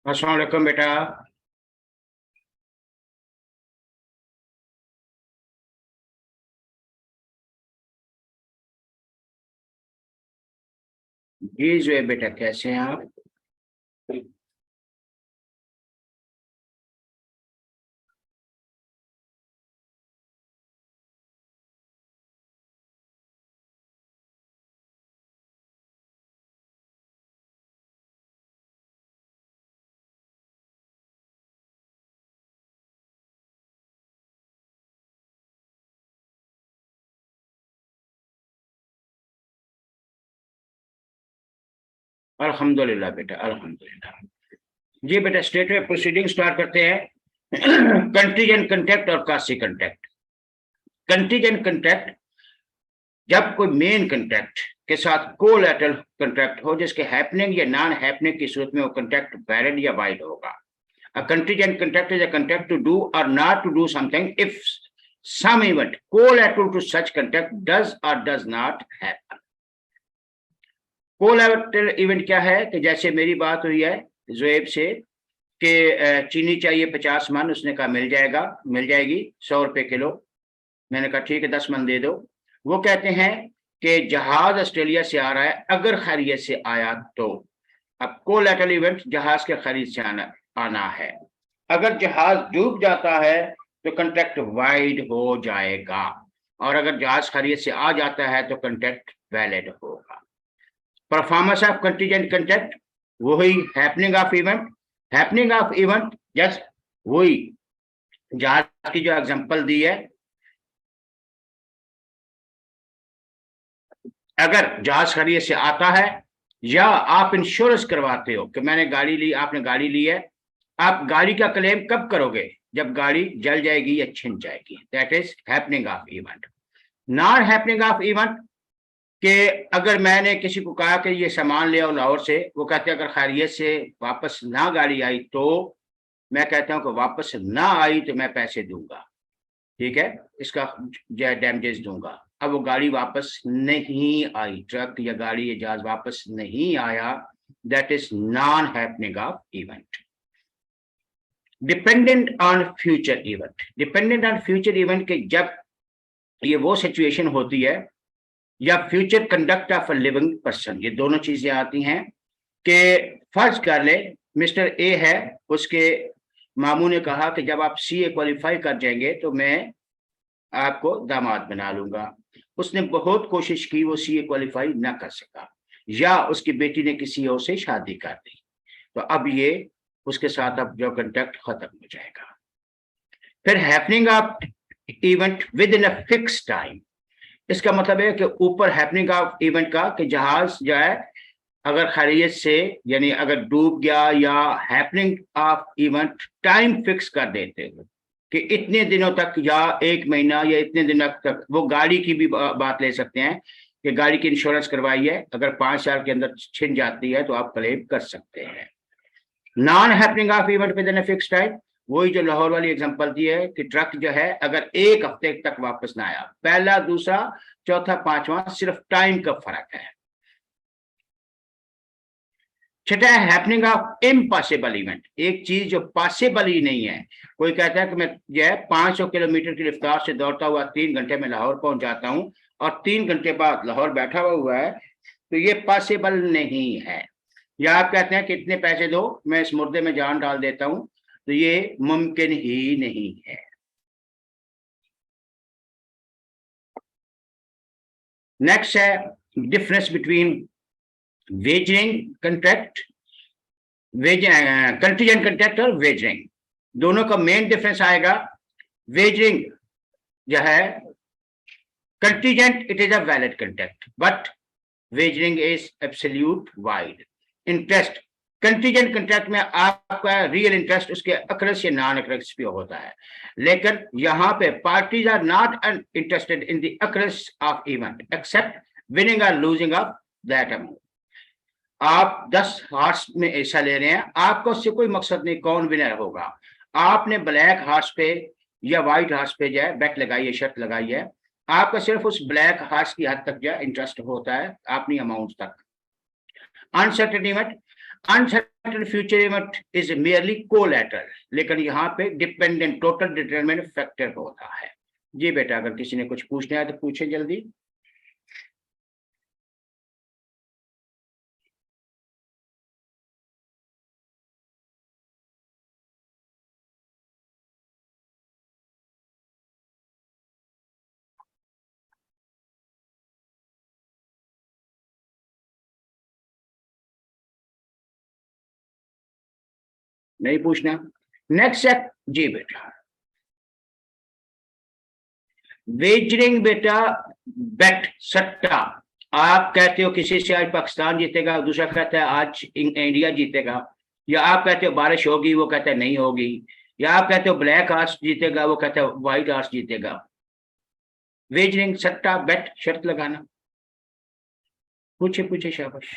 अस्सलाम वालेकुम बेटा। जी जो है बेटा, कैसे हैं आप? अल्हम्दुलिल्लाह बेटा, अल्हम्दुलिल्लाह। जी बेटा, स्टेट में प्रोसीडिंग स्टार्ट करते हैं। कंटीजेंट कंटेक्ट और क्लासिक कंटेक्ट। कंटीजेंट कंटेक्ट जब कोई मेन कंटेक्ट के साथ कोलैटरल कंटेक्ट हो, जिसके हैपनिंग या नॉन हैपनिंग की सूरत में वो कंटेक्ट वैलिड या वाइड होगा। A contingent contact is a contact to do or not to do something if some event collateral to such contact does or does not happen. Collateral event क्या है कि जैसे मेरी बात हुई है जोएब से कि चीनी चाहिए 50 मन, उसने कहा मिल जाएगा, मिल जाएगी 100 रुपए किलो। मैंने कहा ठीक है 10 मन दे दो। वो कहते हैं कि जहाज ऑस्ट्रेलिया से आ रहा है, अगर खैरियत से आया तो। अब कोलैटरल इवेंट जहाज के खरीद से आना है। अगर जहाज डूब जाता है तो कंट्रैक्ट वाइड हो जाएगा, और अगर जहाज खरीद से आ जाता है तो कंट्रैक्ट वैलिड होगा। परफॉर्मेंस ऑफ कंटीजेंट कंट्रैक्ट वही happening of event. Happening of event just वही जहाज की जो एग्जांपल दी है। अगर जहाज खरीद से आता है या आप इंश्योरेंस करवाते हो कि मैंने गाड़ी ली, आपने गाड़ी ली है, आप गाड़ी का क्लेम कब करोगे? जब गाड़ी जल जाएगी या छिन जाएगी। That is happening of event. Non happening of event कि अगर मैंने किसी को कहा कि ये सामान ले आओ लाहौर से, वो कहते हैं अगर खैरियत से वापस ना गाड़ी आई तो मैं कहता हूं कि वापस ना आई तो मैं पैसे दूंगा, ठीक है, इसका डैमेजेस दूंगा। अब वो गाड़ी वापस नहीं आई, ट्रक या गाड़ी या जहाज वापस नहीं आया, that is non happening of event. Dependent on future event. Dependent on future event के जब ये वो सिचुएशन होती है या future conduct of a living person, ये दोनों चीजें आती हैं कि फर्ज कर ले मिस्टर ए है, उसके मामू ने कहा कि जब आप सीए क्वालिफाई कर जाएंगे तो मैं आपको दामाद बना लूंगा। उसने बहुत कोशिश की, वो सीए क्वालिफाई ना कर सका, या उसकी बेटी ने किसी और से शादी कर दी, तो अब ये उसके साथ अब जो कंटेक्ट खत्म हो जाएगा। फिर happening of event with in a fix time. इसका मतलब है कि ऊपर हैपनिंग ऑफ इवेंट का कि जहाज जो है अगर खैरियत से यानी अगर डूब गया, या happening of event time fix कर देते हैं कि इतने दिनों तक या 1 महीना या इतने दिनों तक। वो गाड़ी की भी बात ले सकते हैं कि गाड़ी की इंश्योरेंस करवाई है, अगर 5 साल के अंदर छिन जाती है तो आप क्लेम कर सकते हैं। Non happening of event with in a fix time, वही जो लाहौर वाली एग्जांपल दी है कि ट्रक जो है अगर 1 हफ्ते तक वापस ना आया, पहला दूसरा चौथा पांचवा, सिर्फ टाइम का फर्क है। छठा है हैपनिंग ऑफ इम्पॉसिबल इवेंट। एक चीज जो पॉसिबल ही नहीं है। कोई कहता है कि मैं जो है 500 किलोमीटर की रफ्तार से दौड़ता हुआ 3 घंटे में लाहौर पहुंच जाता हूं, और 3 घंटे बाद लाहौर बैठा हुआ है, तो ये पॉसिबल नहीं है। या आप कहते हैं कि इतने पैसे दो मैं इस मुर्दे में जान डाल देता हूं, तो ये मुमकिन ही नहीं है। नेक्स्ट है difference between wagering contract, contingent contract और वेजरिंग। दोनों का मेन डिफरेंस आएगा। वेजरिंग जो है contingent, it is a valid contract, but wagering is absolute wide interest. Contingent contract में आपका रियल इंटरेस्ट उसके अक्रस या नॉन अक्रस पे होता है, लेकिन यहाँ पे parties are not interested in the occurrence of event except winning और लूजिंग ऑफ दैट अमाउंट। आप 10 हार्स में हिस्सा ले रहे हैं, आपका उससे कोई मकसद नहीं कौन विनर होगा। आपने ब्लैक हार्स पे या व्हाइट हार्स पे जो है बेट लगाई है, शर्त लगाई है, आपका सिर्फ उस ब्लैक हार्स की हद तक जो है इंटरेस्ट होता है, अपनी अमाउंट तक। Uncertain event, uncertain future event is merely collateral, लेकिन यहाँ पे डिपेंडेंट टोटल डिटरमिनेंट फैक्टर होता है। जी बेटा, अगर किसी ने कुछ पूछना है तो पूछे जल्दी। नहीं पूछना। नेक्स्ट है जी बेटा, वेजरिंग बेटा, बेट, सट्टा। आप कहते हो किसी से आज पाकिस्तान जीतेगा, दूसरा कहता है आज इंडिया जीतेगा, या आप कहते हो बारिश होगी, वो कहता है नहीं होगी, या आप कहते हो ब्लैक हार्स जीतेगा, वो कहता है व्हाइट हार्स जीतेगा। वेजरिंग, सट्टा, बेट, शर्त लगाना। पूछे पूछे, शाबाश।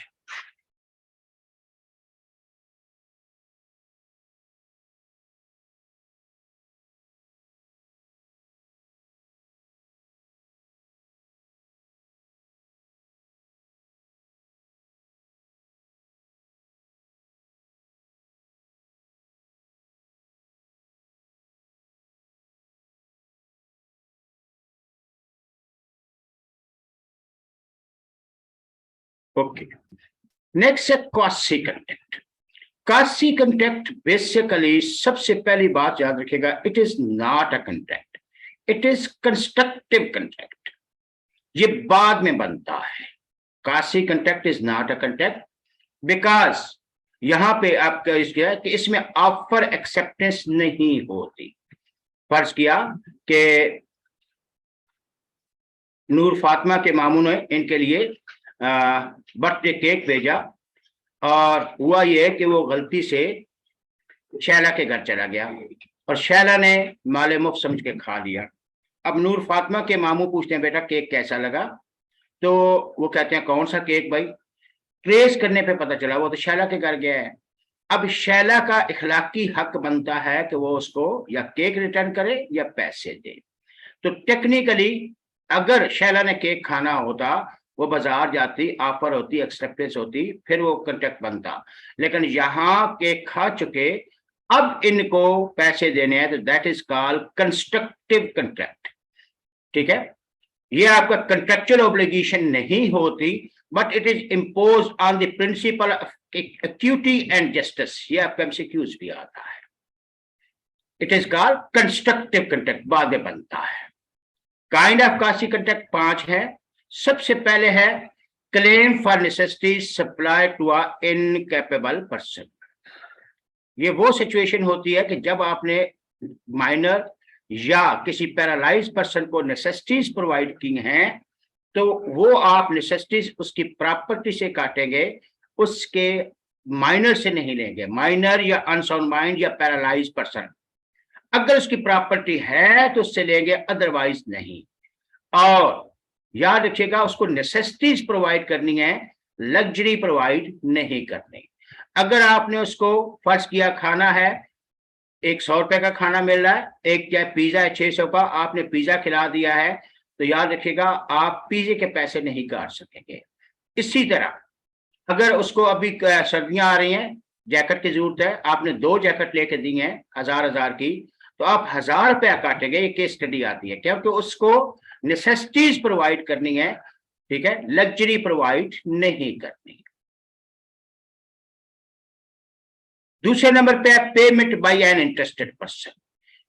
ओके, नेक्स्ट है quasi contract. Quasi contract basically सबसे पहली बात याद रखिएगा, it is not a contract, it is constructive contract. ये बाद में बनता है। Quasi contract is not a contract because यहां पे आपका इसका कि इसमें ऑफर एक्सेप्टेंस नहीं होती। फर्ज किया कि नूर फातिमा के मामू ने इनके लिए बर्थडे केक भेजा, और हुआ ये कि वो गलती से शैला के घर चला गया और शैला ने माले मुफ्त समझ के खा लिया। अब नूर फातिमा के मामू पूछते हैं बेटा केक कैसा लगा, तो वो कहते हैं कौन सा केक भाई। ट्रेस करने पे पता चला वो तो शैला के घर गया है। अब शैला का इखलाकी हक बनता है कि वो उसको या केक रिटर्न करे या पैसे दे। तो टेक्निकली अगर शैला ने केक खाना होता, वो बाजार जाती, ऑफर होती, एक्सेप्टेंस होती, फिर वो कॉन्ट्रैक्ट बनता। लेकिन यहाँ केक खा चुके, अब इनको पैसे देने हैं, तो that is called constructive contract. ठीक है, ये आपका कंट्रेक्चुअल ऑब्लिगेशन नहीं होती, but it is impose on the principle of equity and justice. ये आपका एमसीक्यूज भी आता है। It is called constructive contract, बाद में बनता है। काइंड ऑफ क्वासी कॉन्ट्रैक्ट 5 है। सबसे पहले है claim for necessity supply to a incapable person. ये वो सिचुएशन होती है कि जब आपने माइनर या किसी पैरालाइज पर्सन को नेसेसिटीज प्रोवाइड की हैं, तो वो आप नेसेसिटीज उसकी प्रॉपर्टी से काटेंगे, उसके माइनर से नहीं लेंगे। माइनर या अनसाउंड माइंड या पैरालाइज पर्सन, अगर उसकी प्रॉपर्टी है तो उससे लेंगे, अदरवाइज नहीं। और याद रखिएगा उसको नेसेसिटीज प्रोवाइड करनी है, लग्जरी प्रोवाइड नहीं करनी। अगर आपने उसको फर्ज किया खाना है, 100 रुपए का खाना मिल रहा है, एक क्या पिज्जा है 600 का, आपने पिज्जा खिला दिया है, तो याद रखिएगा आप पिज्जे के पैसे नहीं काट सकेंगे। इसी तरह अगर उसको अभी सर्दियां आ रही हैं, जैकेट की जरूरत है, आपने 2 जैकेट लेके दी हैं 1000 की, तो आप 1000 रुपया काटेंगे। ये केस स्टडी आती है, क्योंकि उसको नेसेसिटीज प्रोवाइड करनी है, ठीक है, लग्जरी प्रोवाइड नहीं करनी। दूसरे नंबर पे है payment by an interested person.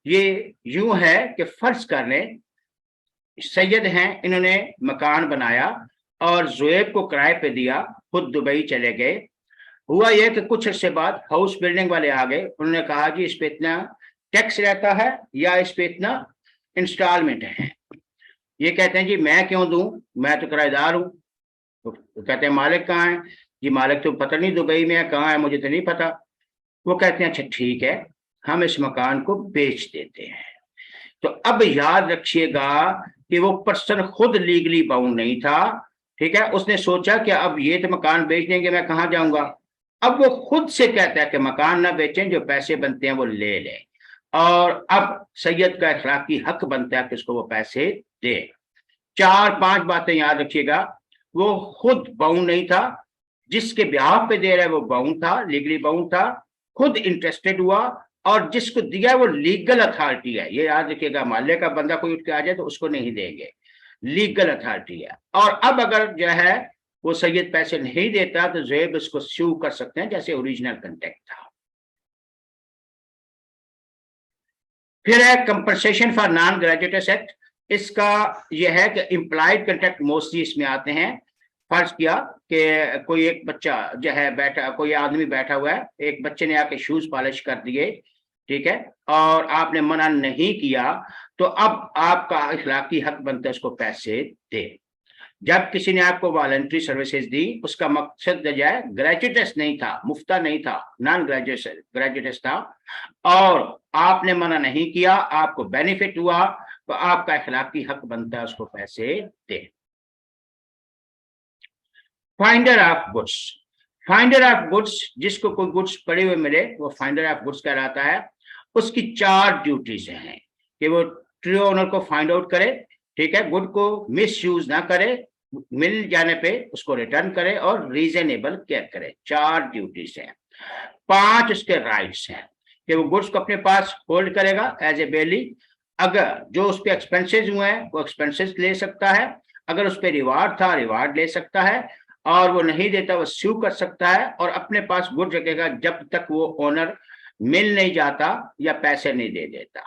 ये यूं है कि फर्ज कर लें सैयद हैं, इन्होंने मकान बनाया और जुएब को किराए पे दिया, खुद दुबई चले गए। हुआ यह कि कुछ अर्से बाद हाउस बिल्डिंग वाले आ गए, उन्होंने कहा जी इस पे इतना टैक्स रहता है या इस पे इतना इंस्टॉलमेंट है। ये कहते हैं जी मैं क्यों दूं, मैं तो किराएदार हूं। तो कहते हैं मालिक कहाँ है? जी मालिक तो पता नहीं दुबई में है, कहाँ है मुझे तो नहीं पता। वो कहते हैं अच्छा ठीक है, हम इस मकान को बेच देते हैं। तो अब याद रखिएगा कि वो पर्सन खुद लीगली बाउंड नहीं था, ठीक है। उसने सोचा कि अब ये तो मकान बेच देंगे, मैं कहाँ जाऊंगा। अब वो खुद से कहता है कि मकान ना बेचें, जो पैसे बनते हैं वो ले लें। और अब सैयद का इखलाकी हक बनता है कि उसको वो पैसे दे। 4-5 बातें याद रखिएगा, वो खुद बाउंड नहीं था, जिसके ब्याह पे दे रहा है वो बाउंड था, लीगली बाउंड था, खुद इंटरेस्टेड हुआ, और जिसको दिया वो लीगल अथॉरिटी है। ये याद रखिएगा, माल्य का बंदा कोई उठ के आ जाए तो उसको नहीं देंगे, लीगल अथॉरिटी है। और अब अगर जो है वो सैयद पैसे नहीं देता तो ज़ुहैब उसको स्यू कर सकते हैं, जैसे ओरिजिनल कंट्रैक्ट था। फिर है compensation for non graduate act. इसका यह है कि इम्प्लाइड कंट्रैक्ट मोस्टली इसमें आते हैं। फर्ज किया कि कोई एक बच्चा जो है बैठा, कोई आदमी बैठा हुआ है, एक बच्चे ने आके शूज पॉलिश कर दिए, ठीक है, और आपने मना नहीं किया, तो अब आपका अखलाकी हक बनता है उसको पैसे दे। जब किसी ने आपको वॉलंटरी सर्विसेज दी, उसका मकसद जो है ग्रेजुएट्स नहीं था, मुफ्ता नहीं था, नॉन ग्रेजुएट्स था, और आपने मना नहीं किया, आपको बेनिफिट हुआ, तो आपका अखलाकी हक बनता है उसको पैसे दे। Finder of goods. Finder of goods, जिसको कोई गुड्स पड़े हुए मिले वो फाइंडर ऑफ गुड्स कहलाता है। उसकी 4 ड्यूटीज हैं कि वो ट्रू ओनर को फाइंड आउट करे, ठीक है, गुड को मिस यूज ना करे, मिल जाने पे उसको रिटर्न करे, और रीजनेबल केयर करे। 4 ड्यूटीज हैं। 5 उसके राइट्स हैं कि वो गुड्स को अपने पास होल्ड करेगा एज ए बेली। अगर जो उस पर एक्सपेंसेस हुए हैं वो एक्सपेंसेस ले सकता है, अगर उस पर रिवार्ड था रिवार्ड ले सकता है, और वो नहीं देता वो स्यू कर सकता है, और अपने पास गुड रखेगा जब तक वो ओनर मिल नहीं जाता या पैसे नहीं दे देता।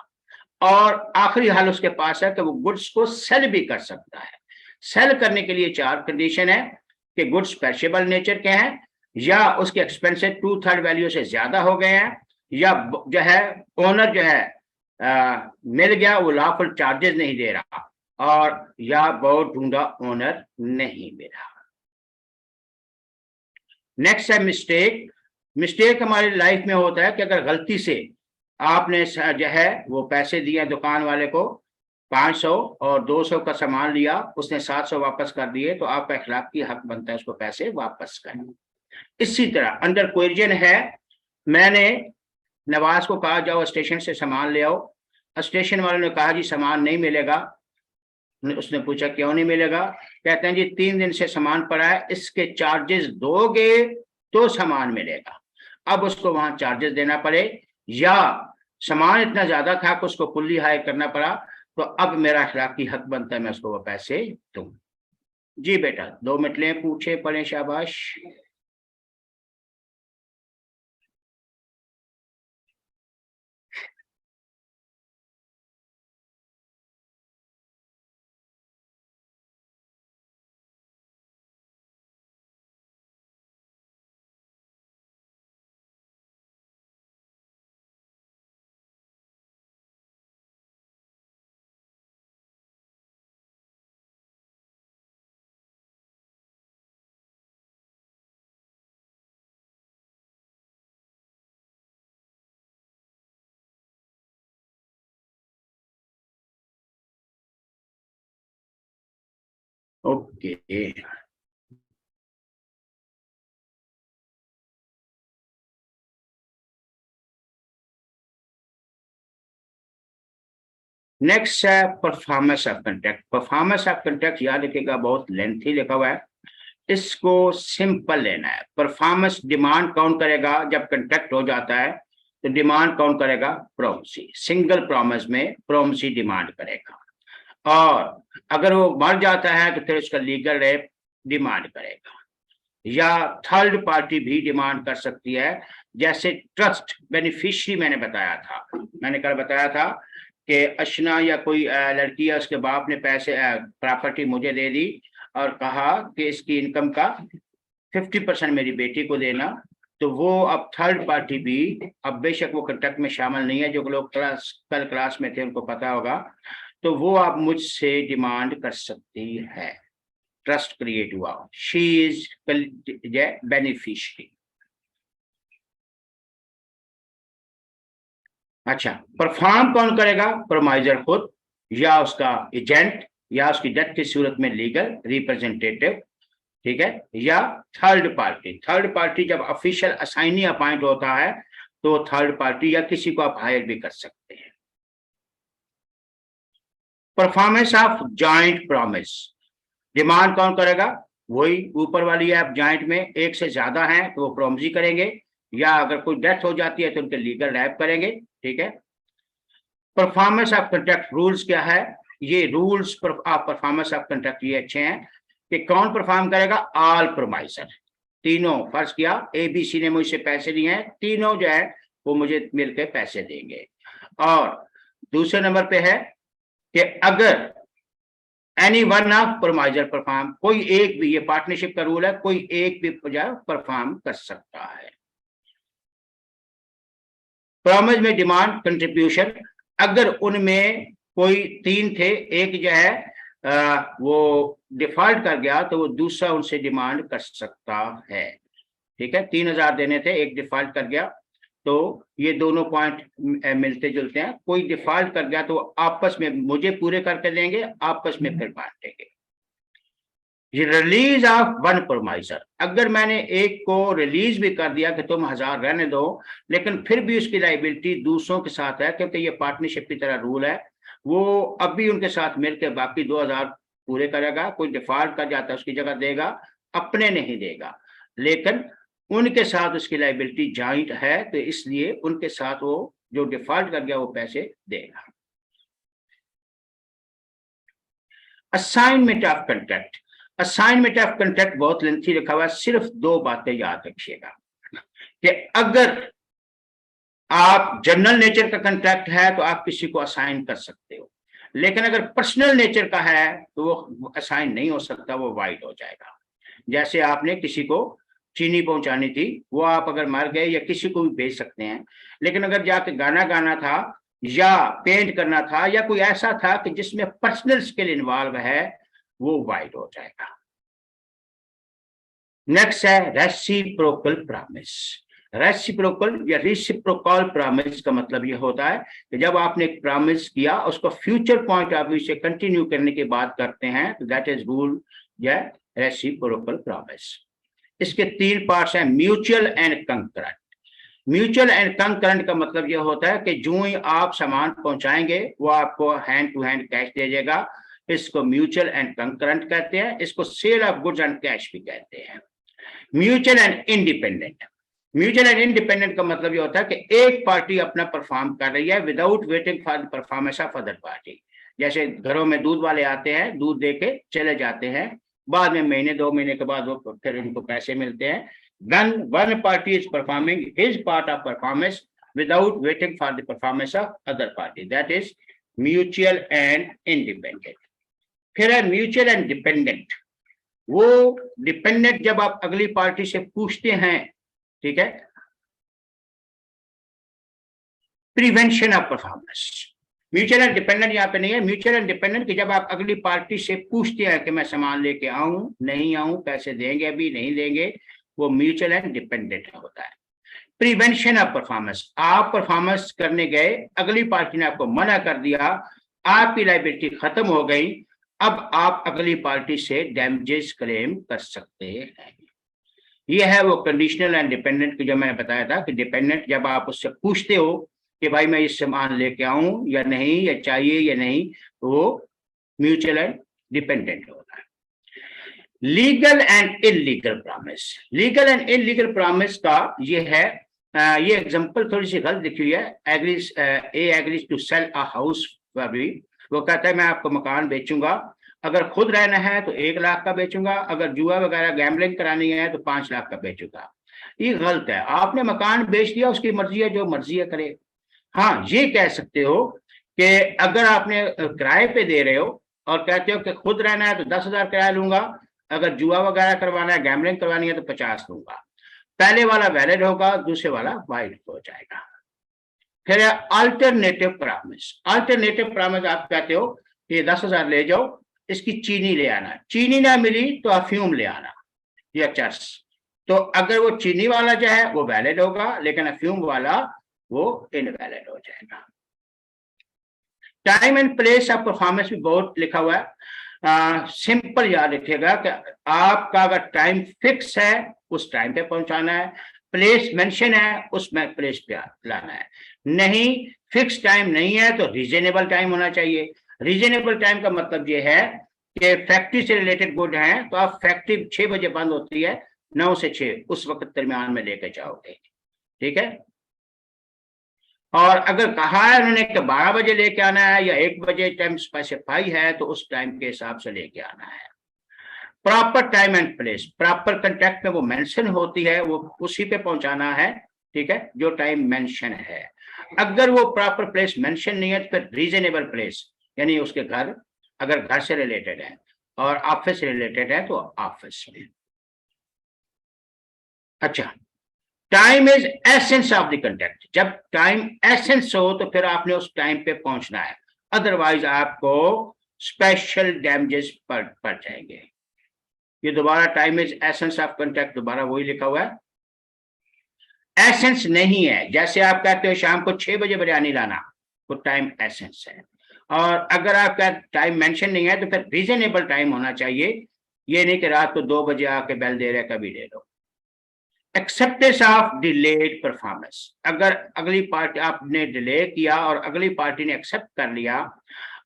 और आखिरी हाल उसके पास है कि वो गुड्स को सेल भी कर सकता है। सेल करने के लिए 4 कंडीशन है कि गुड्स पेरिशेबल नेचर के हैं, या उसके एक्सपेंसेस 2/3 वैल्यू से ज्यादा हो गए हैं, या जो है ओनर जो है मिल गया, वो लॉफुल चार्जेस नहीं दे रहा, और या बहुत ढूंढा ओनर नहीं मिला। नेक्स्ट है मिस्टेक। मिस्टेक हमारी लाइफ में होता है कि अगर गलती से आपने जो है वो पैसे दिए दुकान वाले को 500 और 200 का सामान लिया, उसने 700 वापस कर दिए, तो आपका अखलाकी हक बनता है उसको पैसे वापस करें। इसी तरह अंडर कोएर्जन है, मैंने नवाज को कहा जाओ स्टेशन से सामान ले आओ, स्टेशन वालों ने कहा जी सामान नहीं मिलेगा। उसने पूछा क्यों नहीं मिलेगा, कहते हैं जी 3 दिन से सामान पड़ा है, इसके चार्जेस दोगे तो सामान मिलेगा। अब उसको वहां चार्जेस देना पड़े, या सामान इतना ज्यादा था कि उसको फुल्ली हायर करना पड़ा, तो अब मेरा अखलाकी हक बनता है मैं उसको वो पैसे दूं। जी बेटा 2 मिनट लें, पूछे पढ़े, शाबाश। ओके, नेक्स्ट है performance of contract. Performance of contract याद रखिएगा, बहुत लेंथी लिखा हुआ है, इसको सिंपल लेना है। परफॉर्मेंस डिमांड कौन करेगा जब कंट्रैक्ट हो जाता है, तो डिमांड कौन करेगा, प्रोमिसी। सिंगल प्रॉमिस में प्रोमिसी डिमांड करेगा, और अगर वो मर जाता है तो फिर उसका लीगल रेप डिमांड करेगा, या थर्ड पार्टी भी डिमांड कर सकती है, जैसे ट्रस्ट बेनिफिशियरी। मैंने कल बताया था कि अशना या कोई लड़की है, उसके बाप ने पैसे प्रॉपर्टी मुझे दे दी और कहा कि इसकी इनकम का 50% मेरी बेटी को देना, तो वो अब थर्ड पार्टी भी, अब बेशक वो कंट्रैक्ट में शामिल नहीं है, जो लोग कल क्लास में थे उनको पता होगा, तो वो आप मुझसे डिमांड कर सकती है। ट्रस्ट क्रिएट हुआ, शी इज बेनिफिशियरी। अच्छा, परफॉर्म कौन करेगा, प्रोमाइजर खुद, या उसका एजेंट, या उसकी डेथ की सूरत में लीगल रिप्रेजेंटेटिव, ठीक है, या थर्ड पार्टी। थर्ड पार्टी जब ऑफिशियल असाइनी अपॉइंट होता है तो थर्ड पार्टी या किसी को आप हायर भी कर सकते हैं। Performance of joint promise, demand कौन करेगा, वही ऊपर वाली है, जॉइंट में एक से ज्यादा हैं तो वो प्रॉमिजी करेंगे, या अगर कोई डेथ हो जाती है तो उनके लीगल रैप करेंगे। ठीक है। परफॉर्मेंस ऑफ कंट्रैक्ट रूल्स क्या है? ये rules of performance of contract ये अच्छे हैं कि कौन परफॉर्म करेगा? ऑल प्रोमाइजर, तीनों। फर्ज किया ABC ने मुझसे पैसे लिए हैं, तीनों जो है वो मुझे मिलकर पैसे देंगे। और दूसरे नंबर पे है कि अगर एनी वन ऑफ प्रोमाइजर परफॉर्म, कोई एक भी, ये पार्टनरशिप का रूल है, कोई एक भी परफॉर्म कर सकता है। प्रॉमिस में डिमांड कंट्रीब्यूशन, अगर उनमें कोई तीन थे, एक जो है वो डिफॉल्ट कर गया तो वो दूसरा उनसे डिमांड कर सकता है। ठीक है, 3,000 देने थे, एक डिफॉल्ट कर गया, तो ये दोनों पॉइंट मिलते जुलते हैं। कोई डिफॉल्ट कर गया तो आपस में मुझे पूरे करके देंगे, आपस में फिर बांटेंगे। ये रिलीज ऑफ वन प्रोमाइजर, अगर मैंने एक को रिलीज भी कर दिया कि तुम 1,000 रहने दो, लेकिन फिर भी उसकी लाइबिलिटी दूसरों के साथ है, क्योंकि ये पार्टनरशिप की तरह रूल है, वो अब भी उनके साथ मिलकर बाकी 2,000 पूरे करेगा। कोई डिफॉल्ट कर जाता है उसकी जगह देगा, अपने नहीं देगा, लेकिन उनके साथ उसकी लाइबिलिटी जॉइंट है, तो इसलिए उनके साथ वो जो डिफॉल्ट कर गया वो पैसे देगा। Assignment of contract, assignment of contract बहुत लेंथी लिखा हुआ है, सिर्फ 2 बातें याद रखिएगा कि अगर आप जनरल नेचर का कंट्रैक्ट है तो आप किसी को असाइन कर सकते हो, लेकिन अगर पर्सनल नेचर का है तो वो असाइन नहीं हो सकता, वो वाइड हो जाएगा। जैसे आपने किसी को चीनी पहुंचानी थी, वो आप अगर मर गए या किसी को भी भेज सकते हैं, लेकिन अगर जाके गाना गाना था या पेंट करना था या कोई ऐसा था कि जिसमें पर्सनल स्किल इन्वॉल्व है, वो वाइड हो जाएगा। नेक्स्ट है रेसिप्रोकल प्रॉमिस। रेसिप्रोकल या रेसिप्रोकल प्रॉमिस का मतलब यह होता है कि जब आपने एक प्रॉमिस किया, उसको फ्यूचर पॉइंट ऑफ व्यू से कंटिन्यू करने की बात करते हैं, तो दैट इज रूल या रेसिप्रोकल प्रॉमिस। इसके 3 पार्ट्स हैं, mutual and concurrent. Mutual and concurrent का मतलब यह होता है कि जो ही आप सामान पहुंचाएंगे वो आपको हैंड टू हैंड कैश दे देगा, इसको म्यूचुअल एंड कंकरेंट कहते हैं। इसको sale of goods and cash भी कहते हैं। Mutual and independent, mutual and independent का मतलब यह होता है कि एक पार्टी अपना परफॉर्म कर रही है without waiting for the performance of other party. जैसे घरों में दूध वाले आते हैं, दूध दे के चले जाते हैं, बाद में महीने 2 महीने के बाद वो फिर उनको पैसे मिलते हैं। When one party is performing his part of performance without waiting for the performance of other party, that is mutual and independent. फिर है म्यूचुअल एंड डिपेंडेंट। वो डिपेंडेंट जब आप अगली पार्टी से पूछते हैं, ठीक है, prevention of performance. Mutual and dependent यहाँ पे नहीं है। म्यूचुअल एंड डिपेंडेंट कि जब आप अगली पार्टी से पूछते हैं कि मैं सामान लेके आऊं नहीं आऊं, पैसे देंगे अभी नहीं देंगे, वो म्यूचुअल एंड डिपेंडेंट होता है। प्रिवेंशन ऑफ परफॉर्मेंस, आप परफॉर्मेंस करने गए, अगली पार्टी ने आपको मना कर दिया, आपकी लायबिलिटी खत्म हो गई, अब आप अगली पार्टी से डैमेजेस क्लेम कर सकते हैं। ये है वो कंडीशनल एंड डिपेंडेंट की जो मैंने बताया था कि डिपेंडेंट जब आप उससे पूछते हो कि भाई मैं इस सामान लेके आऊं या नहीं, या चाहिए या नहीं, तो वो म्यूचुअल एंड डिपेंडेंट होता है। Legal and illegal promise, legal and illegal promise का ये है, ये एग्जांपल थोड़ी सी गलत लिखी हुई है। A agrees to sell a house for B, वो कहता है मैं आपको मकान बेचूंगा, अगर खुद रहना है तो 1 लाख का बेचूंगा, अगर जुआ वगैरह गैम्बलिंग करानी है तो 5 लाख का बेचूंगा। ये गलत है। आपने मकान बेच दिया, उसकी मर्जी है, जो मर्जी है करे। हाँ, ये कह सकते हो कि अगर आपने किराए पे दे रहे हो और कहते हो कि खुद रहना है तो 10,000 किराया लूंगा, अगर जुआ वगैरह करवाना है, गैम्बलिंग करवानी है तो 50 लूंगा। पहले वाला वैलिड होगा, दूसरे वाला वाइड हो जाएगा। फिर अल्टरनेटिव प्रॉमिस। अल्टरनेटिव प्रॉमिस आप कहते हो कि 10,000 ले जाओ, इसकी चीनी ले आना, चीनी ना मिली तो अफ्यूम ले आना या चर्स। तो अगर वो चीनी वाला जो है वो वैलिड होगा, लेकिन अफ्यूम वाला वो इनवैलिड हो जाएगा। Time and place of performance भी बहुत लिखा हुआ है। सिंपल याद रखिएगा कि आपका अगर टाइम फिक्स है उस टाइम पे पहुंचाना है, प्लेस मेंशन है उसमें प्लेस पे लाना है। नहीं फिक्स टाइम नहीं है तो रीजनेबल टाइम होना चाहिए। रीजनेबल टाइम का मतलब ये है कि फैक्ट्री से रिलेटेड गुड हैं तो आप फैक्ट्री 6 बजे बंद होती है, 9 से 6 उस वक्त दरमियान में लेकर जाओगे, ठीक है। और अगर कहा है उन्होंने कि 12 बजे लेके आना है या 1 बजे टाइम स्पेसिफाई है तो उस टाइम के हिसाब से लेके आना है। Proper time and place, proper contract में वो मेंशन होती है, वो उसी पे पहुंचाना है, ठीक है, जो टाइम मेंशन है। अगर वो प्रॉपर प्लेस मेंशन नहीं है तो फिर रीजनेबल प्लेस, यानी उसके घर, अगर घर से रिलेटेड है और ऑफिस से रिलेटेड है तो ऑफिस में। अच्छा, time is essence of the contract. जब टाइम एसेंस हो तो फिर आपने उस टाइम पे पहुंचना है, अदरवाइज आपको स्पेशल डैमेजेस पड़ जाएंगे। ये दोबारा time is essence of contract, दोबारा वही लिखा हुआ है, एसेंस नहीं है। जैसे आप कहते हो शाम को 6 बजे बिरयानी लाना, वो टाइम एसेंस है। और अगर आपका टाइम मेंशन नहीं है तो फिर रीजनेबल टाइम होना चाहिए, ये नहीं कि रात को 2 बजे आके बेल दे रहे कभी ले लो। एक्सेप्टेंस ऑफ डिलेड परफॉर्मेंस, अगर अगली पार्टी आपने डिले किया और अगली पार्टी ने एक्सेप्ट कर लिया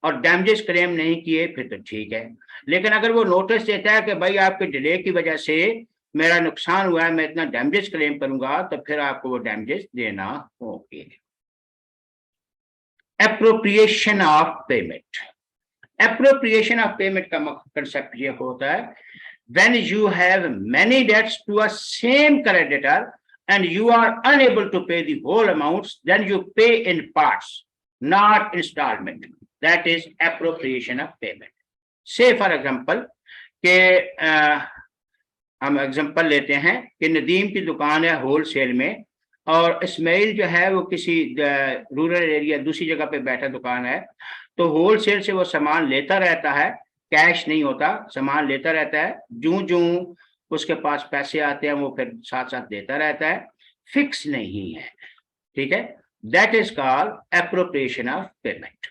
और डैमेजेस क्लेम नहीं किए फिर तो ठीक है, लेकिन अगर वो नोटिस देता है कि भाई आपके डिले की वजह से मेरा नुकसान हुआ है, मैं इतना डैमेजेस क्लेम करूंगा, तो फिर आपको वो डैमेजेस देना होंगे। Appropriation of payment, appropriation of payment का कंसेप्ट ये होता है when you have many debts to a same creditor and you are unable to pay the whole amounts, then you pay in parts, not installment. That is appropriation of payment. Say for example के हम example लेते हैं कि नदीम की दुकान है wholesale में और इस्माइल जो है वो किसी रूरल एरिया दूसरी जगह पे बैठा दुकान है, तो होलसेल से वो सामान लेता रहता है, कैश नहीं होता, सामान लेता रहता है, जूं जूं उसके पास पैसे आते हैं वो फिर साथ साथ देता रहता है, फिक्स नहीं है, ठीक है। That is called appropriation of payment.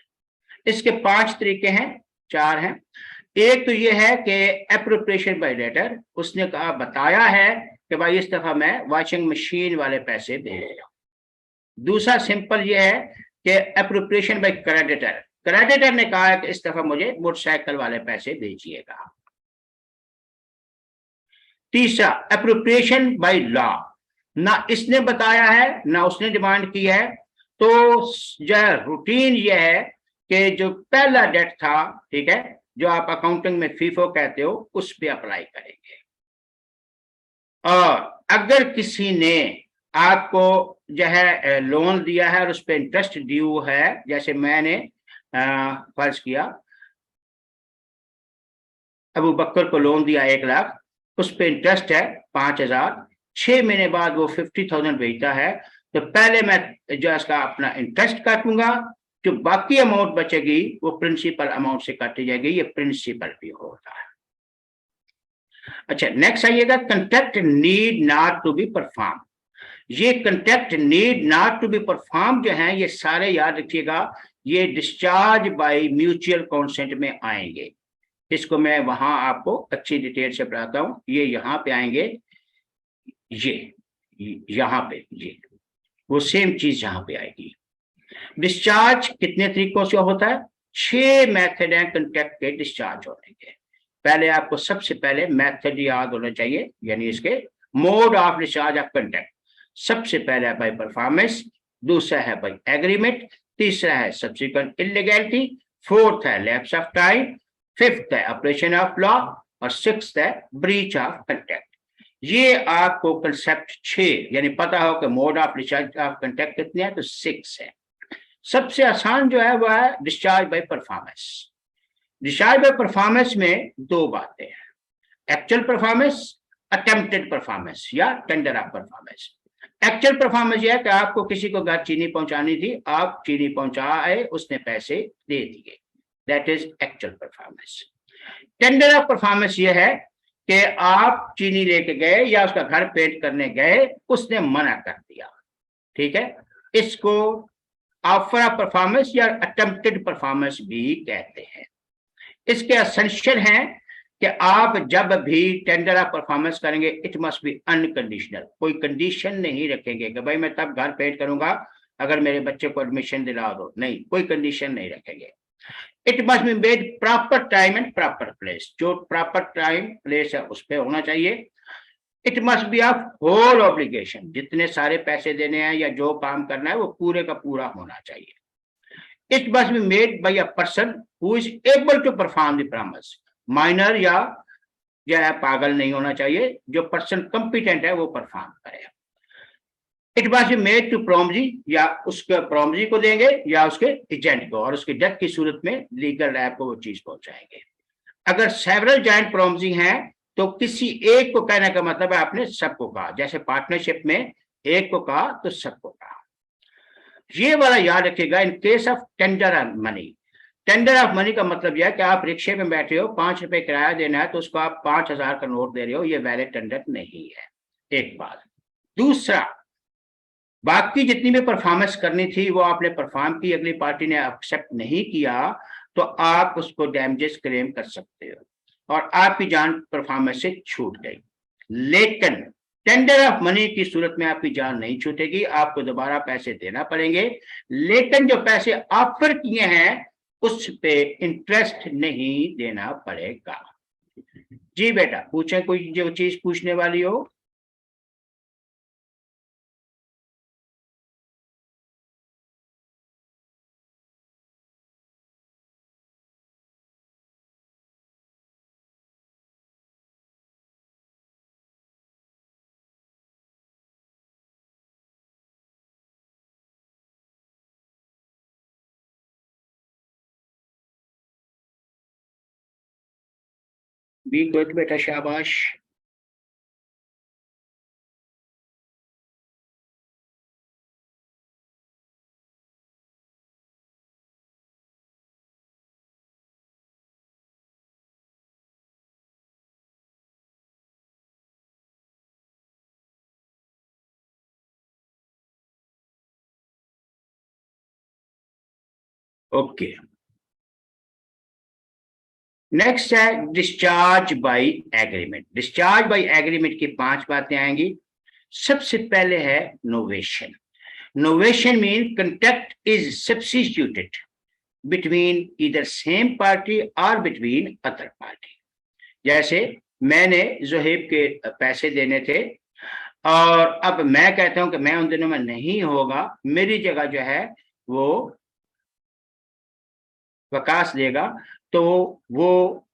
इसके 5 तरीके हैं, 4 हैं। एक तो ये है कि एप्रोप्रिएशन बाय डेटर, उसने कहा बताया है कि भाई इस दफा मैं वॉशिंग मशीन वाले पैसे दे रहा हूं। दूसरा सिंपल ये है कि एप्रोप्रिएशन बाय क्रेडिटर, क्रेडिटर ने कहा है कि इस दफा मुझे मोटरसाइकिल वाले पैसे दीजिएगा। तीसरा एप्रोप्रिएशन बाय लॉ, ना इसने बताया है ना उसने डिमांड की है, तो जो रूटीन ये है कि जो पहला डेट था, ठीक है, जो आप अकाउंटिंग में फीफो कहते हो, उस पे अप्लाई करेंगे। और अगर किसी ने आपको जो है लोन दिया है और उस पर इंटरेस्ट ड्यू है, जैसे मैंने फर्ज किया अबू बकर को लोन दिया 1 लाख, उस पे इंटरेस्ट है 5,000, 6 महीने बाद वो 50,000 भेजता है, तो पहले मैं जो इसका अपना इंटरेस्ट काटूंगा, जो बाकी अमाउंट बचेगी वो प्रिंसिपल अमाउंट से काटी जाएगी, ये प्रिंसिपल भी होता है। अच्छा, नेक्स्ट आइएगा, contract need not to be perform. ये contract need not to be perform जो है, ये सारे याद रखिएगा, ये डिस्चार्ज बाय म्यूचुअल कंसेंट में आएंगे। इसको मैं वहां आपको अच्छी डिटेल से बताता हूं, ये यहाँ पे आएंगे, ये यहाँ पे, ये वो सेम चीज यहाँ पे आएगी। डिस्चार्ज कितने तरीकों से होता है? 6 मेथड हैं कंट्रैक्ट के डिस्चार्ज होने के। पहले आपको सबसे पहले मेथड याद होना चाहिए, यानी इसके mode of discharge of contract. सबसे पहला है बाय परफॉर्मेंस, दूसरा है बाय एग्रीमेंट, तीसरा है सब्सिक्वेंट इलीगैलिटी, फोर्थ है लैप्स ऑफ टाइम, फिफ्थ है ऑपरेशन ऑफ लॉ और सिक्स्थ है ब्रीच ऑफ कंट्रैक्ट। ये आपको कंसेप्ट 6 यानी पता हो कि mode of discharge of contract कितने हैं, तो 6 है। सबसे आसान जो है वह है discharge by performance. Discharge by performance में 2 बातें हैं, एक्चुअल परफॉर्मेंस, अटेम्प्टेड परफॉर्मेंस या tender of performance. Actual performance यह है कि आपको किसी को घर चीनी पहुंचानी थी, आप चीनी पहुंचाए, उसने पैसे दे दिए, that is actual performance. Tender of performance यह है कि आप चीनी लेके गए या उसका घर पेंट करने गए, उसने मना कर दिया, ठीक है, इसको ऑफर ऑफ परफॉर्मेंस या अटेम्प्टेड परफॉर्मेंस भी कहते हैं। इसके एसेंशियल हैं कि आप जब भी टेंडर ऑफ परफॉर्मेंस करेंगे इट मस्ट बी अनकंडीशनल, कोई कंडीशन नहीं रखेंगे कि भाई मैं तब घर पेंट करूंगा अगर मेरे बच्चे को एडमिशन दिला दो, नहीं, कोई कंडीशन नहीं रखेंगे। It must be made proper time and proper place, जो प्रॉपर टाइम प्लेस है उस पर होना चाहिए। It must be of whole obligation, जितने सारे पैसे देने हैं या जो काम करना है वो पूरे का पूरा होना चाहिए। It must be made by a person who is able to perform the promise, minor या जो है पागल नहीं होना चाहिए, जो पर्सन कंपिटेंट है वो परफॉर्म करे। It must be made to promisee, या उसके प्रोमजी को देंगे या उसके एजेंट को, और उसके डेथ की सूरत में लीगल लैब को वो चीज पहुंचाएंगे। अगर सेवरल जॉइंट प्रोमजी हैं तो किसी एक को कहने का मतलब है आपने सबको कहा, जैसे पार्टनरशिप में एक को कहा तो सबको कहा। ये वाला याद रखिएगा in case of tender of money. Tender of money का मतलब यह है कि आप रिक्शे में बैठे हो, 5 रुपए किराया देना है तो उसको आप 5,000 का नोट दे रहे हो, ये वैलिड टेंडर नहीं है। एक बात। दूसरा, बाकी जितनी भी परफॉर्मेंस करनी थी वो आपने परफॉर्म की, अगली पार्टी ने एक्सेप्ट नहीं किया तो आप उसको डैमेजेस क्लेम कर सकते हो और आपकी जान परफॉर्मेंस से छूट गई। लेकिन टेंडर ऑफ मनी की सूरत में आपकी जान नहीं छूटेगी, आपको दोबारा पैसे देना पड़ेंगे, लेकिन जो पैसे ऑफर किए हैं उस पे इंटरेस्ट नहीं देना पड़ेगा। जी बेटा पूछे, कोई जो चीज पूछने वाली हो। बी गुड बेटा, शाबाश। ओके, नेक्स्ट है discharge by agreement. Discharge by agreement की 5 बातें आएंगी। सबसे पहले है novation. Novation mean contract is substituted between इधर सेम पार्टी और बिटवीन अदर पार्टी। जैसे मैंने जोहेब के पैसे देने थे और अब मैं कहता हूं कि मैं उन दिनों में नहीं होगा, मेरी जगह जो है वो वकास देगा, तो वो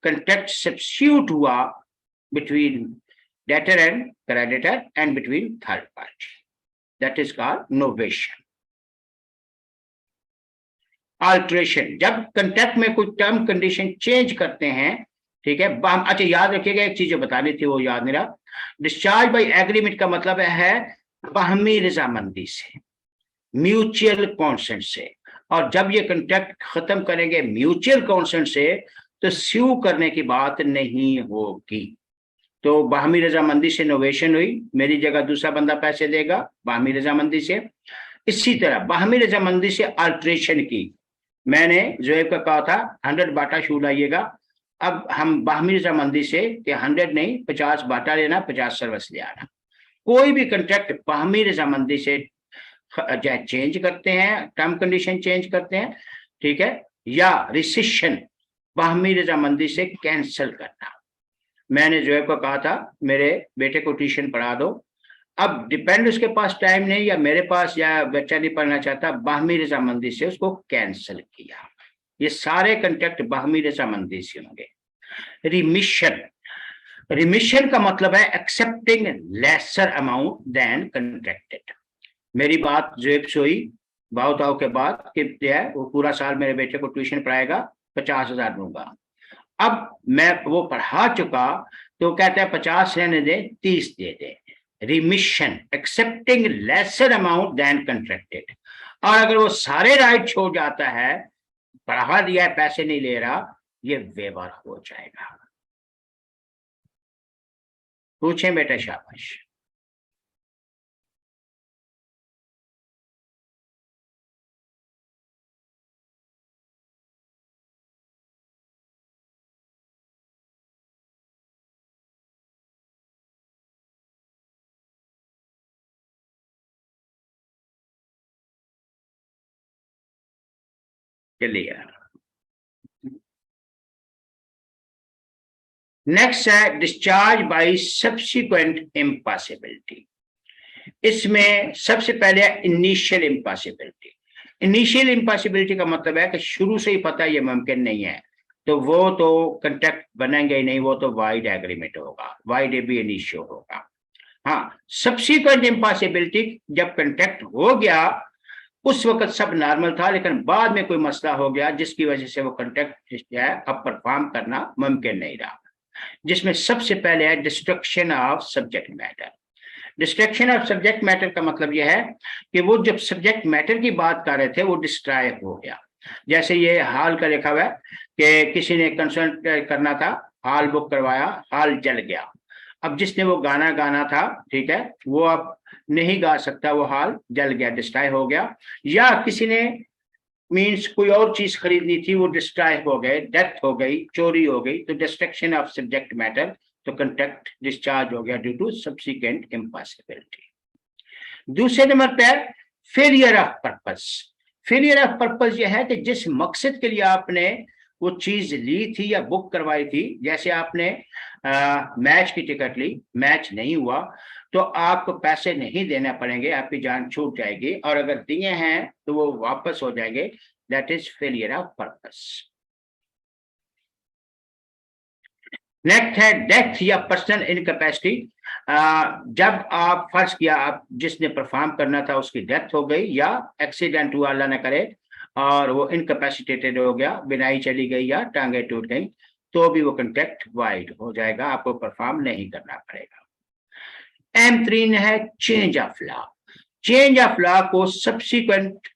कंट्रैक्ट सब्स्टिट्यूट हुआ between debtor and creditor and between third party, that is called novation. Alteration, जब कंट्रैक्ट में कोई टर्म कंडीशन चेंज करते हैं, ठीक है। अच्छा याद रखिएगा, एक चीज बतानी थी वो याद नहीं रहा। डिस्चार्ज बाय एग्रीमेंट का मतलब है बाहमी रजामंदी से, म्यूचुअल कॉन्सेंट से। और जब ये कंट्रैक्ट खत्म करेंगे म्यूचुअल कॉन्सेंट से तो स्यू करने की बात नहीं होगी। तो बाहमी रजामंदी से नोवेशन हुई, मेरी जगह दूसरा बंदा पैसे देगा बाहमी रजामंदी से। इसी तरह बाहमी रजामंदी से अल्ट्रेशन की, मैंने जोएब का कहा था 100 बाटा शू लाइएगा, अब हम बाहमी रजामंदी से कि 100 नहीं 50 बाटा लेना, 50 सर्विस ले आना। कोई भी कंट्रैक्ट बाहमी रजामंदी से चेंज करते हैं, टर्म कंडीशन चेंज करते हैं, ठीक है, या रिसिशन बाहमी रजामंदी से कैंसिल करना। मैंने जोएब को कहा था मेरे बेटे को ट्यूशन पढ़ा दो, अब डिपेंड उसके पास टाइम नहीं या मेरे पास या बच्चा नहीं पढ़ना चाहता, बाहमी रजामंदी से उसको कैंसिल किया। ये सारे कंट्रैक्ट बाहमी रजामंदी से होंगे। रिमिशन, रिमिशन का मतलब है accepting lesser amount than contracted. मेरी बात जोएब से हुई भाव ताव के बाद कि है वो पूरा साल मेरे बेटे को ट्यूशन पढ़ाएगा, 50,000 दूंगा। अब मैं वो पढ़ा चुका तो कहते हैं 50 रहने दे, 30 दे दे। Remission, accepting lesser amount than contracted. और अगर वो सारे राइट छोड़ जाता है, पढ़ा दिया है पैसे नहीं ले रहा, ये वेवर हो जाएगा। पूछें बेटा, शाबाश। चलिए नेक्स्ट है डिस्चार्ज बाय सब्सिक्वेंट इम्पॉसिबिलिटी। इसमें सबसे पहले है इनिशियल इम्पॉसिबिलिटी। इनिशियल इम्पॉसिबिलिटी का मतलब है कि शुरू से ही पता ये मुमकिन नहीं है, तो वो तो कंट्रैक्ट बनेंगे ही नहीं, वो तो वाइड एग्रीमेंट होगा, वाइड एबी इनिशियो होगा। हाँ, सब्सिक्वेंट इम्पॉसिबिलिटी, जब कंट्रैक्ट हो गया उस वक्त सब नॉर्मल था, लेकिन बाद में कोई मसला हो गया जिसकी वजह से वो कंट्रैक्ट जो है अब परफॉर्म करना मुमकिन नहीं रहा, जिसमें सबसे पहले है destruction of subject matter. Destruction of subject matter का मतलब यह है कि वो जब सब्जेक्ट मैटर की बात कर रहे थे वो डिस्ट्रॉय हो गया। जैसे ये हाल का लिखा हुआ है कि किसी ने कंसर्ट करना था, हाल बुक करवाया, हाल जल गया। अब जिसने वो गाना गाना था, ठीक है, वो अब नहीं गा सकता, वो हाल जल गया, डिस्ट्रॉय हो गया। या किसी ने मीन्स कोई और चीज खरीदनी थी, वो डिस्ट्रॉय हो गए, डेथ हो गई, चोरी हो गई, तो डिस्ट्रक्शन ऑफ सब्जेक्ट मैटर, तो कंट्रैक्ट डिस्चार्ज हो गया ड्यू टू सब्सिक्वेंट इम्पॉसिबिलिटी। दूसरे नंबर पर failure of purpose. Failure of purpose यह है कि जिस मकसद के लिए आपने वो चीज ली थी या बुक करवाई थी, जैसे आपने मैच की टिकट ली, मैच नहीं हुआ, तो आपको पैसे नहीं देने पड़ेंगे, आपकी जान छूट जाएगी, और अगर दिए हैं तो वो वापस हो जाएंगे। That is failure of purpose. Next है डेथ या पर्सनल इनकैपेसिटी। जब आप फर्ज किया, आप जिसने परफॉर्म करना था उसकी डेथ हो गई, या एक्सीडेंट हुआ अल्लाह न करे और वो इनकैपेसिटेटेड हो गया, बिनाई चली गई या टांगे टूट गई, तो भी वो कॉन्ट्रैक्ट वाइड हो जाएगा, आपको परफॉर्म नहीं करना पड़ेगा। M3 है change of law. Change of law को सब्सिक्वेंट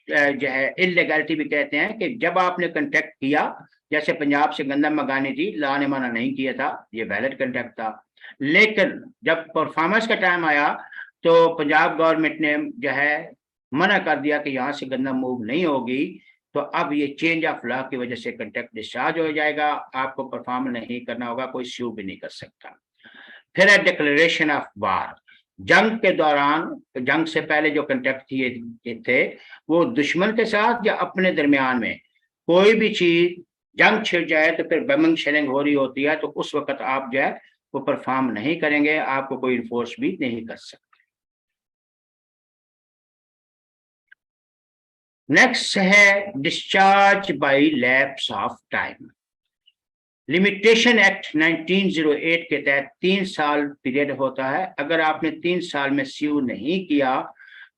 जो है इलीगैलिटी भी कहते हैं, कि जब आपने कॉन्ट्रैक्ट किया, जैसे पंजाब से गंदम मंगानी थी, लॉ ने मना नहीं किया था, ये वैलिड कॉन्ट्रैक्ट था, लेकिन जब परफॉर्मेंस का टाइम आया तो पंजाब गवर्नमेंट ने जो है मना कर दिया कि यहाँ से गंदम मूव नहीं होगी, तो अब ये चेंज ऑफ लॉ की वजह से कॉन्ट्रैक्ट डिस्चार्ज हो जाएगा, आपको परफॉर्म नहीं करना होगा, कोई स्यू भी नहीं कर सकता। फिर है डिक्लेरेशन ऑफ वार। जंग के दौरान, जंग से पहले जो कॉन्ट्रैक्ट किए थे, वो दुश्मन के साथ या अपने दरमियान में कोई भी चीज जंग छिड़ जाए तो फिर बमिंग शेलिंग हो रही होती है, तो उस वक्त आप जो है वो परफॉर्म नहीं करेंगे, आपको कोई इन्फोर्स भी नहीं कर सकते। नेक्स्ट है discharge by lapse of time. Limitation act 1908 के तहत 3 साल पीरियड होता है, अगर आपने 3 साल में स्यू नहीं किया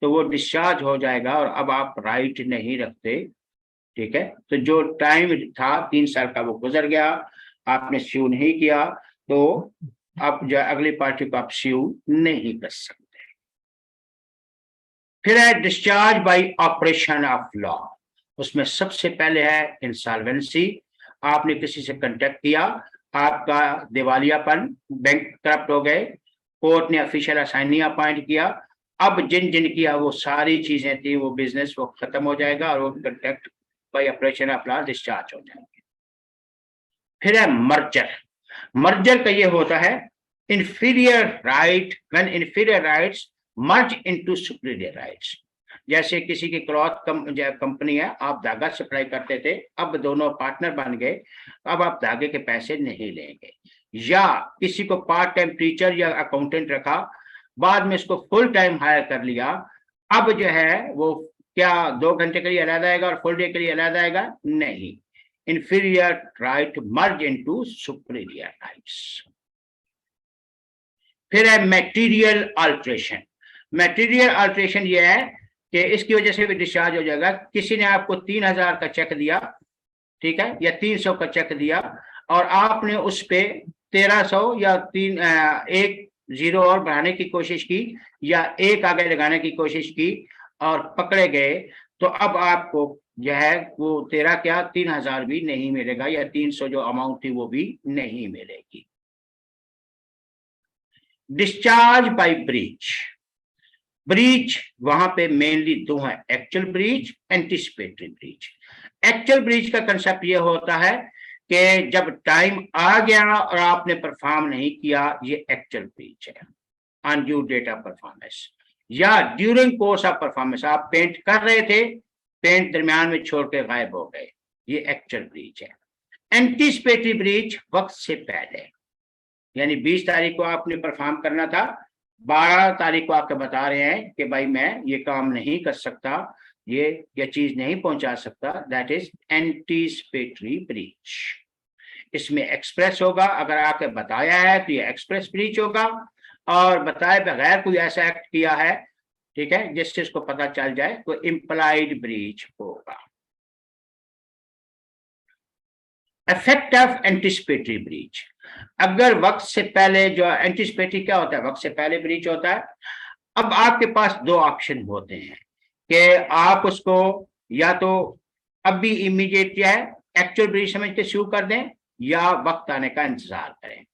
तो वो डिस्चार्ज हो जाएगा और अब आप राइट नहीं रखते, ठीक है। तो जो टाइम था 3 साल का वो गुजर गया, आपने स्यू नहीं किया, तो अब जो अगली पार्टी को आप स्यू नहीं कर सकते। फिर है discharge by operation of law. उसमें सबसे पहले है इंसॉल्वेंसी। आपने किसी से कॉन्ट्रैक्ट किया, आपका दिवालियापन, बैंक करप्ट हो गए, कोर्ट ने ऑफिशियल असाइनी अपॉइंट किया, अब जिन जिन किया वो सारी चीजें थी, वो बिजनेस वो खत्म हो जाएगा और वो contract by operation of law discharge हो जाएंगे। फिर है मर्जर। मर्जर का ये होता है inferior right, when inferior rights merge into superior rights. जैसे किसी की क्लॉथ कंपनी है, आप धागा सप्लाई करते थे, अब दोनों पार्टनर बन गए, अब आप धागे के पैसे नहीं लेंगे। या किसी को पार्ट टाइम टीचर या अकाउंटेंट रखा, बाद में इसको फुल टाइम हायर कर लिया, अब जो है वो क्या 2 घंटे के लिए अलग आएगा और फुल डे के लिए अलग आएगा? नहीं, inferior right merge into superior rights। फिर है मटेरियल अल्ट्रेशन। मटेरियल अल्ट्रेशन ये है कि इसकी वजह से भी डिस्चार्ज हो जाएगा। किसी ने आपको 3000 का चेक दिया, ठीक है, या 300 का चेक दिया, और आपने उस पे 1300 या 1 जीरो और बढ़ाने की कोशिश की या 1 आगे लगाने की कोशिश की और पकड़े गए, तो अब आपको जो है वो 3000 भी नहीं मिलेगा, या 300 जो अमाउंट थी वो भी नहीं मिलेगी। Discharge by breach. ब्रीच वहां पे मेनली 2 है, actual breach, anticipatory breach. Actual breach का कंसेप्ट ये होता है कि जब टाइम आ गया और आपने परफॉर्म नहीं किया, ये एक्चुअल ब्रीच है, on due date of performance. या ड्यूरिंग कोर्स ऑफ परफॉर्मेंस, आप पेंट कर रहे थे, पेंट दरमियान में छोड़ के गायब हो गए, ये एक्चुअल ब्रीच है। एंटीसिपेटरी ब्रीच वक्त से पहले, यानी 20 तारीख को आपने परफॉर्म करना था, 12 तारीख को आपके बता रहे हैं कि भाई मैं ये काम नहीं कर सकता, ये चीज नहीं पहुंचा सकता, दैट इज एंटीसिपेटरी ब्रीच। इसमें एक्सप्रेस होगा, अगर आपके बताया है तो ये एक्सप्रेस ब्रीच होगा, और बताए बगैर कोई ऐसा एक्ट किया है, ठीक है, जिससे इसको पता चल जाए, तो इम्प्लाइड ब्रीच होगा। इफेक्ट ऑफ एंटीसिपेटरी ब्रीच, अगर वक्त से पहले, जो एंटीसिपेटरी क्या होता है, वक्त से पहले ब्रीच होता है। अब आपके पास दो ऑप्शन होते हैं कि आप उसको या तो अभी इमीडिएट क्या है एक्चुअल ब्रीच समझ के शुरू कर दें, या वक्त आने का इंतजार करें।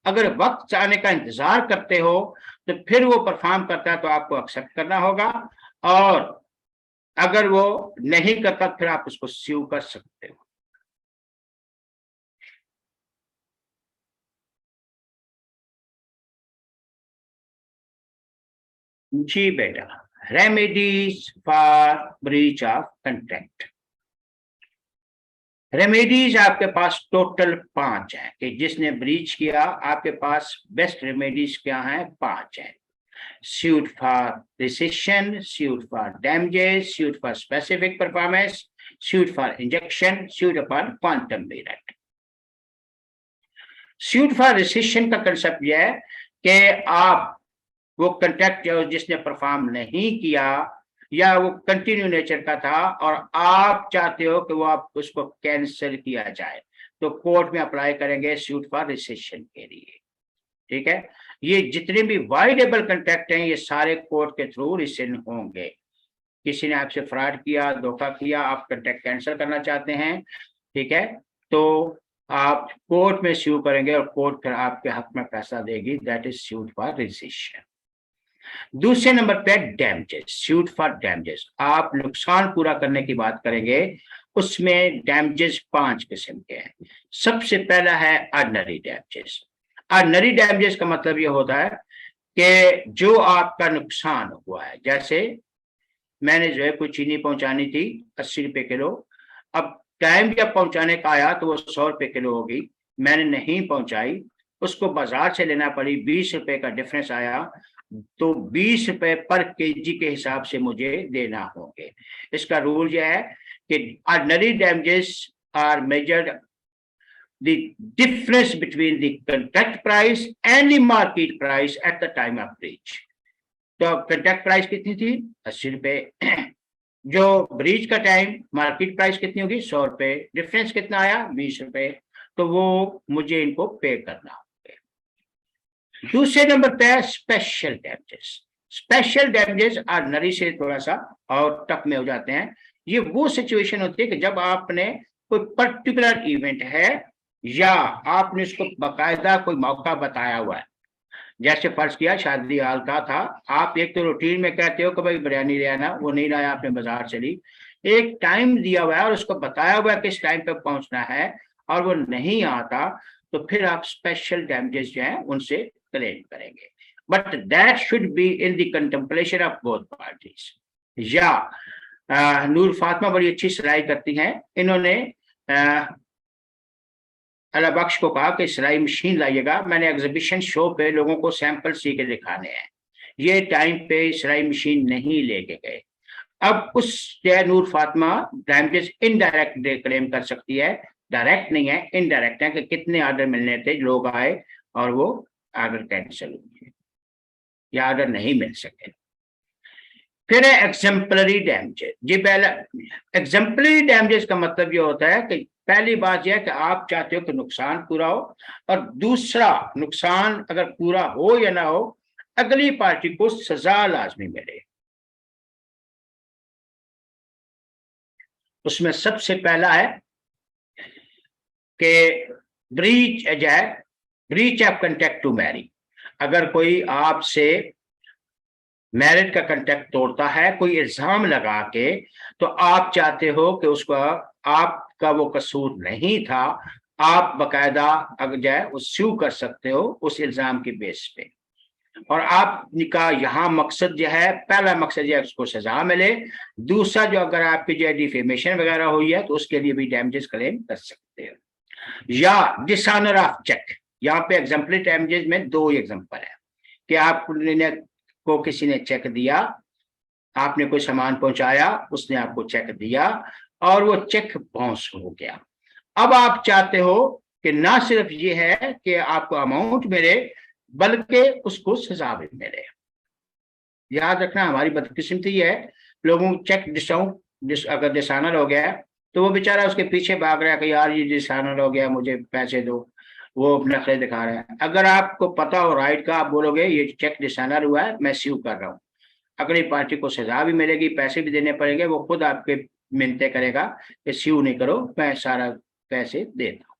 अगर वक्त आने का इंतजार करते हो तो फिर वो परफॉर्म करता है तो आपको एक्सेप्ट करना होगा, और अगर वो नहीं करता फिर आप उसको स्यू कर सकते हो। जी बेटा, remedies for breach of contract. Remedies आपके पास टोटल 5 है कि जिसने ब्रीच किया, आपके पास बेस्ट रेमेडीज क्या हैं, 5 हैं। suit for rescission, suit for damages, suit for specific performance, suit for injection, suit upon quantum merit। suit for rescission का कंसेप्ट यह है कि आप वो कंट्रैक्ट जिसने परफॉर्म नहीं किया या वो कंटिन्यू नेचर का था और आप चाहते हो कि वो आप उसको कैंसिल किया जाए, तो कोर्ट में अप्लाई करेंगे सूट फॉर रिसेशन के लिए। ठीक है, ये जितने भी वाइडेबल कंट्रैक्ट हैं ये सारे कोर्ट के थ्रू रिसेंड होंगे। किसी ने आपसे फ्रॉड किया, धोखा किया, आप कंट्रैक्ट कैंसिल करना चाहते हैं, ठीक है, तो आप कोर्ट में स्यू करेंगे और कोर्ट फिर आपके हक में पैसा देगी, that is suit for recession. दूसरे नंबर पे डैमेजेस, सूट फॉर डैमेजेस। आप नुकसान पूरा करने की बात करेंगे, उसमें डैमेजेस 5 किस्म के हैं। सबसे पहला है ऑर्डिनरी डैमेजेस। ऑर्डिनरी डैमेजेस का मतलब ये होता है कि जो आपका नुकसान हुआ है, जैसे मैंने जो है कोई चीनी पहुंचानी थी 80 रुपए किलो, अब टाइम जब पहुंचाने का आया तो वो 100 रुपए किलो होगी, मैंने नहीं पहुंचाई, उसको बाजार से लेना पड़ी, 20 रुपए का डिफरेंस आया, तो 20 रुपए पर केजी के हिसाब से मुझे देना होंगे। इसका रूल यह है कि ordinary damages are measured the difference between the contract price and the market price at the time of breach। तो contract price कितनी थी, 80 रुपए, जो ब्रीच का टाइम मार्केट प्राइस कितनी होगी, 100 रुपए, डिफरेंस कितना आया, 20 रुपए, तो वो मुझे इनको पे करना होगा। दूसरे नंबर पे special damages. Special damages ordinary से थोड़ा सा और टफ में हो जाते हैं। ये वो सिचुएशन होती है कि जब आपने कोई पर्टिकुलर इवेंट है या आपने उसको बाकायदा कोई मौका बताया हुआ है, जैसे फर्ज किया शादी हाल का था, आप एक तो रूटीन में कहते हो कि भाई बिरयानी ले आना, वो नहीं लाया आपने बाजार से ली, एक टाइम दिया हुआ है और उसको बताया हुआ है किस टाइम पे पहुंचना है और वो नहीं आता, तो फिर आप स्पेशल डैमेजेस जो है उनसे क्लेम करेंगे, but that should be in the contemplation of both parties. या नूर फातिमा बड़ी अच्छी सिलाई करती हैं, इन्होंने अल्लाह बख्श को कहा कि सिलाई मशीन लाइएगा, मैंने एग्जीबिशन शो पे लोगों को सैंपल सी के दिखाने हैं, ये टाइम पे सिलाई मशीन नहीं लेके गए। अब उस नूर फातिमा डैमेजेस इनडायरेक्ट क्लेम कर सकती है, डायरेक्ट नहीं है, इनडायरेक्ट है कि कितने ऑर्डर मिलने थे, लोग आए और वो ऑर्डर कैंसिल हुए या ऑर्डर नहीं मिल सके। फिर है एग्जेम्पलरी डैमेजेस। जी पहला एग्जेम्पलरी डैमेजेस का मतलब ये होता है कि पहली बात यह है कि आप चाहते हो कि नुकसान पूरा हो, और दूसरा नुकसान अगर पूरा हो या ना हो, अगली पार्टी को सजा लाजमी मिले। उसमें सबसे पहला है कि breach of contract to marry. अगर कोई आपसे मैरिज का कंट्रैक्ट तोड़ता है कोई इल्जाम लगा के, तो आप चाहते हो कि उसको, आपका वो कसूर नहीं था, आप बकायदा अगर जाए वो स्यू कर सकते हो उस इल्जाम के बेस पे, और आपका यहाँ मकसद जो है, पहला मकसद जो है उसको सजा मिले, दूसरा जो अगर आपकी जो डिफेमेशन वगैरह हुई है तो उसके लिए भी डैमेजेस क्लेम कर सकते हो। या डिसऑनर ऑफ चेक। यहाँ पे एग्जाम्पलरी डैमेजेस में दो एग्जाम्पल है कि आपने को किसी ने चेक दिया, आपने कोई सामान पहुंचाया, उसने आपको चेक दिया और वो चेक बाउंस हो गया। अब आप चाहते हो कि ना सिर्फ ये है कि आपको अमाउंट मिले बल्कि उसको सजा भी मिले। याद रखना हमारी बदकिस्मती है, लोगों को चेक अगर डिसऑनर हो गया तो वो बेचारा उसके पीछे भाग रहा है कि यार ये डिसऑनर हो गया, मुझे पैसे दो, वो नखरे दिखा रहा है। अगर आपको पता हो राइट का, आप बोलोगे ये चेक डिसऑनर हुआ है, मैं स्यू कर रहा हूँ, अगली पार्टी को सजा भी मिलेगी, पैसे भी देने पड़ेंगे, वो खुद आपके मिन्नतें करेगा कि स्यू नहीं करो, मैं सारा पैसे देता हूँ।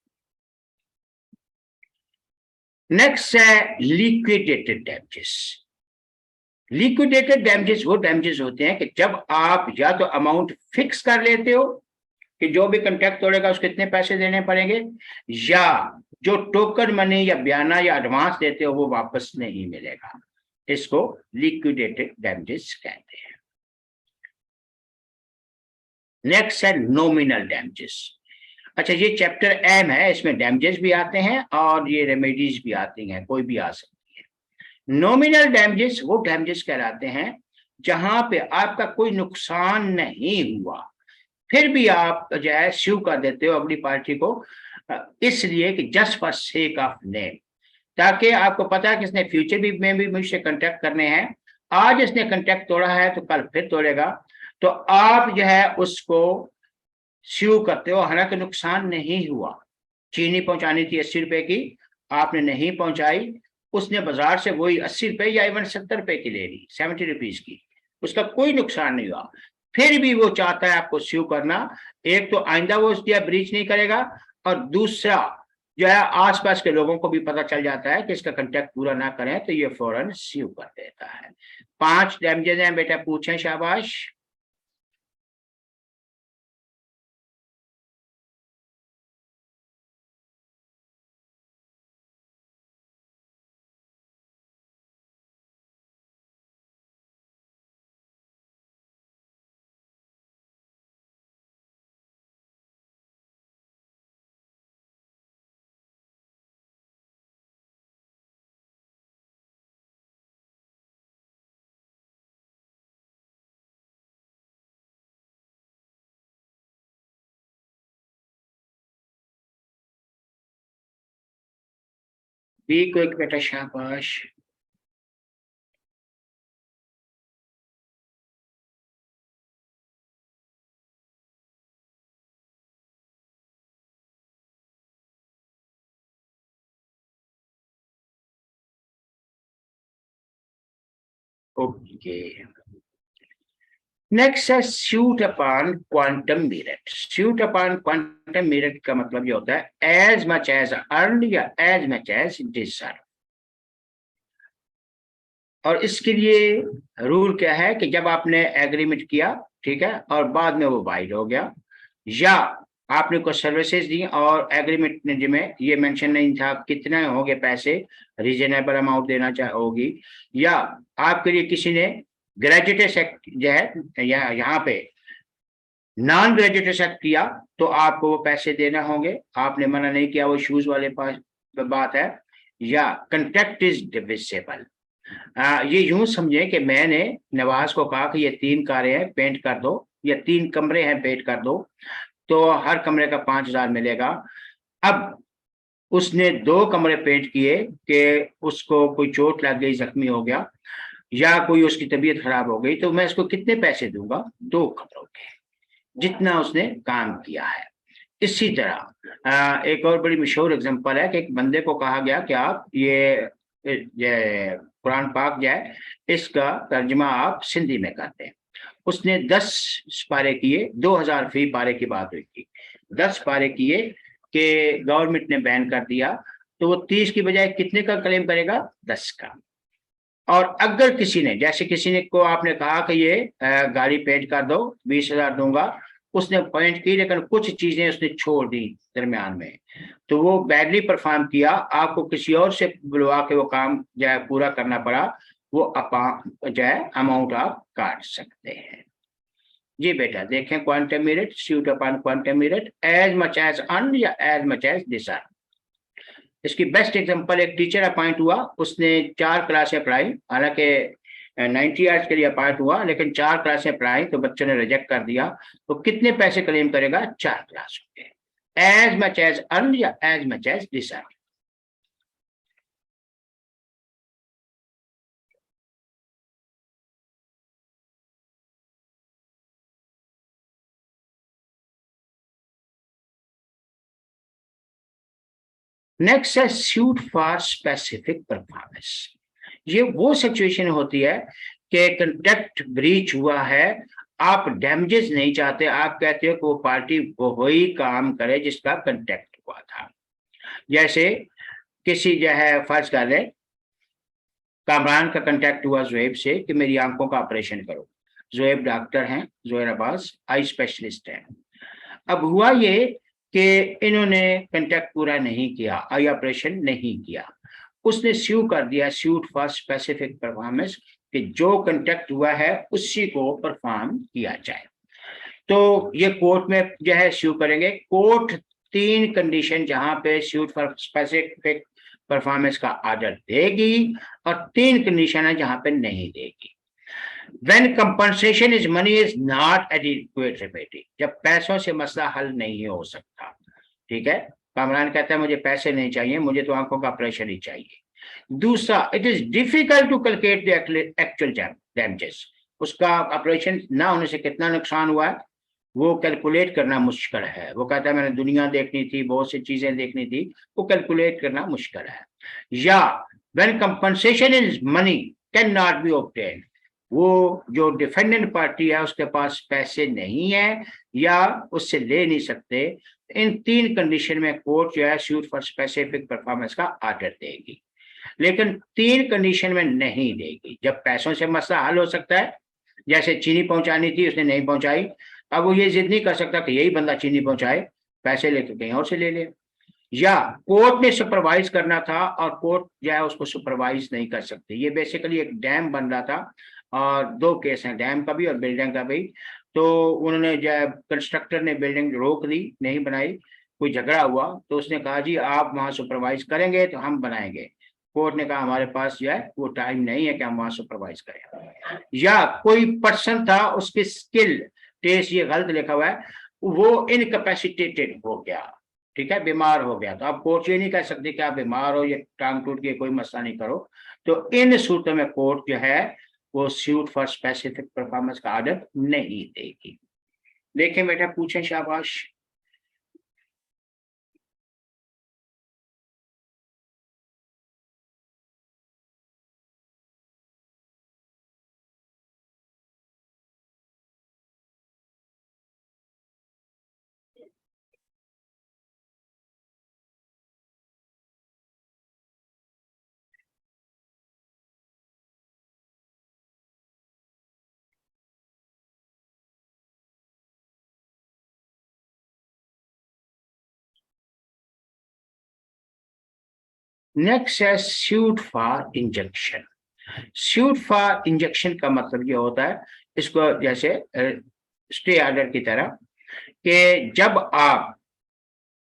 नेक्स्ट है लिक्विडेटेड डैमेजेस। लिक्विडेटेड डैमेजेस वो डैमेजेस होते हैं कि जब आप या तो अमाउंट फिक्स कर लेते हो कि जो भी कॉन्ट्रैक्ट तोड़ेगा उसको इतने पैसे देने पड़ेंगे, या जो टोकन मनी या बयाना या एडवांस देते हो वो वापस नहीं मिलेगा, इसको लिक्विडेटेड डैमेजेस कहते हैं। नेक्स्ट है नॉमिनल डैमेजेस। अच्छा, ये चैप्टर एम है, इसमें डैमेजेस भी आते हैं और ये रेमेडीज भी आती हैं, कोई भी आ सकती है। नॉमिनल डैमेजेस वो डैमेजेस कहलाते हैं जहां पे आपका कोई नुकसान नहीं हुआ, फिर भी आप जो है स्यू कर देते हो अगली पार्टी को, इसलिए कि just for sake of name, ताकि आपको पता है कि इसने फ्यूचर भी में भी मुझसे कांटेक्ट करने हैं, आज इसने कांटेक्ट तोड़ा है तो कल फिर तोड़ेगा, तो आप जो है उसको स्यू करते हो। हालांकि नुकसान नहीं हुआ, चीनी पहुंचानी थी 80 रुपए की, आपने नहीं पहुंचाई, उसने बाजार से वही 80 रुपए या इवन 70 रुपए की ले ली, 70 रुपीज की, उसका कोई नुकसान नहीं हुआ, फिर भी वो चाहता है आपको स्यू करना। एक तो आइंदा वो उसकी ब्रीच नहीं करेगा, और दूसरा जो है आसपास के लोगों को भी पता चल जाता है कि इसका कॉन्ट्रैक्ट पूरा ना करें तो ये फौरन स्यू कर देता है। 5 डैमेजेस हैं बेटा, पूछें, शाबाश। बी को एक बेटा, शाबाश। ओके, नेक्स्ट है suit upon quantum meruit. Suit upon quantum merit का मतलब ये होता है एज मच एज अर्न या एज मच एज डिजर्व। और इसके लिए रूल क्या है कि जब आपने एग्रीमेंट किया, ठीक है, और बाद में वो वाइड हो गया, या आपने कुछ सर्विसेज दी और एग्रीमेंट में ये मेंशन नहीं था कितने होंगे पैसे, रीजनेबल अमाउंट देना होगी, या आपके लिए किसी ने ग्रेजुएट एक्ट जो है यहाँ पे नॉन ग्रेजुएट एक्ट किया तो आपको वो पैसे देना होंगे, आपने मना नहीं किया, वो शूज वाले पास बात है। या कंट्रैक्ट इज डिविजिबल, ये यूं समझे कि मैंने नवाज को कहा कि ये 3 कारें हैं पेंट कर दो, या 3 कमरे हैं पेंट कर दो, तो हर कमरे का 5,000 मिलेगा। अब उसने 2 कमरे पेंट किए कि उसको कोई चोट लग गई, जख्मी हो गया, या कोई उसकी तबीयत खराब हो गई, तो मैं इसको कितने पैसे दूंगा? 2 कमरों के, जितना उसने काम किया है। इसी तरह एक और बड़ी मशहूर एग्जांपल है कि एक बंदे को कहा गया कि आप ये कुरान पाक जो है इसका तर्जमा आप सिंधी में करते हैं। उसने 10 पारे किए, 2000 फी पारे की बात हुई थी, 10 पारे किए कि गवर्नमेंट ने बैन कर दिया, तो वो 30 की बजाय कितने का क्लेम करेगा? 10 का। और अगर किसी ने, जैसे किसी ने को आपने कहा कि ये गाड़ी पेंट कर दो, 20,000 दूंगा, उसने पेंट की लेकिन कुछ चीजें उसने छोड़ दी दरमियान में, तो वो बैडली परफॉर्म किया, आपको किसी और से बुलवा के वो काम जो है पूरा करना पड़ा, वो जो है अमाउंट आप काट सकते हैं। जी बेटा देखें, quantum meruit, suit upon quantum meruit, as much as earn या एज मच एज डिजर्व। इसकी बेस्ट एग्जांपल, एक टीचर अपॉइंट हुआ, उसने 4 क्लासें पढ़ाई, हालांकि 90 आवर्स के लिए अपॉइंट हुआ, लेकिन 4 क्लासें पढ़ाई तो बच्चों ने रिजेक्ट कर दिया, तो कितने पैसे क्लेम करेगा? 4 क्लासों के, एज मच एज अर्न या as much as deserve. Next है सूट फॉर स्पेसिफिक परफॉर्मेंस। ये वो सिचुएशन होती है कि कंट्रैक्ट ब्रीच हुआ है, आप डैमेजेस नहीं चाहते, आप कहते हो कि वो पार्टी वो ही काम करे जिसका कंट्रैक्ट हुआ था। जैसे किसी जो है, फर्ज कर लें कामरान का कंट्रैक्ट हुआ जोएब से कि मेरी आंखों का ऑपरेशन करो। जोएब डॉक्टर हैं, जोहेर अब्बास आई स्पेशलिस्ट हैं। अब हुआ ये कि इन्होंने कंट्रैक्ट पूरा नहीं किया, आई ऑपरेशन नहीं किया, उसने स्यू कर दिया, सूट फॉर स्पेसिफिक परफॉर्मेंस, कि जो कंट्रैक्ट हुआ है उसी को परफॉर्म किया जाए। तो ये कोर्ट में जो है स्यू करेंगे। कोर्ट 3 कंडीशन जहां पे सूट फॉर स्पेसिफिक परफॉर्मेंस का ऑर्डर देगी, और 3 कंडीशन है जहां पे नहीं देगी। When compensation is money is not adequate remedy, जब पैसों से मसला हल नहीं हो सकता, ठीक है। कामरान कहता है मुझे पैसे नहीं चाहिए, मुझे तो आंखों का ऑपरेशन ही चाहिए। दूसरा, it is difficult to calculate the actual damages, उसका ऑपरेशन ना होने से कितना नुकसान हुआ है वो कैलकुलेट करना मुश्किल है। वो कहता है मैंने दुनिया देखनी थी, बहुत सी चीजें देखनी थी, वो कैलकुलेट करना मुश्किल है। या when compensation is money can not be obtain, वो जो डिफेंडेंट पार्टी है उसके पास पैसे नहीं है या उससे ले नहीं सकते। इन 3 कंडीशन में कोर्ट जो है सूट फॉर स्पेसिफिक परफॉर्मेंस का ऑर्डर देगी, लेकिन 3 कंडीशन में नहीं देगी। जब पैसों से मसला हल हो सकता है, जैसे चीनी पहुंचानी थी उसने नहीं पहुंचाई, अब वो ये जिद नहीं कर सकता कि यही बंदा चीनी पहुंचाए, पैसे लेके कहीं और से ले ले। या कोर्ट ने सुपरवाइज करना था और कोर्ट जो है उसको सुपरवाइज नहीं कर सकती। ये बेसिकली एक डैम बन रहा था, और 2 केस हैं, डैम का भी और बिल्डिंग का भी। तो उन्होंने जो है कंस्ट्रक्टर ने बिल्डिंग रोक दी, नहीं बनाई, कोई झगड़ा हुआ, तो उसने कहा जी आप वहां सुपरवाइज करेंगे तो हम बनाएंगे। कोर्ट ने कहा हमारे पास जो है वो टाइम नहीं है कि हम वहां सुपरवाइज करें। या कोई पर्सन था, उसकी स्किल टेस्ट, ये गलत लिखा हुआ है, वो इनकैपेसिटेटेड हो गया, ठीक है, बीमार हो गया, तो आप कोर्ट ये नहीं कह सकते कि आप बीमार हो, ये टांग टूट के, कोई मसला नहीं करो। तो इन सूरतों में कोर्ट जो है वो सूट फॉर स्पेसिफिक परफॉर्मेंस का ऑर्डर नहीं देगी। देखें बेटा, पूछें, शाबाश। नेक्स्ट है suit for injection. Suit for injection का मतलब ये होता है, इसको जैसे स्टे ऑर्डर की तरह, कि जब आप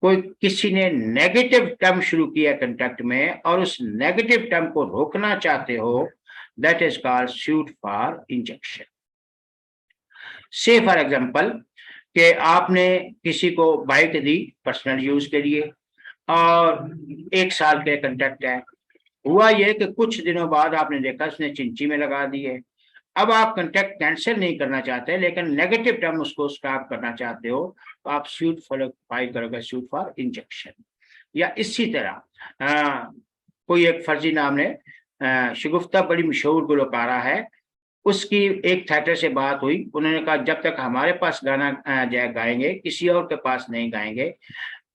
कोई किसी ने नेगेटिव टर्म शुरू किया कंट्रैक्ट में और उस नेगेटिव टर्म को रोकना चाहते हो, that is called suit for injection. से फॉर एग्जांपल कि आपने किसी को बाइक दी पर्सनल यूज के लिए और 1 साल के कंट्रैक्ट है, हुआ ये कि कुछ दिनों बाद आपने देखा उसने चिंची में लगा दी है। अब आप कंट्रैक्ट कैंसिल नहीं करना चाहते, लेकिन नेगेटिव टर्म उसको स्टॉप करना चाहते हो, तो आप सूट फॉर फाइल करोगे, सूट फॉर इंजेक्शन। या इसी तरह कोई एक फर्जी नाम ने शगुफ्ता बड़ी मशहूर गुलकारा है, उसकी एक थिएटर से बात हुई, उन्होंने कहा जब तक हमारे पास गाना गाएंगे किसी और के पास नहीं गाएंगे।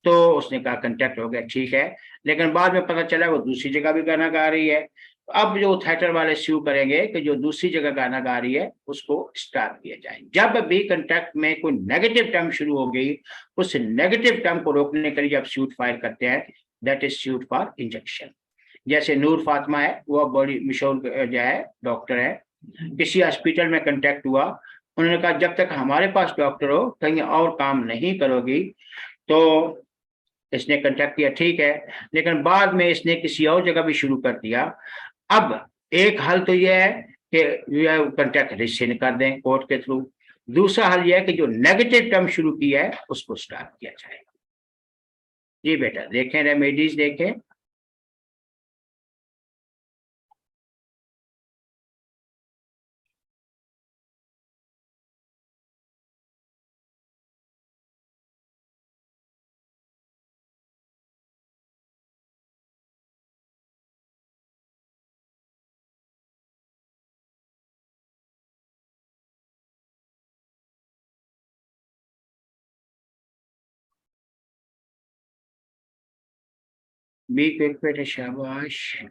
तो उसने कहा कंटेक्ट हो गया, ठीक है, लेकिन बाद में पता चला वो दूसरी जगह भी गाना गा रही है। अब जो थिएटर वाले स्यू करेंगे कि जो दूसरी जगह गाना गा रही है उसको स्टॉप किया जाए। जब भी कंट्रैक्ट में कोई नेगेटिव टर्म शुरू हो गई, उस नेगेटिव टर्म को रोकने के लिए जब सूट फाइल करते हैं, that is suit for injection. जैसे नूर फातिमा है, वो बड़ी मशहूर जो है डॉक्टर है, किसी हॉस्पिटल में कंटेक्ट हुआ उन्होंने कहा जब तक हमारे पास डॉक्टर हो कहीं और काम नहीं करोगी। तो इसने कांटेक्ट किया, ठीक है, लेकिन बाद में इसने किसी और जगह भी शुरू कर दिया। अब एक हल तो यह है कि कांटेक्ट रिसेंड कर दें कोर्ट के थ्रू। दूसरा हल यह है कि जो नेगेटिव टर्म शुरू किया है उसको स्टार्ट किया जाएगा। जी बेटा देखें, रेमेडीज देखें। बी क्विक बेटा, शाबाश।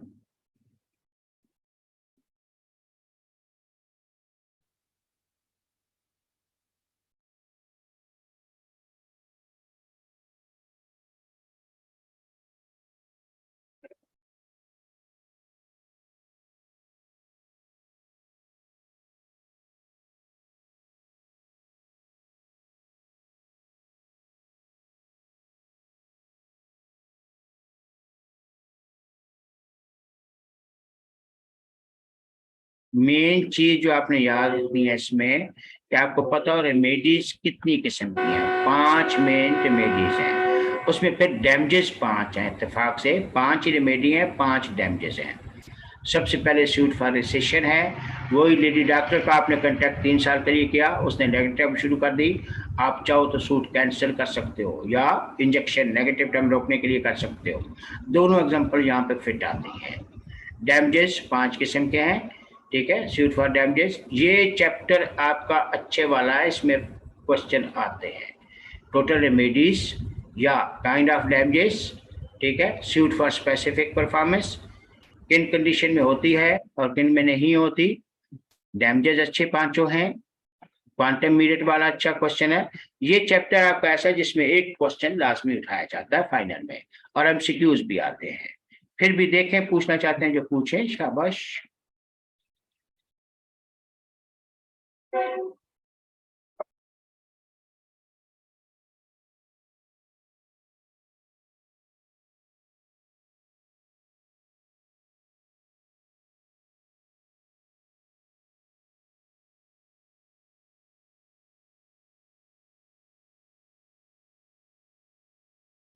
मेन चीज जो आपने याद रखनी है इसमें कि आपको पता हो रेमेडीज कितनी किस्म की हैं। 5 मेन रेमेडीज हैं, उसमें फिर डैमेजेस 5 हैं। इत्तेफाक से 5 ही रेमेडी हैं, 5 डैमेजेस हैं। सबसे पहले सूट फॉर रिसेशन है। वही लेडी डॉक्टर का आपने कांटेक्ट 3 साल के लिए किया, उसने नेगेटिव शुरू कर दी। आप चाहो तो सूट कैंसिल कर सकते हो या इंजेक्शन नेगेटिव टर्म रोकने के लिए कर सकते हो। दोनों एग्जांपल यहाँ पे फिट आती हैं। डैमेजेस 5 किस्म के हैं, ठीक है। सूट फॉर डैमेजेस, ये चैप्टर आपका अच्छे वाला है, इसमें क्वेश्चन आते हैं। टोटल रेमेडीज या काइंड ऑफ डैमेजेस, ठीक है। सूट फॉर स्पेसिफिक परफॉर्मेंस, किन कंडीशन में होती है और किन में नहीं होती। डैमेजेस अच्छे 5 हैं। क्वांटम मीरिट वाला अच्छा क्वेश्चन है। ये चैप्टर आपका ऐसा है जिसमें एक क्वेश्चन लाजमी उठाया जाता है फाइनल में, और एमसीक्यूज भी आते हैं। फिर भी देखें, पूछना चाहते हैं जो पूछें, शाबाश।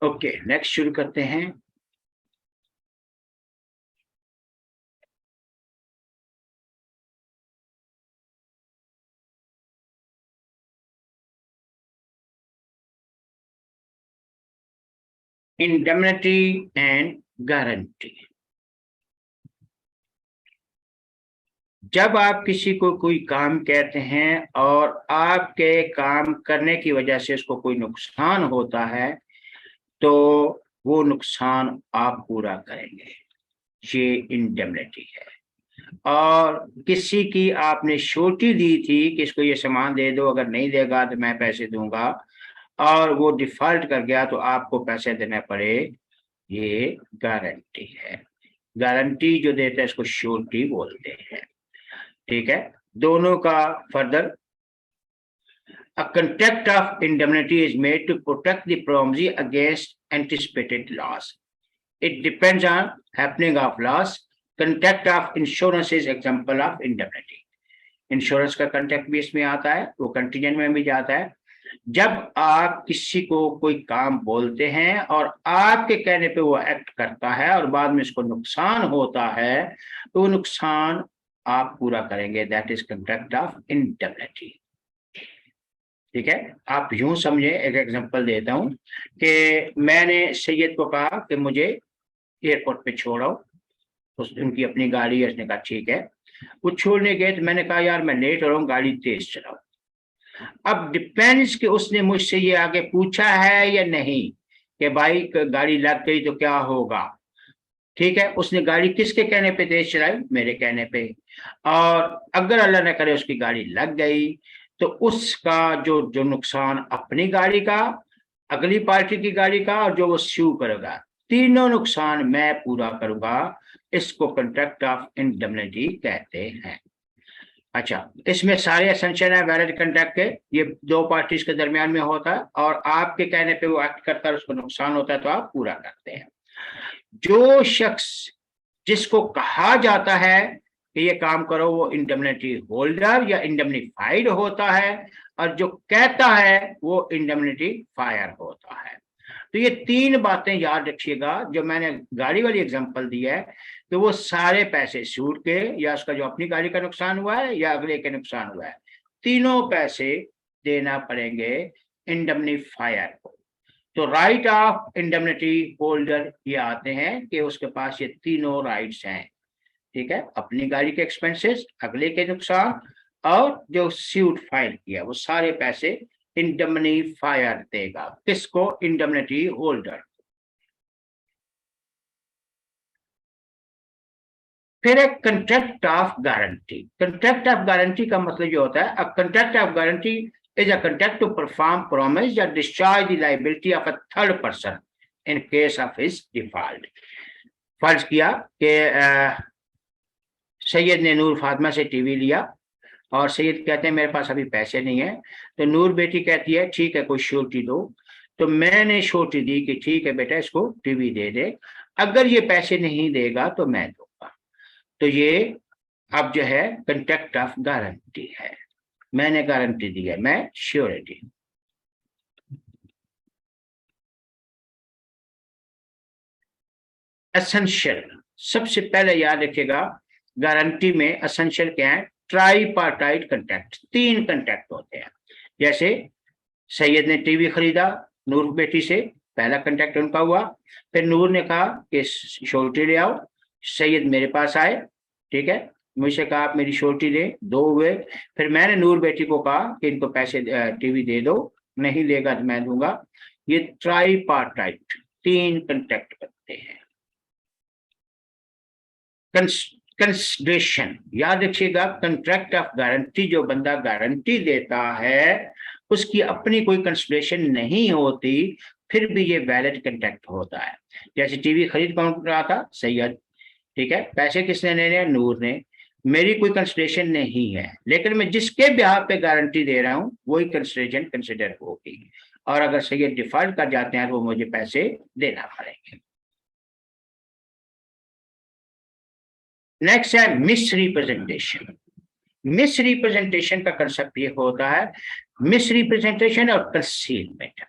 ओके, नेक्स्ट शुरू करते हैं। Indemnity and guarantee. जब आप किसी को कोई काम कहते हैं और आपके काम करने की वजह से उसको कोई नुकसान होता है, तो वो नुकसान आप पूरा करेंगे, ये इंडेमनिटी है। और किसी की आपने श्योरिटी दी थी कि इसको ये सामान दे दो, अगर नहीं देगा तो मैं पैसे दूंगा, और वो डिफॉल्ट कर गया तो आपको पैसे देने पड़े, ये गारंटी है। गारंटी जो देते हैं इसको श्योरिटी बोलते हैं, ठीक है। दोनों का further, a contract of indemnity is made to protect the promisee against anticipated loss. It depends on happening of loss. Contract of insurance is example of indemnity. Insurance का कॉन्ट्रैक्ट भी इसमें आता है, वो कंटीजेंट में भी जाता है। जब आप किसी को कोई काम बोलते हैं और आपके कहने पे वो एक्ट करता है और बाद में इसको नुकसान होता है, तो वो नुकसान आप पूरा करेंगे, that is contract of indemnity, ठीक है। आप यूं समझे, एक एग्जांपल देता हूं कि मैंने सैयद को कहा कि मुझे एयरपोर्ट पे छोड़ो, तो उनकी अपनी गाड़ी है, उसने कहा ठीक है। वो छोड़ने गए तो मैंने कहा यार मैं लेट हो रहा हूँ, गाड़ी तेज चलाओ। अब डिपेंड्स कि उसने मुझसे ये आगे पूछा है या नहीं कि भाई गाड़ी लग गई तो क्या होगा, ठीक है। उसने गाड़ी किसके कहने पे तेज चलाई? मेरे कहने पे। और अगर अल्लाह न करे उसकी गाड़ी लग गई, तो उसका जो नुकसान अपनी गाड़ी का, अगली पार्टी की गाड़ी का, और जो वो स्यू करेगा, तीनों नुकसान मैं पूरा करूंगा। इसको कॉन्ट्रैक्ट ऑफ इंडेमनिटी कहते हैं। अच्छा, इसमें सारे एसेंशियल है वैलिड कंट्रैक्ट के, ये दो पार्टीज के दरमियान में होता है और आपके कहने पे वो एक्ट करता है, उसको नुकसान होता है तो आप पूरा करते हैं। जो शख्स जिसको कहा जाता है कि ये काम करो वो इंडेमनिटी होल्डर या इंडेमनिफाइड होता है, और जो कहता है वो इंडेमनिटी फायर होता है। तो ये तीन बातें याद रखिएगा। जो मैंने गाड़ी वाली एग्जांपल दी है कि वो सारे पैसे सूट के, या उसका जो अपनी गाड़ी का नुकसान हुआ है या अगले के नुकसान हुआ है, तीनों पैसे देना पड़ेंगे इंडेमनिफायर को। तो राइट ऑफ इंडेमनिटी होल्डर ये आते हैं कि उसके पास ये तीनों राइट्स हैं। ठीक है, अपनी गाड़ी के एक्सपेंसेस, अगले के नुकसान, और जो सूट फाइल किया वो सारे पैसे इंडेमनिफायर देगा। किसको? Indemnity holder. फिर एक contract of guarantee. Contract of guarantee का मतलब ये होता है, a contract of guarantee is a contract to perform promise or discharge the liability of a third person in case of his default। फर्ज किया कि सैयद ने नूर फातिमा से टीवी लिया और सैयद कहते हैं मेरे पास अभी पैसे नहीं है, तो नूर बेटी कहती है ठीक है कोई श्योरिटी दो। तो मैंने श्योरिटी दी कि ठीक है बेटा इसको टीवी दे दे, अगर ये पैसे नहीं देगा तो मैं दूंगा। तो ये अब जो है कंट्रैक्ट ऑफ गारंटी है, मैंने गारंटी दी है, मैं श्योरिटी। एसेंशियल, सबसे पहले याद रखिएगा गारंटी में एसेंशियल क्या है? ट्राईपार्टाइट कंट्रैक्ट, तीन कंट्रैक्ट होते हैं। जैसे सैयद ने टीवी खरीदा नूर बेटी से, पहला कंट्रैक्ट उनका हुआ। फिर नूर ने कहा कि श्योरिटी ले आओ, सैयद मेरे पास आए, ठीक है, मुझसे कहा आप मेरी श्योरिटी दे, दो हुए। फिर मैंने नूर बेटी को कहा कि इनको पैसे टीवी दे दो, नहीं लेगा तो मैं दूंगा। ये ट्राईपार्टाइट, तीन कंट्रैक्ट करते हैं। कंसिडरेशन याद रखिएगा, कंट्रैक्ट ऑफ गारंटी जो बंदा गारंटी देता है उसकी अपनी कोई कंसिडरेशन नहीं होती, फिर भी ये वैलिड कंट्रैक्ट होता है। जैसे टीवी खरीद कौन रहा था? सैयद, ठीक है, पैसे किसने लेने? नूर ने। मेरी कोई कंसिडरेशन नहीं है, लेकिन मैं जिसके बिहाफ पे गारंटी दे रहा हूं वही कंसिडरेशन कंसिडर होगी, और अगर सैयद डिफॉल्ट कर जाते हैं तो वो मुझे पैसे देना पड़ेंगे। नेक्स्ट है मिस रिप्रेजेंटेशन। मिस रिप्रेजेंटेशन का कंसेप्ट ये होता है, मिस रिप्रेजेंटेशन और कंसीलमेंट।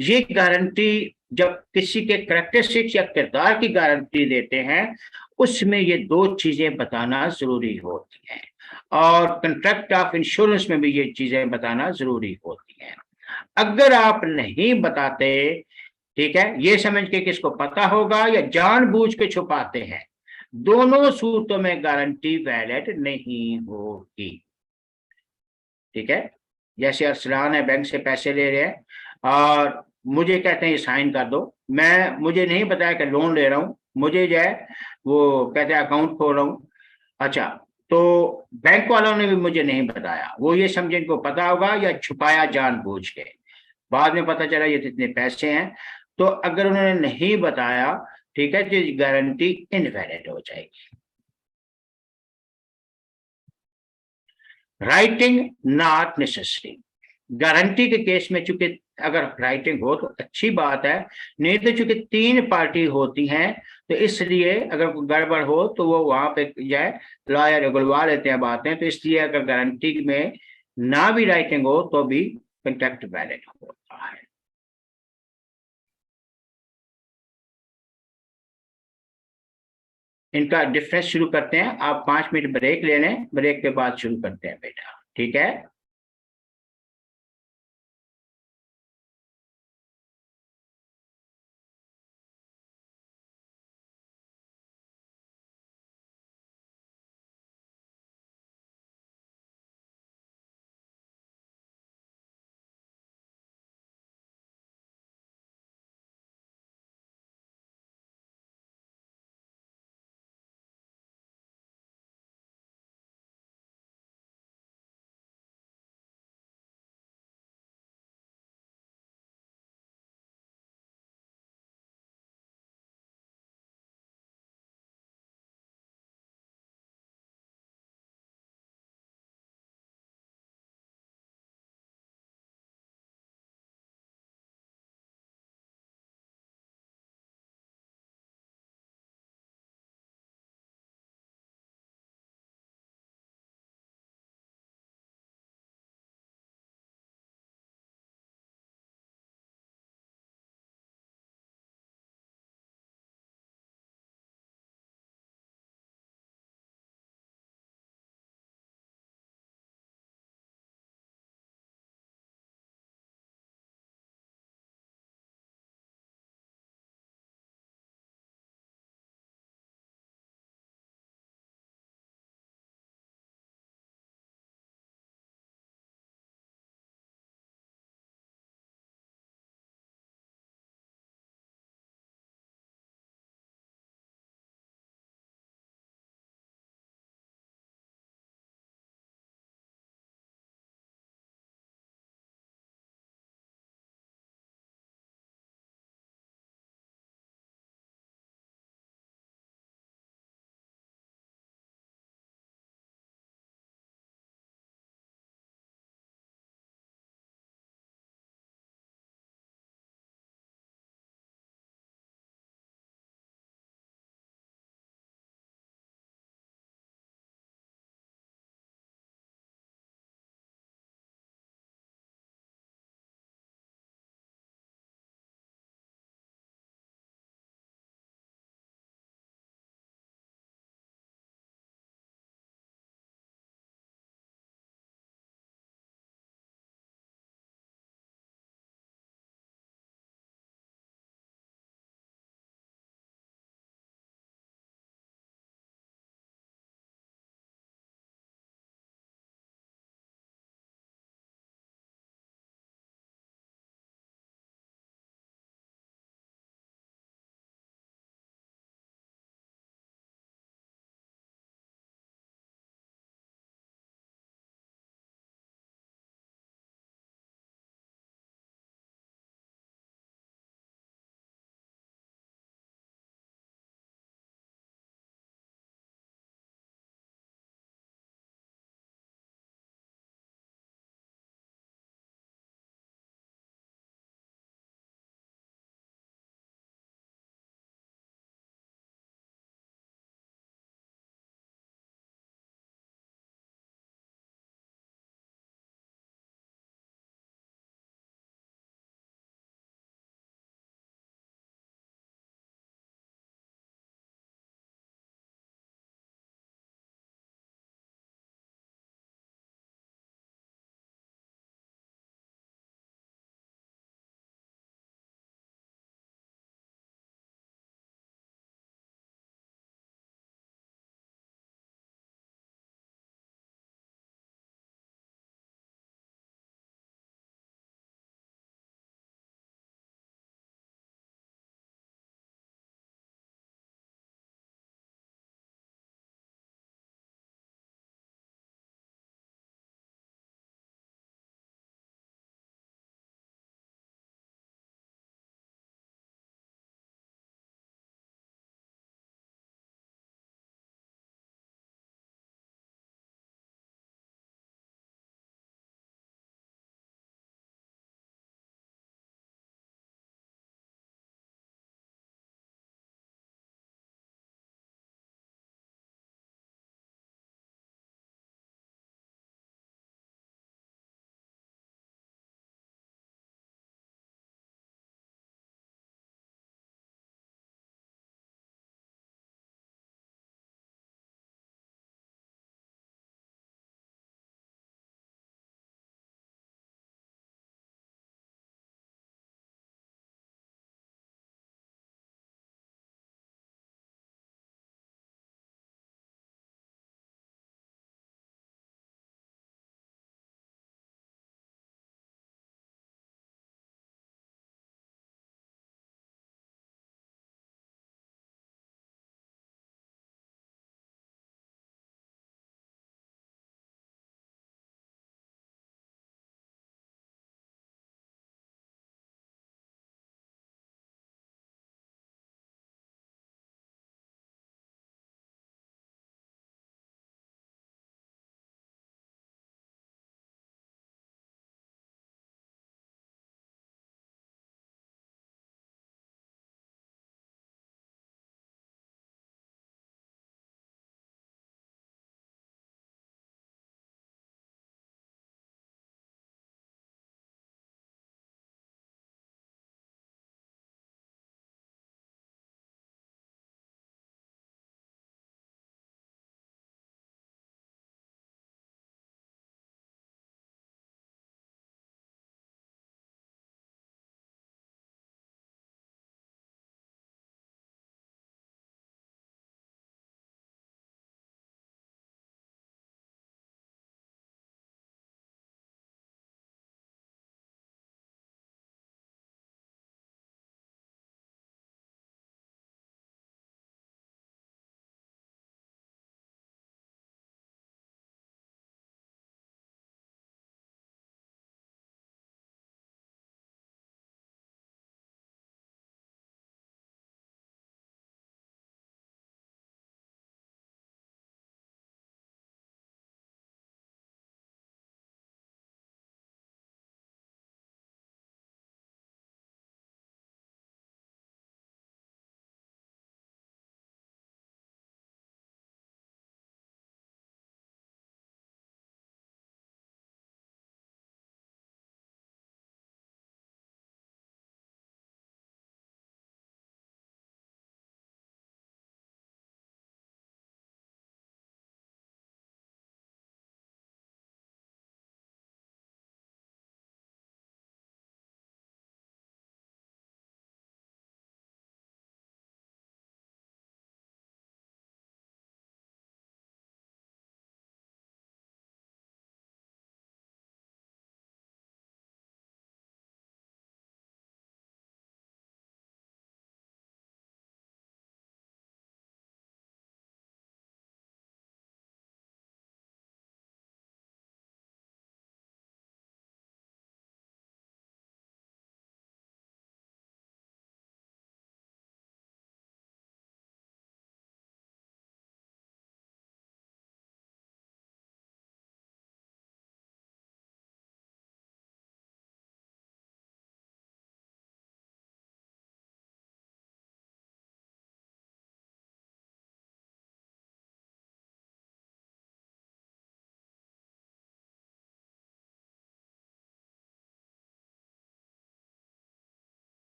ये गारंटी जब किसी के करेक्टरिस्टिक्स या किरदार की गारंटी देते हैं उसमें ये दो चीजें बताना जरूरी होती हैं, और कंट्रैक्ट ऑफ इंश्योरेंस में भी ये चीजें बताना जरूरी होती हैं। अगर आप नहीं बताते, ठीक है, ये समझ के किसको पता होगा या जानबूझ के छुपाते हैं, दोनों सूरतों में गारंटी वैलिड नहीं होगी। ठीक है, जैसे अरसलान है बैंक से पैसे ले रहे हैं और मुझे कहते हैं ये साइन कर दो, मुझे नहीं बताया कि लोन ले रहा हूं, मुझे जो है वो कहते हैं अकाउंट खोल रहा हूं। अच्छा, तो बैंक वालों ने भी मुझे नहीं बताया, वो ये समझे इनको पता होगा या छुपाया जानबूझ के, बाद में पता चला ये इतने पैसे हैं। तो अगर उन्होंने नहीं बताया, ठीक है, तो गारंटी इनवैलिड हो जाएगी। Writing not necessary. गारंटी के केस में चूंकि अगर राइटिंग हो तो अच्छी बात है, नहीं तो चूंकि तीन पार्टी होती हैं तो इसलिए अगर कोई गड़बड़ हो तो वो वहां पे जाए लॉयर उगलवा लेते हैं बातें, तो इसलिए अगर गारंटी में ना भी राइटिंग हो तो भी कंट्रैक्ट वैलिड होता है। इनका डिफरेंस शुरू करते हैं, आप 5 मिनट ब्रेक ले लें, ब्रेक के बाद शुरू करते हैं बेटा, ठीक है।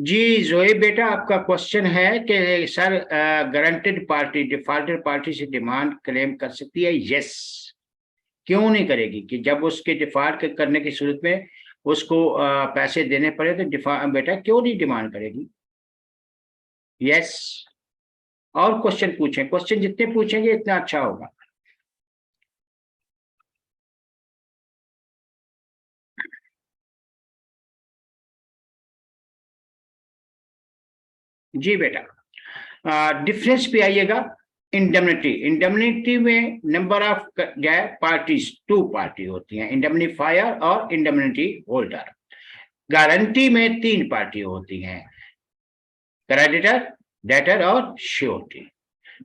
जी जोए बेटा, आपका क्वेश्चन है कि sir guaranteed party defaulter party से डिमांड क्लेम कर सकती है? यस, क्यों नहीं करेगी? कि जब उसके डिफॉल्ट करने की सूरत में उसको पैसे देने पड़े तो बेटा क्यों नहीं डिमांड करेगी? यस। और क्वेश्चन पूछें, क्वेश्चन जितने पूछेंगे इतना अच्छा होगा। जी बेटा, डिफरेंस पे आइएगा। इंडेमनिटी, इंडेमनिटी में नंबर ऑफ क्या है पार्टीज, टू पार्टी होती हैं, इंडेमनिफायर और इंडेमनिटी होल्डर। गारंटी में तीन पार्टी होती हैं, क्रेडिटर, डेटर और surety.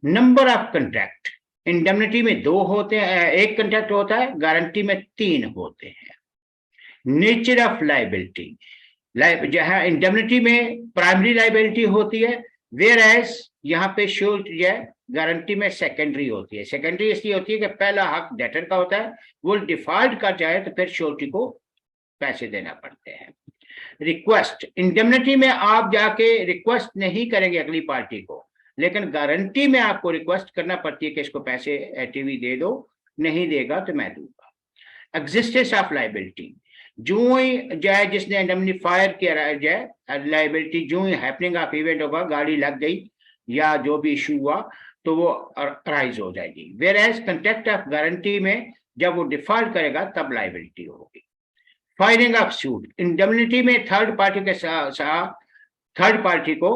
Number of contract, indemnity में दो होते हैं, एक कंट्रैक्ट होता है, गारंटी में तीन होते हैं। नेचर ऑफ लाइबिलिटी, जहां इंडेमनिटी में प्राइमरी लाइबिलिटी होती है, वेयर एज यहाँ पे श्योरिटी है गारंटी में सेकेंडरी होती है। सेकेंडरी इसलिए होती है कि पहला हक डेटर का होता है, वो डिफॉल्ट कर जाए तो फिर श्योरिटी को पैसे देना पड़ते हैं। रिक्वेस्ट, इंडेमनिटी में आप जाके रिक्वेस्ट नहीं करेंगे अगली पार्टी को, लेकिन गारंटी में आपको रिक्वेस्ट करना पड़ती है कि इसको पैसे टीवी दे दो, नहीं देगा तो मैं दूंगा। एग्जिस्टेंस ऑफ लाइबिलिटी, जो ही जाए जिसने इंडेमनिफायर किया जाए लाइबिलिटी, जो ही हैपनिंग ऑफ इवेंट होगा, गाड़ी लग गई या जो भी इशू हुआ तो वो अराइज हो जाएगी। Whereas contract of guarantee में जब वो डिफॉल्ट करेगा तब लाइबिलिटी होगी। फाइलिंग ऑफ सूट, इंडेमनिटी में थर्ड पार्टी के साथ थर्ड पार्टी को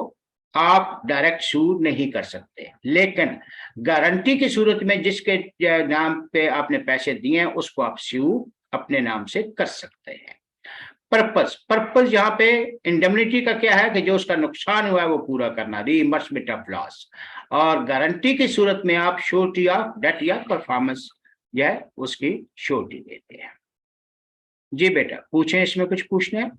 आप डायरेक्ट सू नहीं कर सकते, लेकिन गारंटी की सूरत में जिसके नाम पे आपने पैसे दिए हैं उसको आप सू अपने नाम से कर सकते हैं। पर्पस, पर्पस यहाँ पे इंडेमनिटी का क्या है कि जो उसका नुकसान हुआ है वो पूरा करना, रीइंबर्समेंट ऑफ लॉस। और गारंटी की सूरत में आप श्योरिटी ऑफ डेट या परफॉर्मेंस जो है उसकी श्योरिटी देते हैं। जी बेटा पूछें, इसमें कुछ पूछना है?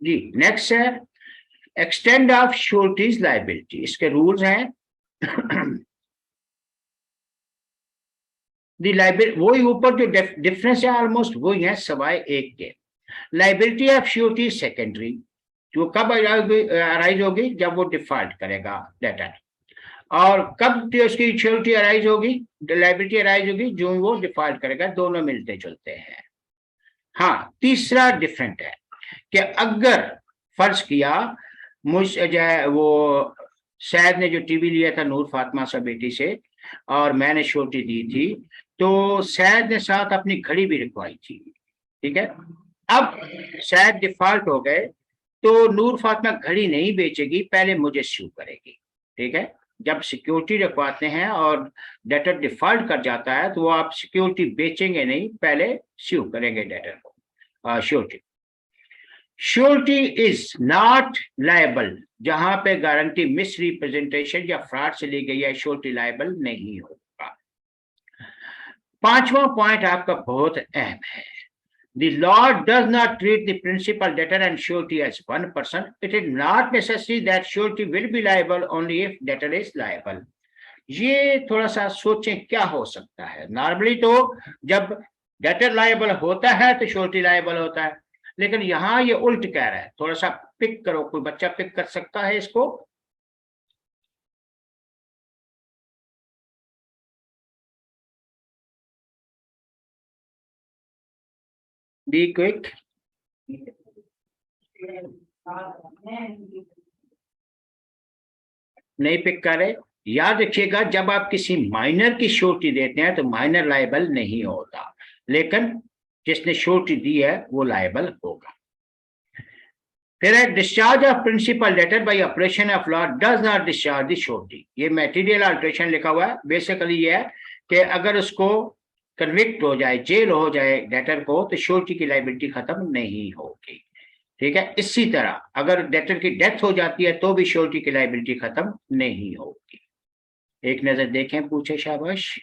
जी नेक्स्ट है एक्सटेंड ऑफ श्योरिटीज लाइबिलिटी। इसके रूल्स हैं दी लाइबिलिटी, वही ऊपर जो डिफरेंस है ऑलमोस्ट वही है सवाए एक के। लाइबिलिटी ऑफ श्योरिटी सेकेंडरी, जो कब अराइज होगी? जब वो डिफॉल्ट करेगा डेटर। और कब उसकी श्योरिटी अराइज होगी, लाइबिलिटी अराइज होगी जो वो डिफॉल्ट करेगा। दोनों मिलते जुलते हैं। हाँ, तीसरा डिफरेंट है कि अगर फर्ज किया मुझे जो है वो सैयद ने जो टीवी लिया था नूर फातिमा सा बेटी से और मैंने श्योरिटी दी थी, तो सैयद ने साथ अपनी घड़ी भी रखवाई थी, ठीक है। अब सैयद डिफॉल्ट हो गए तो नूर फातिमा घड़ी नहीं बेचेगी, पहले मुझे स्यू करेगी, ठीक है। जब सिक्योरिटी रखवाते हैं और डेटर डिफॉल्ट कर जाता है तो वो आप सिक्योरिटी बेचेंगे नहीं, पहले स्यू करेंगे डेटर को। Surety, surety is not liable, जहां पे गारंटी मिस रिप्रेजेंटेशन या फ्रॉड से ली गई है, श्योरिटी लायबल नहीं होगा। पांचवा पॉइंट आपका बहुत अहम है। The law does not treat the principal, debtor and surety as one person. It is not necessary that surety will be liable only if debtor is liable. ये थोड़ा सा सोचें क्या हो सकता है। नॉर्मली तो जब डेटर लायबल होता है तो श्योरिटी लायबल होता है, लेकिन यहाँ ये उल्ट कह रहा है। थोड़ा सा पिक करो, कोई बच्चा पिक कर सकता है इसको? Be quick. नहीं पिक कर रहे? याद रखिएगा, जब आप किसी माइनर की श्योरिटी देते हैं तो माइनर लायबल नहीं होता, लेकिन जिसने श्योरिटी दी है वो लायबल होगा। फिर है discharge of principal debtor by operation of law does not discharge the surety. ये मटेरियल अल्ट्रेशन लिखा हुआ है। बेसिकली ये है कि अगर उसको कन्विक्ट हो जाए, जेल हो जाए डेटर को, तो श्योरिटी की लायबिलिटी खत्म नहीं होगी, ठीक है। इसी तरह अगर डेटर की डेथ हो जाती है तो भी श्योरिटी की लायबिलिटी खत्म नहीं होगी। एक नजर देखें, पूछे शाबाश।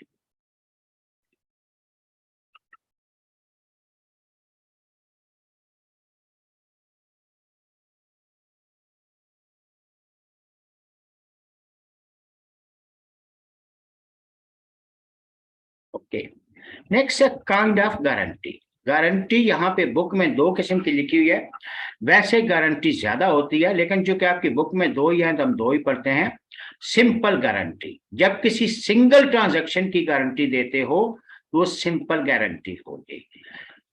नेक्स्ट है काइंड ऑफ गारंटी। गारंटी यहाँ पे बुक में दो किस्म की लिखी हुई है, वैसे गारंटी ज्यादा होती है, लेकिन जो कि आपकी बुक में दो ही है तो हम दो ही पढ़ते हैं। सिंपल गारंटी, जब किसी सिंगल ट्रांजैक्शन की गारंटी देते हो तो वो सिंपल गारंटी होगी।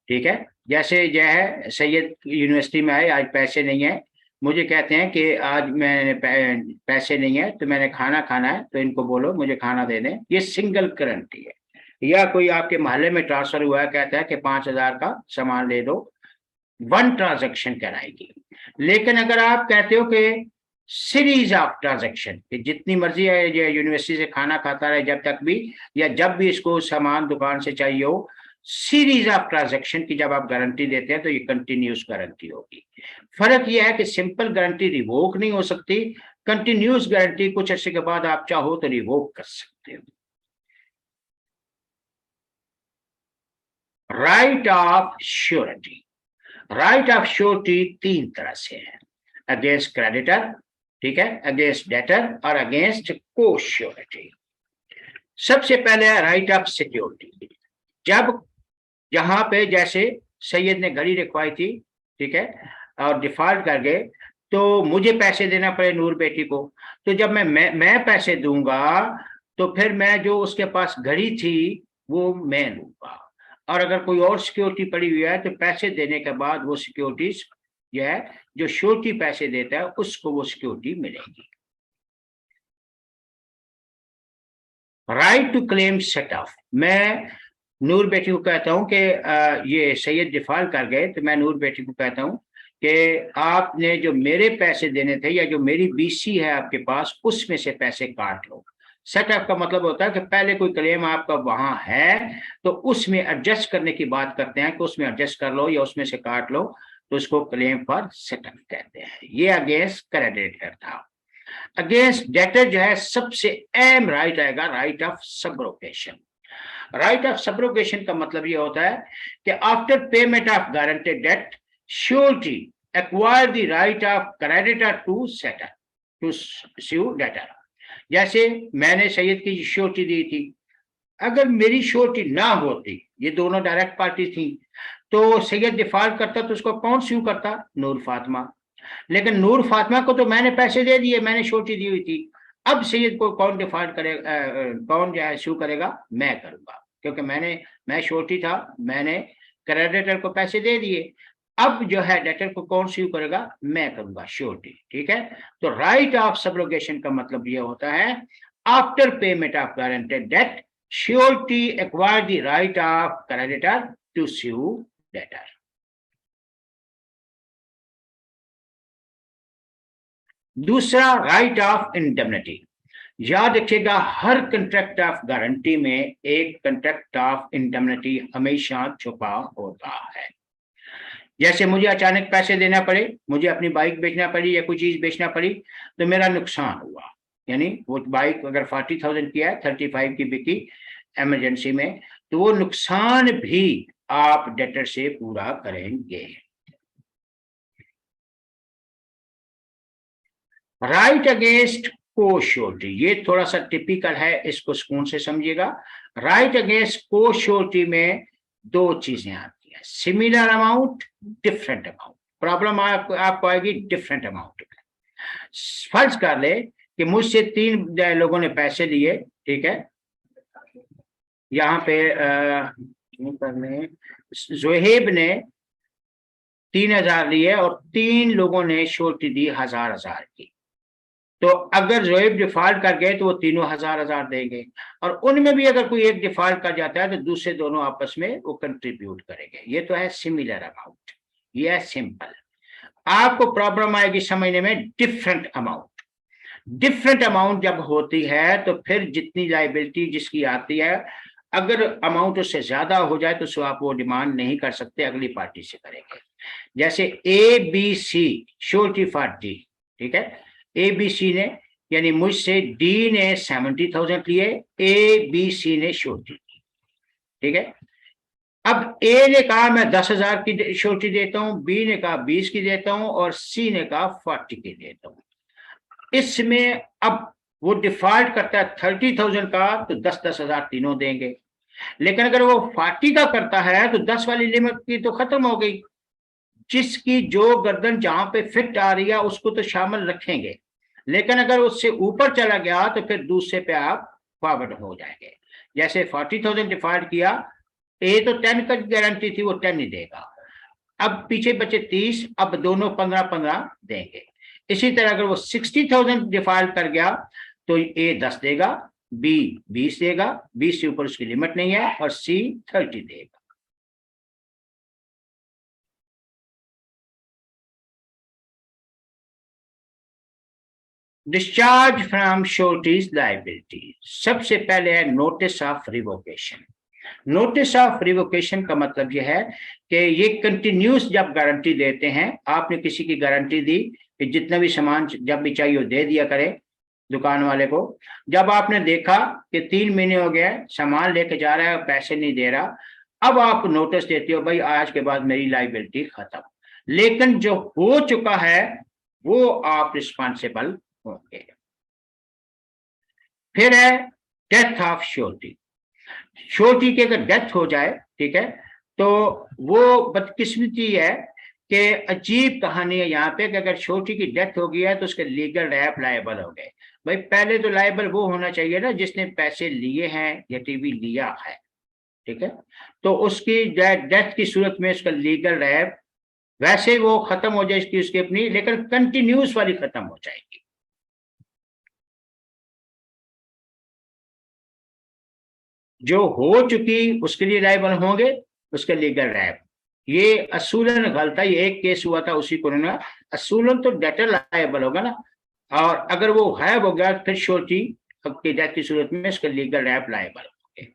ठीक है, जैसे जो है सैयद यूनिवर्सिटी में आए, आज पैसे नहीं है, मुझे कहते हैं कि आज मैंने पैसे नहीं है तो मैंने खाना खाना है, तो इनको बोलो मुझे खाना दे दें, ये सिंगल गारंटी है। या कोई आपके मोहल्ले में ट्रांसफर हुआ है, कहता है कि 5,000 का सामान ले दो, वन ट्रांजैक्शन कराएगी। लेकिन अगर आप कहते हो कि सीरीज ऑफ ट्रांजैक्शन, कि जितनी मर्जी है ये यूनिवर्सिटी से खाना खाता रहे जब तक भी, या जब भी इसको सामान दुकान से चाहिए हो, सीरीज ऑफ ट्रांजैक्शन की जब आप गारंटी देते हैं तो ये कंटिन्यूस गारंटी होगी। फर्क यह है कि सिंपल गारंटी रिवोक नहीं हो सकती, कंटिन्यूस गारंटी कुछ अर्से के बाद आप चाहो तो रिवोक कर सकते हो। Right of surety. Right of surety तीन तरह से है, अगेंस्ट क्रेडिटर, ठीक है, अगेंस्ट डेटर और अगेंस्ट को श्योरिटी। सबसे पहले है राइट ऑफ सिक्योरिटी। जब जहां पे जैसे सैयद ने घड़ी रखवाई थी, ठीक है, और डिफॉल्ट कर गए, तो मुझे पैसे देना पड़े नूर बेटी को, तो जब मैं पैसे दूंगा तो फिर मैं जो उसके पास घड़ी थी वो मैं लूंगा, और अगर कोई और सिक्योरिटी पड़ी हुई है तो पैसे देने के बाद वो सिक्योरिटीज जो है, जो श्योरिटी पैसे देता है उसको वो सिक्योरिटी मिलेगी। Right to claim set off. मैं नूर बेटी को कहता हूं कि ये सैयद डिफॉल्ट कर गए, तो मैं नूर बेटी को कहता हूं कि आपने जो मेरे पैसे देने थे या जो मेरी बीसी है आपके पास, उसमें से पैसे काट लो। सेटअप का मतलब होता है कि पहले कोई क्लेम आपका वहां है तो उसमें एडजस्ट करने की बात करते हैं कि उसमें एडजस्ट कर लो या उसमें से काट लो, तो उसको क्लेम फॉर सेटअप कहते हैं। ये अगेंस्ट क्रेडिटर था। अगेंस्ट डेटर जो है सबसे अहम राइट आएगा, right of subrogation. Right of subrogation का मतलब ये होता है कि after payment of guaranteed debt, surety acquire the right of creditor to settle to sue debtor. जैसे मैंने सैयद की श्योरिटी दी थी, अगर मेरी श्योरिटी ना होती, ये दोनों डायरेक्ट पार्टी थी, तो सैयद डिफॉल्ट करता तो उसको कौन स्यू करता? नूर फातिमा। लेकिन नूर फातिमा को तो मैंने पैसे दे दिए, मैंने श्योरिटी दी हुई थी। अब सैयद को कौन डिफॉल्ट करेगा, कौन जो है स्यू करेगा? मैं करूंगा, क्योंकि मैं श्योरिटी था, मैंने क्रेडिटर को पैसे दे दिए। अब जो है डेटर को कौन स्यू करेगा? मैं करूंगा, श्योरिटी। ठीक है, तो राइट ऑफ सबरोगेशन का मतलब ये होता है after payment of guaranteed debt, surety acquire the right of creditor to sue debtor. दूसरा राइट ऑफ इंडेमनिटी। याद रखिएगा, हर कंट्रैक्ट ऑफ गारंटी में एक कंट्रैक्ट ऑफ इंडेमनिटी हमेशा छुपा होता है। जैसे मुझे अचानक पैसे देना पड़े, मुझे अपनी बाइक बेचना पड़ी या कोई चीज बेचना पड़ी, तो मेरा नुकसान हुआ, यानी वो बाइक अगर 40,000 की है, 35 की बिकी इमरजेंसी में, तो वो नुकसान भी आप डेटर से पूरा करेंगे। राइट अगेंस्ट को श्योरिटी, ये थोड़ा सा टिपिकल है, इसको सुकून से समझिएगा। राइट अगेंस्ट को श्योरिटी में दो चीजें आती हैं, similar amount, different amount. Problem आपको आएगी डिफरेंट अमाउंट में। फर्ज कर ले कि मुझसे 3 लोगों ने पैसे लिए, ठीक है, यहाँ पे जोहेब ने 3,000 लिए और 3 लोगों ने श्योरिटी दी 1,000 की। तो अगर जोएब डिफॉल्ट कर गए तो वो तीनों 1,000 देंगे, और उनमें भी अगर कोई एक डिफॉल्ट कर जाता है तो दूसरे दोनों आपस में वो कंट्रीब्यूट करेंगे। ये तो है सिमिलर अमाउंट, ये है सिंपल। आपको प्रॉब्लम आएगी समझने में डिफरेंट अमाउंट। डिफरेंट अमाउंट जब होती है तो फिर जितनी लायबिलिटी जिसकी आती है, अगर अमाउंट उससे ज्यादा हो जाए तो सो आप वो डिमांड नहीं कर सकते, अगली पार्टी से करेंगे। जैसे ABC श्योरिटी फॉर डी, ठीक है, ABC ने यानी मुझसे डी ने 70,000 लिए, ABC ने श्योरिटी दी, ठीक है। अब ए ने कहा मैं 10,000 की श्योरिटी देता हूं, बी ने कहा 20 की देता हूं, और सी ने कहा 40 की देता हूं। इसमें अब वो डिफॉल्ट करता है 30,000 का, तो 10,000 तीनों देंगे। लेकिन अगर वो 40 का करता है तो 10 वाली लिमिट की तो खत्म हो गई। जिसकी जो गर्दन जहां पे फिट आ रही है उसको तो शामिल रखेंगे, लेकिन अगर उससे ऊपर चला गया तो फिर दूसरे पे आप फॉरवर्ड हो जाएंगे। जैसे 40,000 डिफाइड किया, ए तो 10 का गारंटी थी, वो 10 ही देगा। अब पीछे बचे 30, अब दोनों 15-15 देंगे। इसी तरह अगर वो 60,000 डिफाइड कर गया तो ए 10 देगा, बी 20 देगा, 20 से ऊपर उसकी लिमिट नहीं है, और सी 30 देगा। Discharge from sureties liability. सबसे पहले है notice of revocation. Notice of revocation का मतलब यह है कि ये कंटिन्यूस जब गारंटी देते हैं, आपने किसी की गारंटी दी कि जितना भी सामान जब भी चाहिए वो दे दिया करे दुकान वाले को। जब आपने देखा कि 3 महीने हो गए सामान लेके जा रहा है, पैसे नहीं दे रहा, अब आप नोटिस देते हो भाई आज के बाद मेरी लाइबिलिटी खत्म। लेकिन जो हो चुका है वो आप रिस्पॉन्सिबल होंगे। फिर है डेथ ऑफ श्योरिटी। श्योरिटी की अगर डेथ हो जाए, ठीक है, तो वो बदकिस्मती है कि अजीब कहानी है यहाँ पे कि अगर श्योरिटी की डेथ हो गई है तो उसके लीगल रैप लायबल हो गए। भाई पहले तो लायबल वो होना चाहिए ना जिसने पैसे लिए हैं या टीवी लिया है, ठीक है। तो उसकी डेथ की सूरत में उसका लीगल रैप वैसे वो खत्म हो जाए उसकी अपनी, लेकिन कंटिन्यूस वाली खत्म हो जाएगी। जो हो चुकी उसके लिए लायबल होंगे, उसके लीगल रैप। ये असूलन गलत है, ये एक केस हुआ था उसी कोरोना। असूलन तो डेटर लायबल होगा ना, और अगर वो गायब हो गया फिर श्योरिटी की डेथ की सूरत में उसका लीगल रैप लायबल होंगे।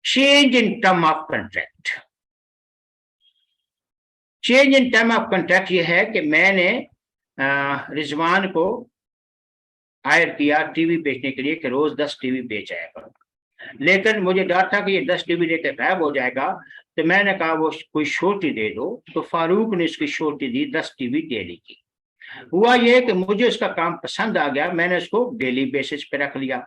Change in term of contract. Change in term of contract ये है कि मैंने रिजवान को हायर किया टीवी बेचने के लिए कि रोज 10 टीवी बेच आया करो, लेकिन मुझे डर था कि ये 10 टीवी लेकर गायब हो जाएगा। तो मैंने कहा वो कोई छोटी दे दो, तो फारूक ने उसकी छोटी दी 10 टीवी डेली की। हुआ ये कि मुझे उसका काम पसंद आ गया, मैंने उसको डेली बेसिस पे रख लिया।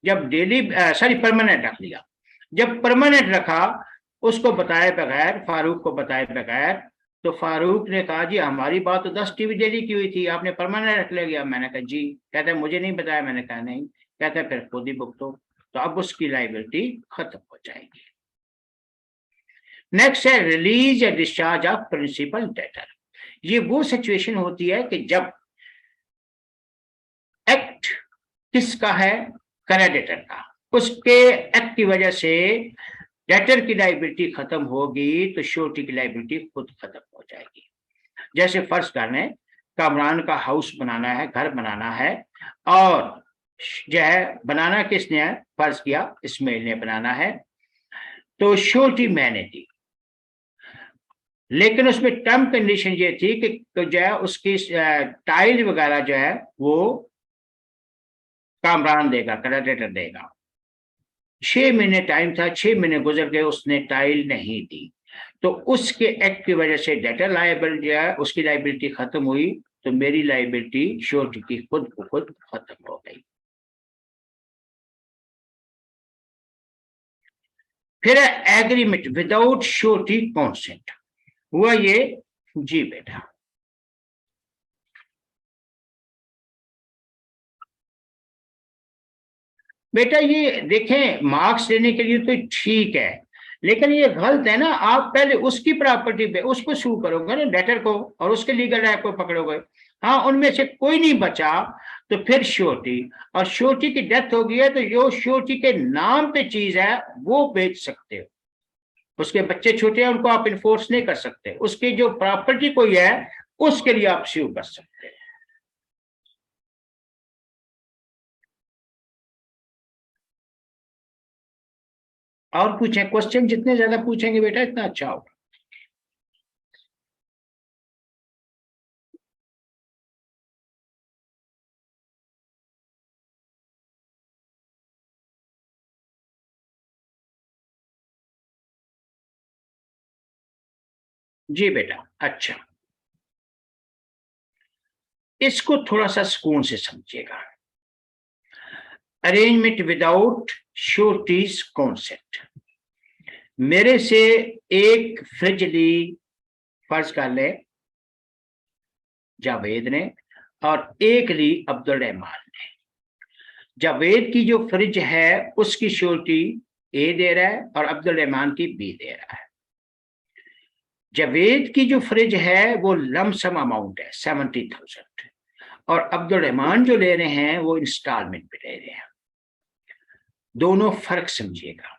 जब डेली सॉरी परमानेंट रख लिया। जब परमानेंट रखा, उसको बताए बगैर, फारूक को बताए बगैर, तो फारूक ने कहा जी हमारी बात तो 10 टीवी डेली की हुई थी, आपने परमानेंट रख लिया। मैंने कहा जी। कहते मुझे नहीं बताया। मैंने कहा नहीं। कहते फिर खुद ही भुगतो। तो अब उसकी लाइबिलिटी खत्म हो जाएगी। नेक्स्ट है रिलीज या डिस्चार्ज ऑफ प्रिंसिपल डेटर। ये वो सिचुएशन होती है कि जब एक्ट किसका है, क्रेडिटर का, उसके एक्ट की वजह से डेटर की लाइबिलिटी खत्म होगी तो श्योरिटी की लाइबिलिटी खुद खत्म हो जाएगी। जैसे फर्ज कर लें कामरान का हाउस बनाना है, घर बनाना है, और जो है बनाना किसने है, फर्ज किया इस्माइल ने बनाना है, तो श्योरिटी मैंने दी। लेकिन उसमें टर्म कंडीशन ये थी कि जो है उसकी टाइल वगैरह जो है वो कामरान देगा, क्रेडिटर देगा। 6 महीने टाइम था, 6 महीने गुजर गए, उसने टाइल नहीं दी, तो उसके एक्ट की वजह से डेटर लायबल जो है उसकी लाइबिलिटी खत्म हुई, तो मेरी लाइबिलिटी श्योरिटी की खुद को खुद खत्म हो गई। फिर एग्रीमेंट विदाउट श्योरिटी कॉन्सेंट। हुआ ये जी बेटा, बेटा ये देखें मार्क्स लेने के लिए तो ठीक है, लेकिन ये गलत है ना। आप पहले उसकी प्रॉपर्टी पे उसको सू करोगे ना, डेटर को, और उसके लीगल राइट को पकड़ोगे। हाँ उनमें से कोई नहीं बचा तो फिर श्योरिटी, और श्योरिटी की डेथ हो गई है तो जो श्योरिटी के नाम पे चीज है वो बेच सकते हो। उसके बच्चे छोटे हैं उनको आप इन्फोर्स नहीं कर सकते, उसकी जो प्रॉपर्टी कोई है उसके लिए आप स्यू कर सकते हैं। और पूछें, क्वेश्चन जितने ज्यादा पूछेंगे बेटा इतना अच्छा होगा। जी बेटा अच्छा, इसको थोड़ा सा सुकून से समझिएगा। Arrangement without sureties concept. मेरे से एक फ्रिज ली, फर्ज कर ले जावेद ने, और एक ली अब्दुल रहमान ने। जावेद की जो फ्रिज है उसकी श्योरिटी ए दे रहा है और अब्दुल रहमान की बी दे रहा है। जावेद की जो फ्रिज है वो लमसम अमाउंट है 70,000, और अब्दुल रहमान जो ले रहे हैं वो इंस्टॉलमेंट पे ले रहे हैं। दोनों फर्क समझिएगा।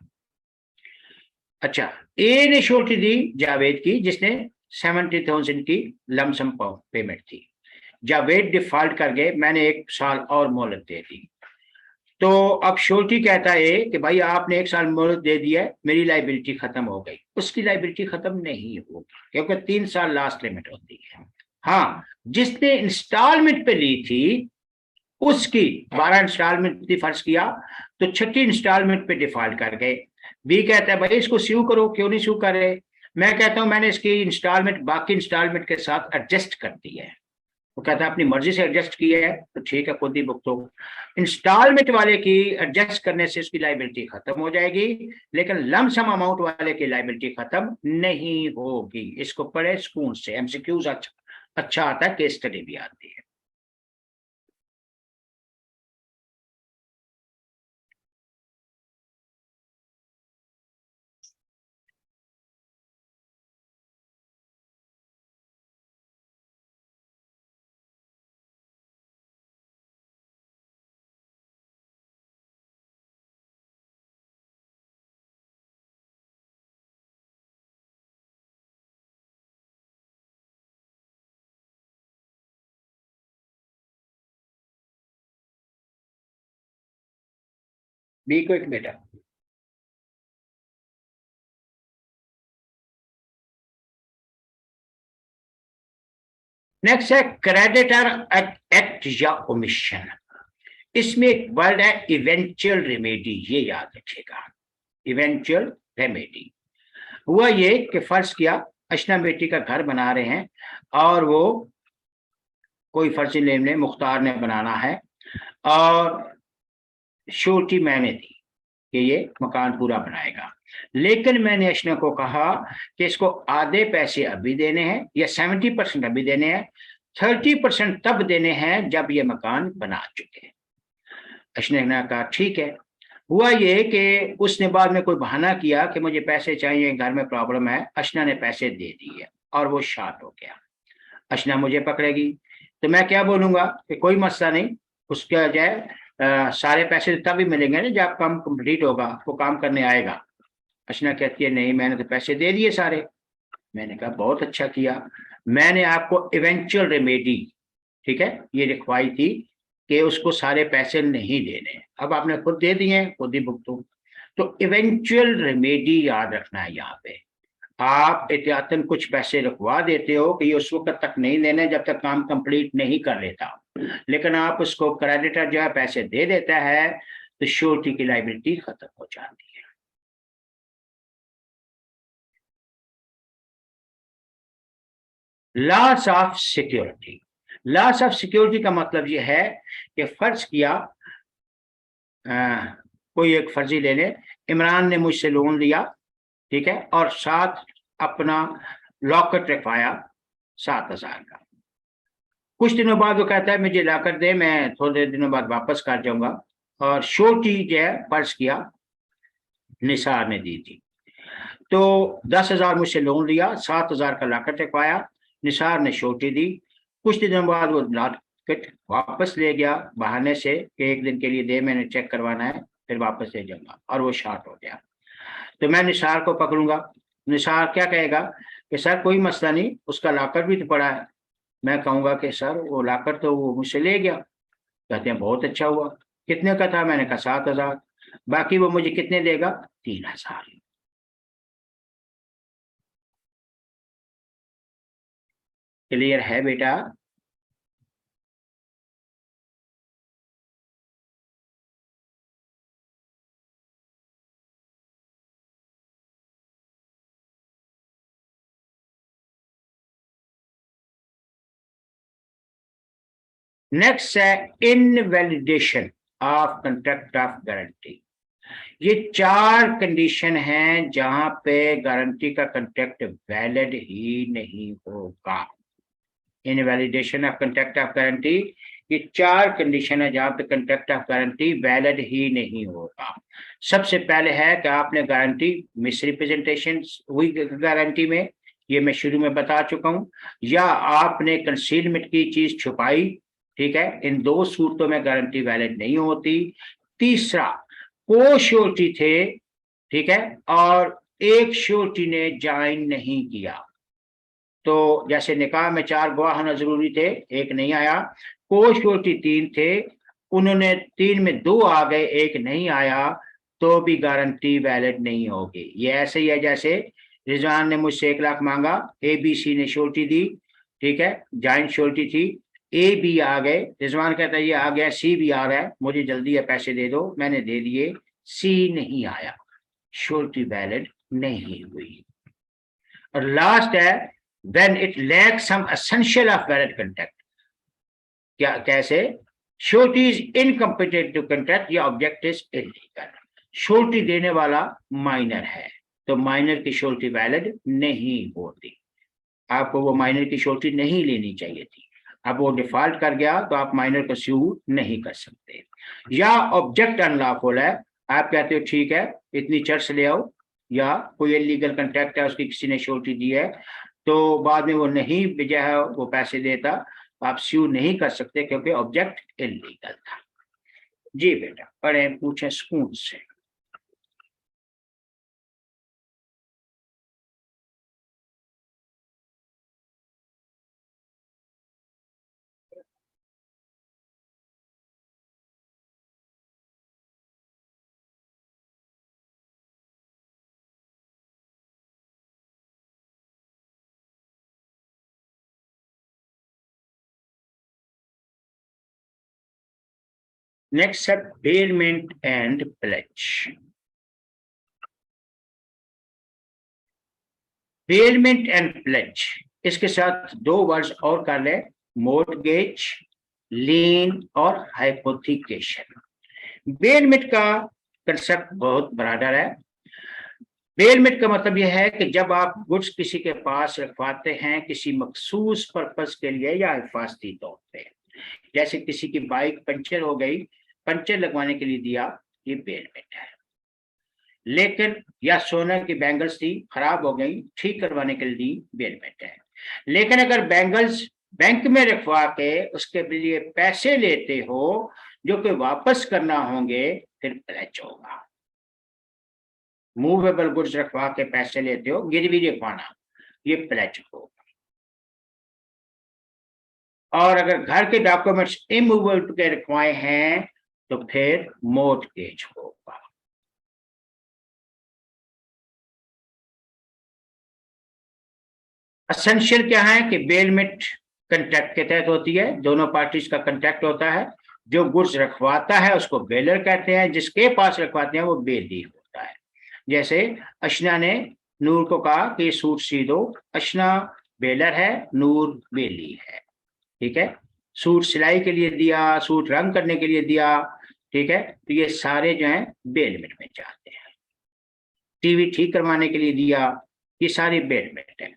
अच्छा, ए ने श्योरिटी दी जावेद की, जिसने 70,000 की लमसम पेमेंट थी। जावेद डिफॉल्ट कर गए, मैंने 1 साल और मोहलत दे दी। तो अब श्योरिटी कहता है कि भाई आपने 1 साल मोहलत दे दिया है, मेरी लाइबिलिटी खत्म हो गई। उसकी लाइबिलिटी खत्म नहीं होगी क्योंकि 3 साल लास्ट लिमिट होती है। हाँ, जिसने इंस्टॉलमेंट पे ली थी उसकी 12 इंस्टॉलमेंट थी फर्ज किया, तो 6ठी इंस्टॉलमेंट पे डिफॉल्ट कर गए। बी कहता है भाई इसको स्यू करो, क्यों नहीं स्यू कर रहे? मैं कहता हूं मैंने इसकी इंस्टॉलमेंट बाकी इंस्टॉलमेंट के साथ एडजस्ट कर दी है। वो कहता है अपनी मर्जी से एडजस्ट किया है तो ठीक है, खुद ही भुगतो। इंस्टॉलमेंट वाले की एडजस्ट करने से उसकी लाइबिलिटी खत्म हो जाएगी, लेकिन लमसम अमाउंट वाले की लाइबिलिटी खत्म नहीं होगी। इसको पढ़े सुकून से, एमसीक्यूज अच्छा आता है, केस स्टडी भी आती है। बी को एक बेटा। नेक्स्ट है क्रेडिटर एक्ट या ओमिशन। इसमें एक वर्ड है इवेंचुअल रेमेडी, ये याद रखिएगा। इवेंचुअल रेमेडी हुआ ये कि फर्ज किया अशना बेटी का घर बना रहे हैं और वो कोई फर्जी नेम ने मुख्तार ने बनाना है, और श्योरिटी मैंने दी कि ये मकान पूरा बनाएगा। लेकिन मैंने अशना को कहा कि इसको आधे पैसे अभी देने हैं या 70% अभी देने हैं, 30% तब देने हैं जब ये मकान बना चुके। अशना ने कहा ठीक है। हुआ ये कि उसने बाद में कोई बहाना किया कि मुझे पैसे चाहिए, घर में प्रॉब्लम है। अशना ने पैसे दे दिए और वो शार्ट हो गया। अशना मुझे पकड़ेगी तो मैं क्या बोलूंगा कि कोई मसला नहीं, उसके बजाय सारे पैसे तभी मिलेंगे ना जब काम कंप्लीट होगा, वो काम करने आएगा। अशना कहती है नहीं, मैंने तो पैसे दे दिए सारे। मैंने कहा बहुत अच्छा किया, मैंने आपको इवेंचुअल रेमेडी, ठीक है, ये लिखवाई थी कि उसको सारे पैसे नहीं देने। अब आपने खुद दे दिए, खुद ही भुगतो। तो इवेंचुअल रेमेडी याद रखना है। यहाँ पे आप एहतियातन कुछ पैसे रखवा देते हो कि ये उस वक्त तक नहीं देने जब तक काम कंप्लीट नहीं कर लेता, लेकिन आप उसको क्रेडिटर जो है पैसे दे देता है तो श्योरिटी की लाइबिलिटी खत्म हो जाती है। Loss of security. Loss of security का मतलब यह है कि फर्ज किया कोई एक फर्जी ले ले, इमरान ने मुझसे लोन लिया, ठीक है, और साथ अपना लॉकर रखवाया 7,000 का। कुछ दिनों बाद वो कहता है मुझे लॉकर दे, मैं थोड़े दिनों बाद वापस कर जाऊंगा। और श्योरिटी जो है फर्ज किया निसार ने दी थी। तो 10,000 मुझसे लोन लिया, 7,000 का लॉकर रखवाया, निसार ने श्योरिटी दी। कुछ दिनों बाद वो लॉकर वापस ले गया बहाने से कि 1 दिन के लिए दे, मैंने चेक करवाना है, फिर वापस ले जाऊंगा, और वो शॉर्ट हो गया। तो मैं निसार को पकड़ूंगा। निसार क्या कहेगा कि सर कोई मसला नहीं, उसका लॉकर भी तो पड़ा है। मैं कहूंगा कि सर वो लॉकर तो वो मुझसे ले गया। कहते हैं बहुत अच्छा हुआ, कितने का था? मैंने कहा 7,000। बाकी वो मुझे कितने देगा? 3,000। क्लियर है बेटा? नेक्स्ट है invalidation. Of contract of guarantee. ये 4 कंडीशन हैं जहां पे गारंटी का कंट्रैक्ट वैलिड ही नहीं होगा। Invalidation of contract of guarantee, ये 4 कंडीशन है जहां पे कंट्रैक्ट ऑफ गारंटी वैलिड ही नहीं होगा। सबसे पहले है कि आपने गारंटी मिसरिप्रेजेंटेशन हुई गारंटी में, ये मैं शुरू में बता चुका हूं, या आपने कंसीलमेंट की चीज छुपाई, ठीक है, इन 2 सूरतों में गारंटी वैलिड नहीं होती। तीसरा, को श्योरिटी थे, ठीक है, और एक श्योरिटी ने ज्वाइन नहीं किया। तो जैसे निकाह में 4 गवाह होना जरूरी थे, एक नहीं आया। को श्योरिटी 3 थे, उन्होंने 3 में 2 आ गए, एक नहीं आया, तो भी गारंटी वैलिड नहीं होगी। ये ऐसे ही है जैसे रिजवान ने मुझसे 1 लाख मांगा, ABC ने श्योरिटी दी, ठीक है, जॉइंट श्योरिटी थी, A B आ गए, रिजवान कहता है ये आ गया, C भी आ रहा है, मुझे जल्दी है पैसे दे दो, मैंने दे दिए, C नहीं आया, श्योरिटी वैलिड नहीं हुई। और लास्ट है when it lacks some essential of valid contract, क्या कैसे, surety is incompetent to contract या ऑब्जेक्ट इज इलीगल। श्योरिटी देने वाला माइनर है, तो माइनर की श्योरिटी वैलिड नहीं होती, आपको वो माइनर की श्योरिटी नहीं लेनी चाहिए थी। अब वो डिफॉल्ट कर गया तो आप माइनर को स्यू नहीं कर सकते। या ऑब्जेक्ट अनलॉफुल है, आप कहते हो ठीक है इतनी चर्च ले आओ, या कोई इलीगल कंट्रैक्ट है उसकी किसी ने श्योरिटी दी है, तो बाद में वो नहीं जो है वो पैसे देता, आप स्यू नहीं कर सकते क्योंकि ऑब्जेक्ट इलीगल था। जी बेटा पढ़ें, पूछें सुकून से। नेक्स्ट है bailment and pledge. Bailment and pledge, इसके साथ 2 वर्ड्स और कर ले, मोर्टगेज, लीन और हाइपोथिकेशन। बेलमेंट का कंसेप्ट बहुत ब्रॉडर है। बेलमेंट का मतलब यह है कि जब आप गुड्स किसी के पास रखवाते हैं किसी मखसूस पर्पस के लिए या हिफाजती तौर पे, जैसे किसी की बाइक पंचर हो गई, पंचर लगवाने के लिए दिया, ये बेलमेंट है। लेकिन या सोना की बैंगल्स थी खराब हो गई, ठीक करवाने के लिए दी, बेलमेंट है। लेकिन अगर बैंगल्स बैंक में रखवा के उसके लिए पैसे लेते हो जो कि वापस करना होंगे, फिर प्लेज होगा। मूवेबल गुड्स रखवा के पैसे लेते हो, गिरवी रखवाना, ये प्लेज होगा। और अगर घर के डॉक्यूमेंट्स इमूवेबल के रखवाए हैं तो फिर मोर्टगेज होगा। एसेंशियल क्या है कि बेलमेंट कंट्रैक्ट के तहत होती है, दोनों पार्टीज का कंट्रैक्ट होता है। जो गुड्स रखवाता है उसको बेलर कहते हैं, जिसके पास रखवाते हैं वो बेली होता है। जैसे अशना ने नूर को कहा कि सूट सी दो, अशना बेलर है, नूर बेली है, ठीक है। सूट सिलाई के लिए दिया, सूट रंग करने के लिए दिया, ठीक है, तो ये सारे जो हैं बेलमेंट में जाते हैं। टीवी ठीक करवाने के लिए दिया, ये सारे बेलमेंट है।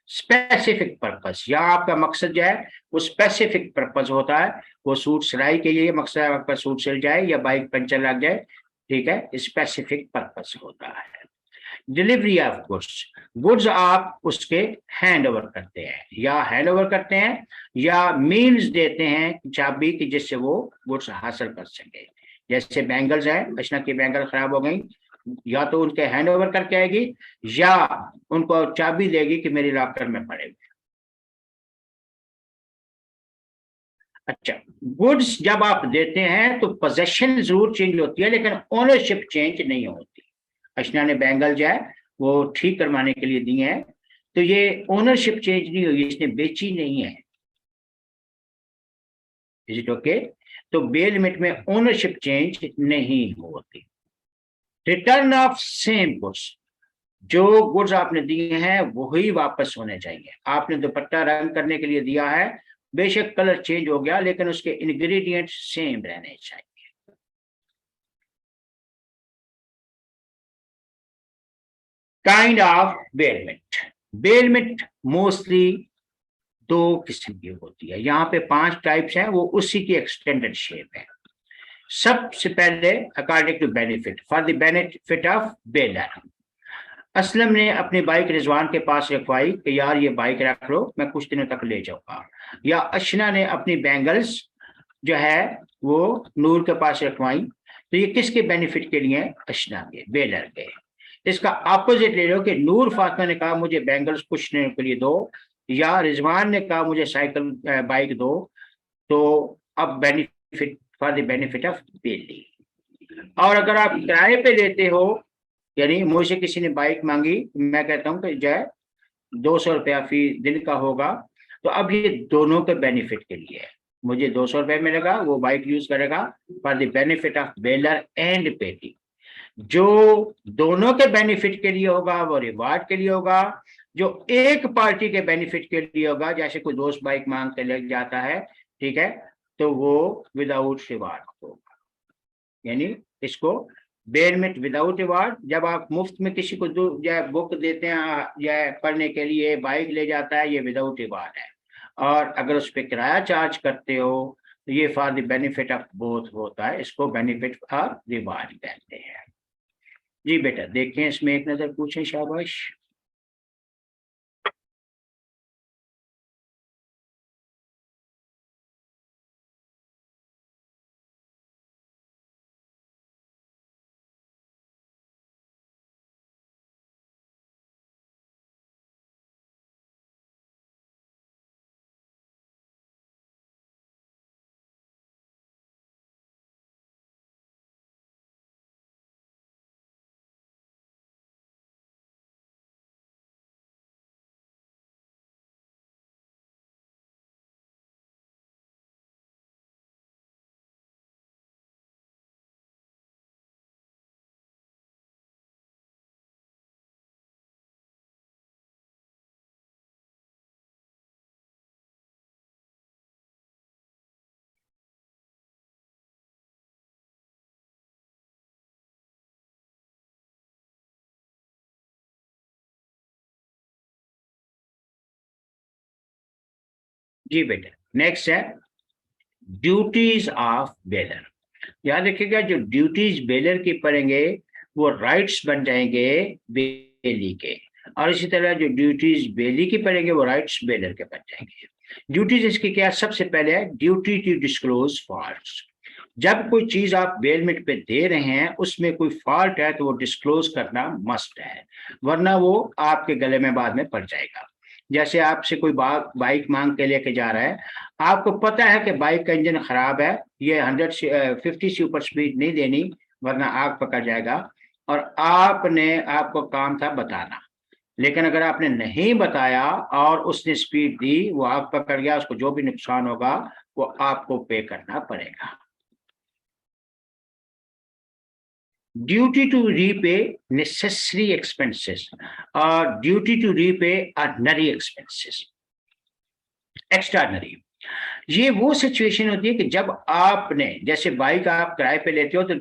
स्पेसिफिक पर्पस, या आपका मकसद जो है वो स्पेसिफिक पर्पस होता है, वो सूट सिलाई के लिए मकसद है, आपका सूट सिल जाए या बाइक पंचर लग जाए, ठीक है, स्पेसिफिक पर्पस होता है। डिलीवरी ऑफ गुड्स, गुड्स आप उसके हैंड ओवर करते हैं, या हैंड ओवर करते हैं या मीन्स देते हैं चाबी की जिससे वो गुड्स हासिल कर सके। जैसे बैंगल्स है, अशना की बैंगल खराब हो गई, या तो उनके हैंड ओवर करके आएगी या उनको चाबी देगी कि मेरी लॉकर में पड़े हुए। अच्छा, गुड्स जब आप देते हैं तो पोजेशन जरूर चेंज होती है लेकिन ओनरशिप चेंज नहीं होती। अशना ने बैंगल जो है वो ठीक करवाने के लिए दिए हैं, तो ये ओनरशिप चेंज नहीं हुई, इसने बेची नहीं है। Is it okay? तो बेलमेंट में ओनरशिप चेंज नहीं होती। रिटर्न ऑफ सेम गुड्स, जो गुड्स आपने दिए हैं वही वापस होने चाहिए। आपने दुपट्टा रंग करने के लिए दिया है, बेशक कलर चेंज हो गया लेकिन उसके इंग्रेडिएंट सेम रहने चाहिए। Kind of bailment. Bailment mostly दो किस्म की होती है, यहाँ पे 5 टाइप्स हैं, वो उसी की एक्सटेंडेड शेप है। सबसे पहले according to benefit, for the benefit of bailor. Aslam ने अपनी बाइक रिजवान के पास रखवाई कि यार ये बाइक रख लो, मैं कुछ दिनों तक ले जाऊंगा। या अशना ने अपनी बैंगल्स जो है वो नूर के पास रखवाई, तो ये किसके बेनिफिट के लिए? अशना के, बेलर के। इसका ऑपोजिट ले लो कि नूर फातिमा ने कहा मुझे बैंगल्स कुछ दिनों के लिए दो, या रिजवान ने कहा मुझे साइकिल बाइक दो, तो अब benefit for the benefit of belly. और अगर आप किराए पे लेते हो, यानी मुझसे किसी ने बाइक मांगी, मैं कहता हूँ कि जो है 200 रुपया फी दिन का होगा, तो अब ये दोनों के बेनिफिट के लिए है। मुझे 200 रुपये मिलेगा, वो बाइक यूज करेगा for the benefit of baler and पेटी। जो दोनों के बेनिफिट के लिए होगा वो रिवार्ड के लिए होगा। जो एक पार्टी के बेनिफिट के लिए होगा, जैसे कोई दोस्त बाइक मांग के ले जाता है, ठीक है, तो वो विदाउट रिवार्ड होगा। यानी इसको बेलमेंट विदाउट रिवार्ड। जब आप मुफ्त में किसी को बुक देते हैं या पढ़ने के लिए, बाइक ले जाता है, ये विदाउट रिवार्ड है। और अगर उस पर किराया चार्ज करते हो तो ये for the benefit of both होता है, इसको बेनिफिट फॉर रिवार्ड कहते हैं। जी बेटा देखें, इसमें एक नजर पूछें, शाबाश। जी बेटा नेक्स्ट है ड्यूटीज ऑफ बेलर। याद रखिएगा, जो ड्यूटीज बेलर की पड़ेंगे वो राइट्स बन जाएंगे बेली के, और इसी तरह जो ड्यूटीज बेली की पड़ेंगे वो राइट्स बेलर के बन जाएंगे। ड्यूटीज इसकी क्या? सबसे पहले है ड्यूटी टू डिस्क्लोज फॉल्ट्स। जब कोई चीज आप बेलमेंट पे दे रहे हैं उसमें कोई फॉल्ट है तो वो डिस्क्लोज करना मस्ट है, वरना वो आपके गले में बाद में पड़ जाएगा। जैसे आपसे कोई बाइक मांग के लेके जा रहा है, आपको पता है कि बाइक का इंजन खराब है, ये 150 से ऊपर स्पीड नहीं देनी वरना आग पकड़ जाएगा, और आपको काम था बताना, लेकिन अगर आपने नहीं बताया और उसने स्पीड दी, वो आग पकड़ गया, उसको जो भी नुकसान होगा वो आपको पे करना पड़ेगा। Duty to repay necessary expenses और duty to repay ordinary expenses, extraordinary. ये वो सिचुएशन होती है कि जब आपने, जैसे बाइक आप किराए पे लेते हो तो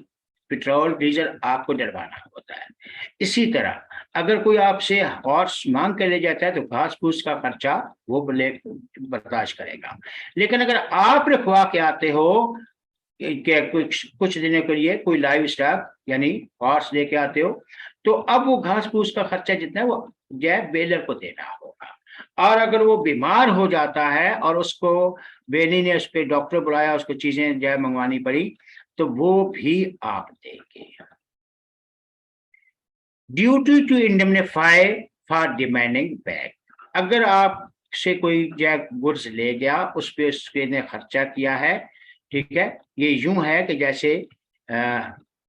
पेट्रोल डीजल आपको डलवाना होता है, इसी तरह अगर कोई आपसे हॉर्स मांग के ले जाता है तो घास फूस का खर्चा वो बर्दाश्त करेगा। लेकिन अगर आप रखवा के आते हो कि कुछ दिनों के लिए कोई लाइव स्टॉक यानी हॉर्स लेके आते हो, तो अब वो घास फूस का खर्चा जितना है वो जो है बेलर को देना होगा। और अगर वो बीमार हो जाता है और उसको बेली ने उस पर डॉक्टर बुलाया, उसको चीजें जो है मंगवानी पड़ी, तो वो भी आप देंगे। Duty to indemnify for demanding back. अगर आपसे कोई जो गुड्स ले गया उस पर उसने खर्चा किया है, ठीक है, ये यूं है कि जैसे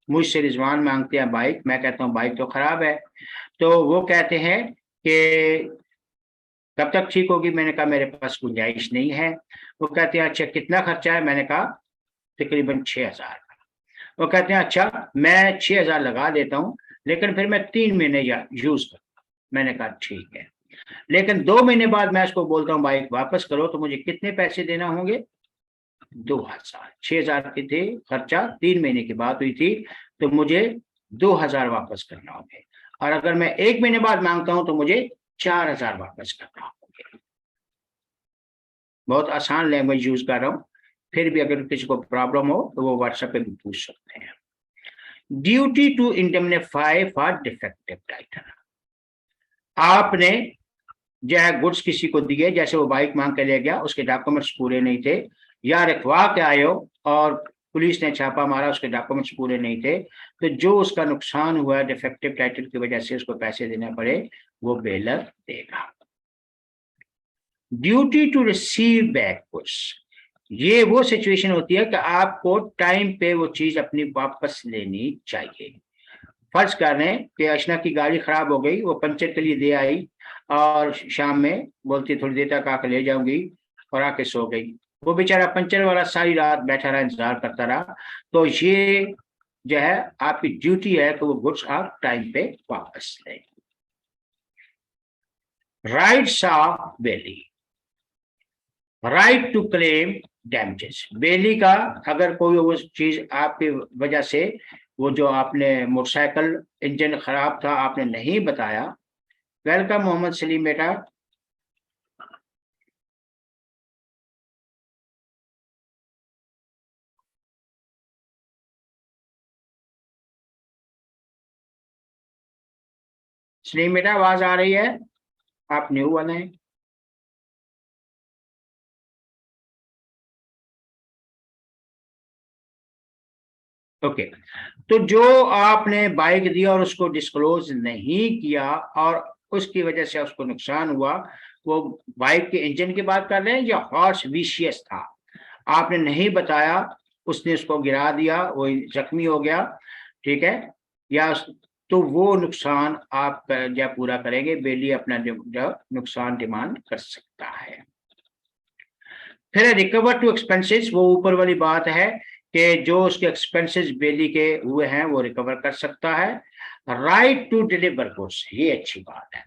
मुझसे रिजवान मांगते हैं बाइक, मैं कहता हूँ बाइक तो खराब है, तो वो कहते हैं कि कब तक ठीक होगी, मैंने कहा मेरे पास गुंजाइश नहीं है। वो कहते हैं अच्छा कितना खर्चा है, मैंने कहा तकरीबन 6,000। वो कहते हैं अच्छा मैं 6,000 लगा देता हूँ, लेकिन फिर मैं 3 महीने यूज करूँ। मैंने कहा ठीक है, लेकिन 2 महीने बाद मैं उसको बोलता हूँ बाइक वापस करो, तो मुझे कितने पैसे देना होंगे? 2,000। 6,000 के थे खर्चा, 3 महीने की बात हुई थी, तो मुझे 2,000 वापस करना होंगे। और अगर मैं 1 महीने बाद मांगता हूं तो मुझे 4,000 वापस करना होगा। बहुत आसान लैंग्वेज यूज कर रहा हूं, फिर भी अगर किसी को प्रॉब्लम हो तो वो व्हाट्सएप पे भी पूछ सकते हैं। Duty to indemnify for defective title. आपने जो है गुड्स किसी को दिए, जैसे वो बाइक मांग के ले गया, उसके डॉक्यूमेंट्स पूरे नहीं थे, या रखवा के आए हो और पुलिस ने छापा मारा, उसके डॉक्यूमेंट्स पूरे नहीं थे, तो जो उसका नुकसान हुआ है डिफेक्टिव टाइटल की वजह से उसको पैसे देने पड़े, वो बेलर देगा। Duty to receive back goods, ये वो सिचुएशन होती है कि आपको टाइम पे वो चीज अपनी वापस लेनी चाहिए। फर्ज कर रहे हैं कि अर्चना की गाड़ी खराब हो गई, वो पंचर के लिए दे आई और शाम में बोलती थोड़ी देर तक आकर ले जाऊंगी, और आके सो गई। वो बेचारा पंचर वाला सारी रात बैठा रहा, इंतजार करता रहा। तो ये जो है आपकी ड्यूटी है कि वो गुड्स आप टाइम पे वापस लें। Rights of bailee, right to claim damages. Bailee का अगर कोई वो चीज आपकी वजह से, वो जो आपने मोटरसाइकिल इंजन खराब था आपने नहीं बताया। वेलकम मोहम्मद सलीम बेटा। सलीम बेटा आवाज आ रही है? आप न्यू वाले हैं। ओके, तो जो आपने बाइक दिया और उसको डिस्क्लोज नहीं किया और उसकी वजह से उसको नुकसान हुआ, वो बाइक के इंजन की बात कर रहे हैं या हॉर्स विशियस था, आपने नहीं बताया, उसने उसको गिरा दिया, वो जख्मी हो गया, ठीक है, या तो वो नुकसान आप जब पूरा करेंगे, बेली अपना जो नुकसान डिमांड कर सकता है। फिर रिकवर टू एक्सपेंसेस, वो ऊपर वाली बात है कि जो उसके एक्सपेंसेस बेली के हुए हैं वो रिकवर कर सकता है। राइट टू डिलीवर गुड्स, ये अच्छी बात है।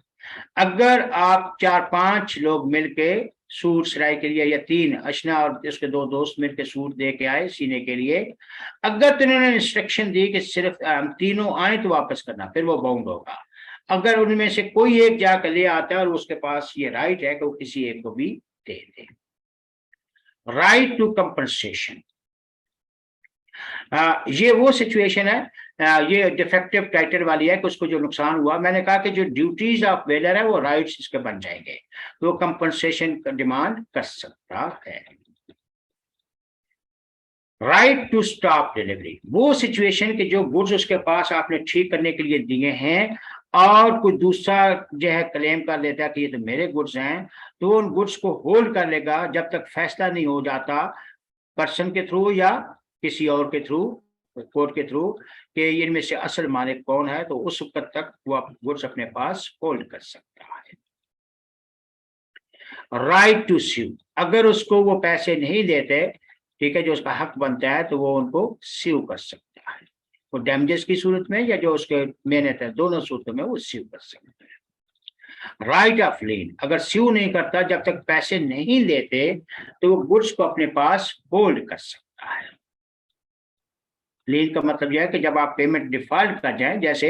अगर आप 4-5 लोग मिलके सूट सिलाई के लिए, या 3 अशना और उसके 2 दोस्त मिलके सूट दे के आए सीने के लिए, अगर तो उन्होंने इंस्ट्रक्शन दी कि सिर्फ तीनों आए तो वापस करना, फिर वो बाउंड होगा। अगर उनमें से कोई एक जाकर ले आता है और उसके पास ये राइट है कि वो किसी एक को भी दे दे। राइट टू कंपनसेशन, ये वो सिचुएशन है, ये डिफेक्टिव टाइटल वाली है कि उसको जो नुकसान हुआ, मैंने कहा कि जो ड्यूटीज ऑफ वेलर है वो राइट्स इसके बन जाएंगे, तो कंपनसेशन का डिमांड कर सकता है। राइट टू स्टॉप डिलीवरी, वो सिचुएशन के जो गुड्स उसके पास आपने ठीक करने के लिए दिए हैं और कोई दूसरा जो है क्लेम कर लेता है कि ये तो मेरे गुड्स हैं, तो उन गुड्स को होल्ड कर लेगा जब तक फैसला नहीं हो जाता पर्सन के थ्रू या किसी और के थ्रू, कोर्ट के थ्रू, कि इनमें से असल मालिक कौन है, तो उस वक्त तक वो गुड्स अपने पास होल्ड कर सकता है। राइट टू स्यू, अगर उसको वो पैसे नहीं देते, ठीक है, जो उसका हक बनता है, तो वो उनको स्यू कर सकता है, वो डैमेजेस की सूरत में या जो उसके मेहनत है, दोनों सूरतों में वो स्यू कर सकता है। राइट ऑफ लीन, अगर स्यू नहीं करता जब तक पैसे नहीं देते, तो वो गुड्स को अपने पास होल्ड कर सकता है। लीन का मतलब यह है कि जब आप पेमेंट डिफॉल्ट कर जाएं, जैसे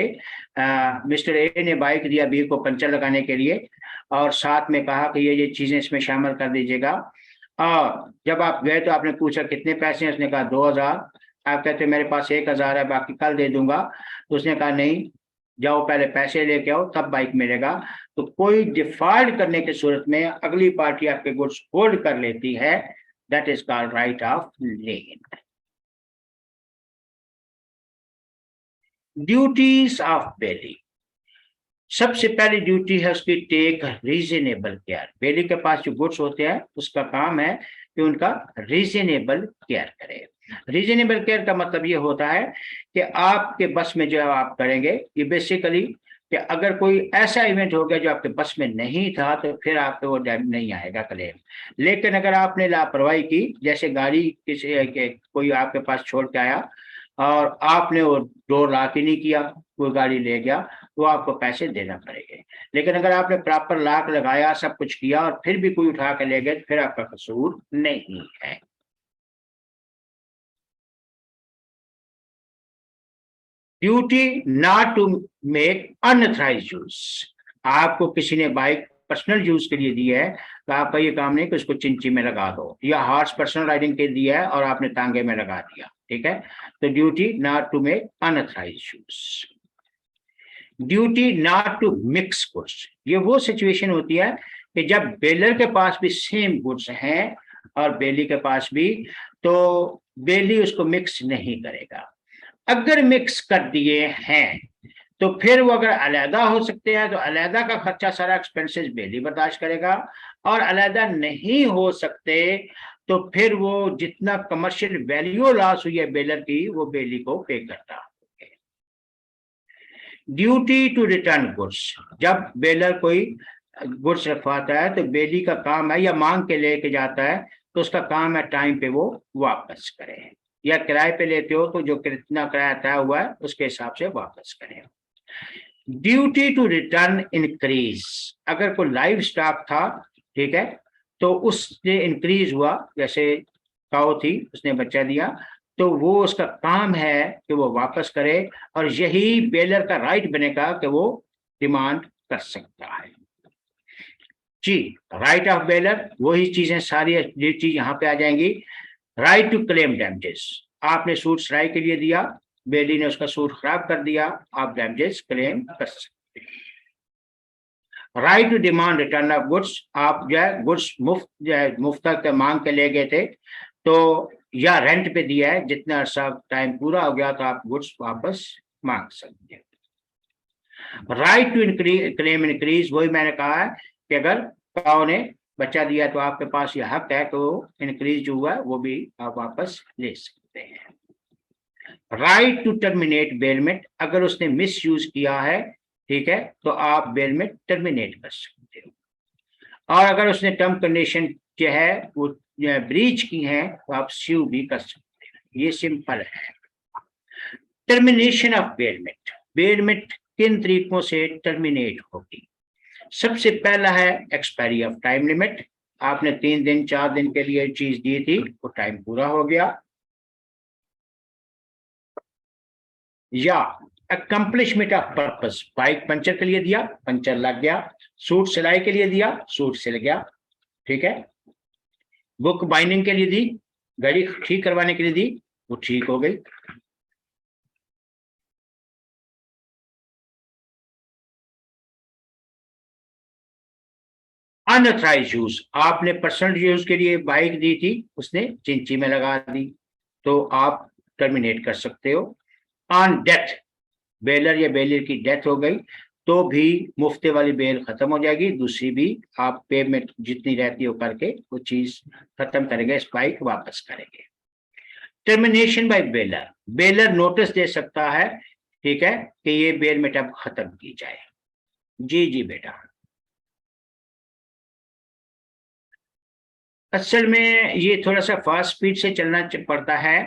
मिस्टर ए ने बाइक दिया बी को पंचर लगाने के लिए और साथ में कहा कि ये चीजें इसमें शामिल कर दीजिएगा, और जब आप गए तो आपने पूछा कितने पैसे हैं, उसने कहा 2,000, आप कहते मेरे पास 1,000 है, बाकी कल दे दूंगा, तो उसने कहा नहीं, जाओ पहले पैसे लेके आओ तब बाइक मिलेगा। तो कोई डिफॉल्ट करने की सूरत में अगली पार्टी आपके गुड्स होल्ड कर लेती है, that is called right of lane. Duties of belly, सबसे पहली ड्यूटी है उसकी टेक रीजनेबल केयर। बेली के पास जो गुड्स होते हैं उसका काम है कि उनका रीजनेबल केयर करे। रीजनेबल केयर का मतलब ये होता है कि आपके बस में जो आप करेंगे, ये बेसिकली कि अगर कोई ऐसा इवेंट हो गया जो आपके बस में नहीं था तो फिर आपको वो नहीं आएगा क्लेम। लेकिन अगर आपने लापरवाही की, जैसे गाड़ी किसी कोई आपके पास छोड़ के आया और आपने वो डोर लॉक ही नहीं किया, कोई गाड़ी ले गया, तो आपको पैसे देना पड़ेंगे। लेकिन अगर आपने प्रॉपर लॉक लगाया, सब कुछ किया और फिर भी कोई उठा के ले गए, तो फिर आपका कसूर नहीं है। Duty not to make unauthorised use, आपको किसी ने बाइक पर्सनल यूज के लिए दी है तो आपका ये काम नहीं कि उसको चिंची में लगा दो, या हॉर्स पर्सनल राइडिंग के दिया है और आपने तांगे में लगा दिया, ठीक है। तो duty not to make unauthorised use. Duty not to mix goods, ये वो सिचुएशन होती है कि जब बेलर के पास भी सेम गुड्स हैं और बेली के पास भी, तो बेली उसको मिक्स नहीं करेगा। अगर मिक्स कर दिए हैं तो फिर वो अगर अलहदा हो सकते हैं तो अलहदा का खर्चा सारा एक्सपेंसेस बेली बर्दाश्त करेगा, और अलहदा नहीं हो सकते तो फिर वो जितना कमर्शियल वैल्यू लॉस हुई है बेलर की वो बेली को पे करता है। ड्यूटी टू रिटर्न गुड्स, जब बेलर कोई गुड्स रखवाता है तो बेली का काम है, या मांग के लेके जाता है तो उसका काम है टाइम पे वो वापस करे, या किराए पे लेते हो तो जो कितना किराया तय हुआ है उसके हिसाब से वापस करें। ड्यूटी टू रिटर्न इंक्रीज, अगर कोई लाइव स्टॉक था, ठीक है, तो उससे इंक्रीज हुआ, जैसे काऊ थी उसने बच्चा दिया, तो वो उसका काम है कि वो वापस करे, और यही बेलर का राइट बनेगा कि वो डिमांड कर सकता है। जी, राइट ऑफ बेलर वही चीजें सारी चीज यहाँ पे आ जाएंगी। राइट टू क्लेम डैमेजेस, आपने सूट सिलाई के लिए दिया, बेली ने उसका सूट खराब कर दिया, आप डैमेजेस क्लेम कर सकते हैं। Right to demand return of goods, आप जो है गुड्स मुफ्त तक मांग के ले गए थे तो, या रेंट पे दिया है, जितना अर्सा टाइम पूरा हो गया तो आप गुड्स वापस मांग सकते हैं। राइट टू क्लेम इंक्रीज, वही मैंने कहा है कि अगर काऊ ने बच्चा दिया तो आपके पास यह हक है, तो इंक्रीज जो हुआ है वो भी आप वापस ले सकते हैं। राइट टू टर्मिनेट बेलमेंट, अगर उसने मिस यूज किया है, ठीक है, तो आप बेलमेंट टर्मिनेट कर सकते हो, और अगर उसने टर्म कंडीशन जो है वो ब्रीच की है तो आप स्यू भी कर सकते हैं। ये सिंपल है। टर्मिनेशन ऑफ बेलमेंट, बेलमेंट किन तरीकों से टर्मिनेट होगी? सबसे पहला है एक्सपायरी ऑफ टाइम लिमिट, आपने 3 दिन 4 दिन के लिए चीज दी थी, वो टाइम पूरा हो गया। या accomplishment of purpose, bike puncture के लिए दिया, पंचर लग गया, सूट सिलाई के लिए दिया, सूट सिल गया, ठीक है। बुक बाइंडिंग के लिए दी, गाड़ी ठीक करवाने के लिए दी, वो ठीक हो गई। अनऑथराइज यूज, आपने पर्सनल यूज के लिए बाइक दी थी, उसने चिंची में लगा दी, तो आप टर्मिनेट कर सकते हो। ऑन डेथ, बेलर या बेलर की डेथ हो गई तो भी मुफ्ते वाली बेल खत्म हो जाएगी, दूसरी भी आप पेमेंट जितनी रहती हो करके वो चीज खत्म करेंगे, स्पाइक वापस करेंगे। Termination by bailor, bailor notice दे सकता है, ठीक है, कि ये बेलमेंट अब खत्म की जाए। जी जी बेटा, असल में ये थोड़ा सा फास्ट स्पीड से चलना पड़ता है,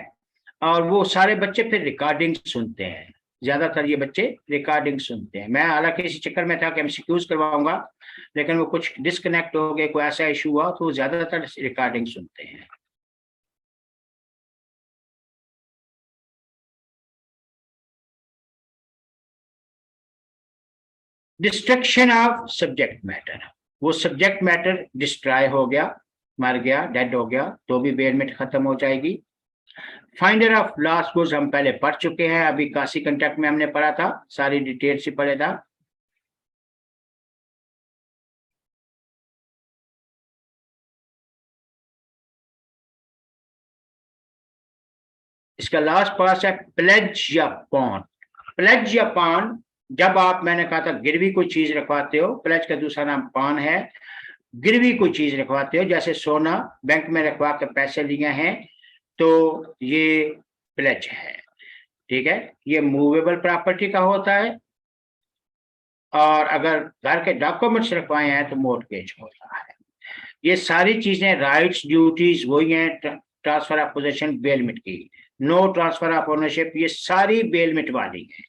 और वो सारे बच्चे फिर रिकॉर्डिंग सुनते हैं, ज्यादातर ये बच्चे रिकॉर्डिंग सुनते हैं। मैं हालांकि इसी चक्कर में था कि एमसीक्यूज करवाऊंगा, लेकिन वो कुछ डिस्कनेक्ट हो गए, कोई ऐसा इशू हुआ तो वो ज्यादातर रिकॉर्डिंग सुनते हैं। डिस्ट्रक्शन ऑफ सब्जेक्ट मैटर, वो सब्जेक्ट मैटर डिस्ट्रॉय हो गया, मर गया, डेड हो गया, तो भी बेलमेंट खत्म हो जाएगी। फाइंडर ऑफ लॉस्ट गुड्स हम पहले पढ़ चुके हैं, अभी काशी कंट्रैक्ट में हमने पढ़ा था, सारी डिटेल से पढ़ा था। इसका लास्ट पास है प्लेज या पॉन। प्लेज या पान, जब आप, मैंने कहा था गिरवी कोई चीज रखवाते हो, प्लेज का दूसरा नाम पान है, गिरवी कोई चीज रखवाते हो, जैसे सोना बैंक में रखवा के पैसे लिए हैं तो ये प्लेज है, ठीक है। ये मूवेबल प्रॉपर्टी का होता है, और अगर घर के डॉक्यूमेंट्स रखवाए हैं तो मोर्टगेज होता है। ये सारी चीजें राइट्स ड्यूटीज वही हैं, ट्रांसफर ऑफ पोजेशन बेलमेंट की, नो ट्रांसफर ऑफ ओनरशिप, ये सारी बेलमेंट वाली है।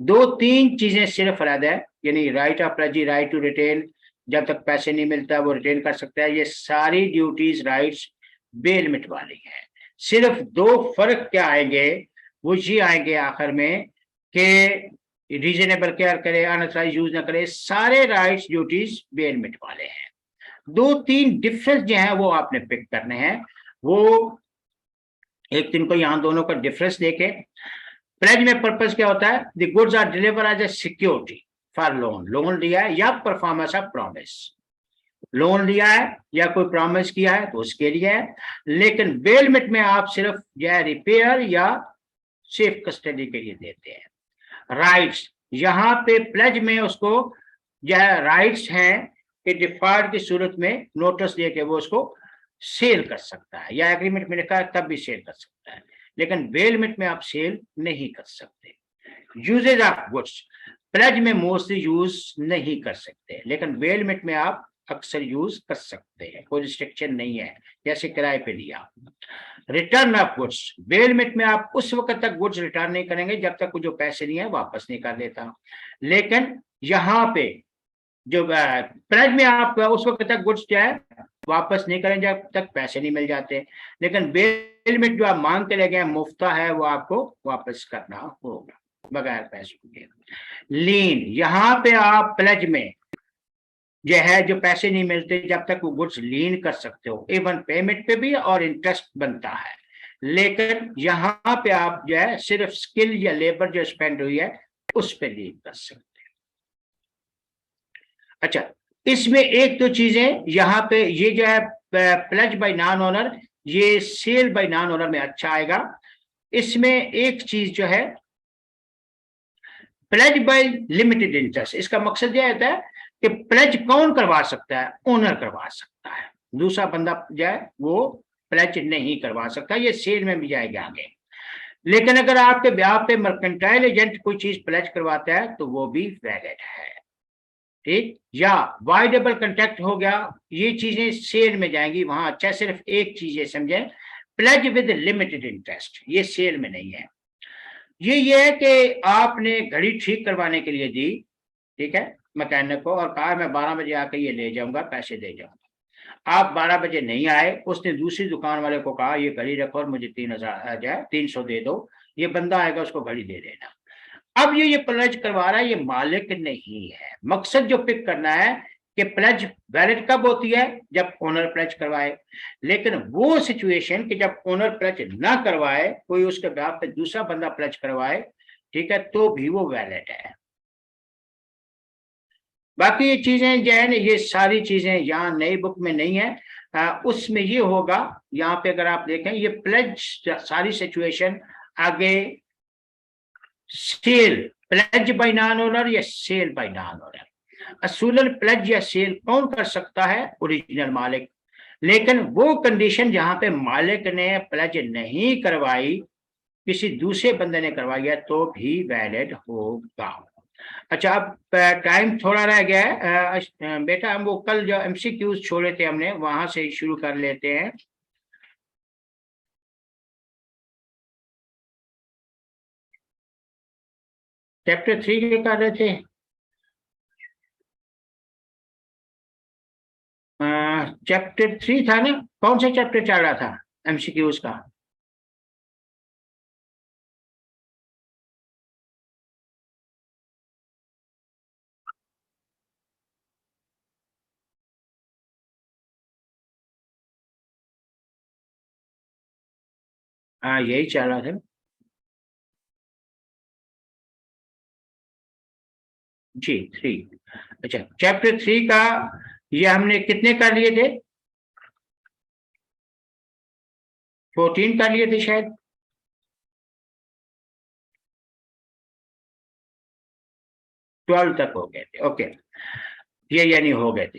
2-3 चीजें सिर्फ अलग है, यानी right of pledgee, right to retain, जब तक पैसे नहीं मिलता वो रिटेन कर सकता है, ये सारी ड्यूटीज राइट्स बेलमेंट वाली है। सिर्फ 2 फर्क क्या आएंगे, वो ये आएंगे आखिर में कि रीजनेबल केयर करे, अनऑथराइज यूज ना करे, सारे राइट्स ड्यूटीज बेलमेट वाले हैं। 2-3 डिफरेंस जो है वो आपने पिक करने हैं। वो एक दिन को यहां दोनों का डिफरेंस देखे। प्लेज में पर्पस क्या होता है? The goods are deliver as a security for loan, loan लिया है या परफॉर्मेंस ऑफ प्रॉमिस, लोन लिया है या कोई प्रॉमिस किया है तो उसके लिए है। लेकिन बेलमेट में आप सिर्फ या रिपेयर या सेफ कस्टडी के लिए देते हैं। राइट्स, यहाँ पे प्लेज में उसको यह राइट्स हैं कि डिफॉल्ट की सूरत में नोटिस देके वो उसको सेल कर सकता है, या एग्रीमेंट में लिखा है तब भी सेल कर सकता है, लेकिन बेलमेट में आप सेल नहीं कर सकते। यूजेज ऑफ गुड्स, प्लेज में मोस्टली यूज नहीं कर सकते, लेकिन बेलमेट में आप अक्सर यूज कर सकते हैं, कोई रिस्ट्रिक्शन नहीं है, जैसे किराए पे लिया। रिटर्न ऑफ गुड्स, बेलमेट में आप उस वक्त तक गुड्स रिटर्न नहीं करेंगे जब तक जो पैसे नहीं है वापस नहीं कर देता, लेकिन यहाँ पे जो प्लेज में आप उस वक्त तक गुड्स जो है वापस नहीं करें जब तक पैसे नहीं मिल जाते, लेकिन बेलमेट जो आप मांग के ले गए मुफ्ता है वो आपको वापस करना होगा बगैर पैसों के। लीन, यहाँ पे आप प्लेज में जो है जो पैसे नहीं मिलते जब तक वो गुड्स लीन कर सकते हो, इवन पेमेंट पे भी और इंटरेस्ट बनता है, लेकिन यहाँ पे आप जो है सिर्फ स्किल या लेबर जो स्पेंड हुई है उस पर लीन कर सकते हो। अच्छा, इसमें एक दो चीजें यहाँ पे, ये जो है प्लेज बाय नॉन ओनर, ये सेल बाय नॉन ओनर में अच्छा आएगा। इसमें एक चीज जो है प्लेज बाय लिमिटेड इंटरेस्ट, इसका मकसद यह होता है कि प्लेज कौन करवा सकता है? ओनर करवा सकता है, दूसरा बंदा जो है वो प्लेज नहीं करवा सकता, ये सेल में भी जाएगा आगे। लेकिन अगर आपके ब्याह पे मर्केंटाइल एजेंट कोई चीज प्लेज करवाता है तो वो भी वैलिड है, ठीक। या वाइडेबल कंट्रैक्ट हो गया, ये चीजें सेल में जाएंगी, वहां अच्छा सिर्फ एक चीज ये समझें, प्लेज विद लिमिटेड इंटरेस्ट, ये सेल में नहीं है। ये है कि आपने घड़ी ठीक करवाने के लिए दी, ठीक है, मैकेनिक को, और कहा मैं 12 बजे आकर ये ले जाऊंगा, पैसे दे जाऊंगा। आप 12 बजे नहीं आए, उसने दूसरी दुकान वाले को कहा ये घड़ी रखो और मुझे 300 दे दो, ये बंदा आएगा उसको घड़ी दे देना। अब ये प्लेज करवा रहा है, ये मालिक नहीं है। मकसद जो पिक करना है कि प्लेज वैलिड कब होती है? जब ओनर प्लेज करवाए, लेकिन वो सिचुएशन कि जब ओनर प्लेज ना करवाए, कोई उसके बिहाफ पे दूसरा बंदा प्लेज करवाए, ठीक है, तो भी वो वैलिड है। बाकी ये चीजें जो है ना, ये सारी चीजें यहाँ नई बुक में नहीं है, उसमें ये होगा, यहाँ पे अगर आप देखें ये प्लेज सारी सिचुएशन आगे, sale pledge by non owner या सेल बाय नॉन ओनर, असूलन प्लेज या सेल कौन कर सकता है? ओरिजिनल मालिक, लेकिन वो कंडीशन जहां पे मालिक ने प्लेज नहीं करवाई, किसी दूसरे बंदे ने करवाई है तो भी वैलिड होगा। अच्छा, अब टाइम थोड़ा रह गया है बेटा, हम वो कल जो एमसीक्यूज छोड़े थे हमने वहां से शुरू कर लेते हैं। चैप्टर 3 के कर रहे थे, चैप्टर 3 था ना, कौन सा चैप्टर चल रहा था एमसीक्यूज का? हाँ, यही चल रहा था। जी 3। अच्छा, चैप्टर 3 का ये हमने कितने कर लिए थे? 14 कर लिए थे शायद। 12 तक हो गए थे, ओके, ये यानी हो गए थे।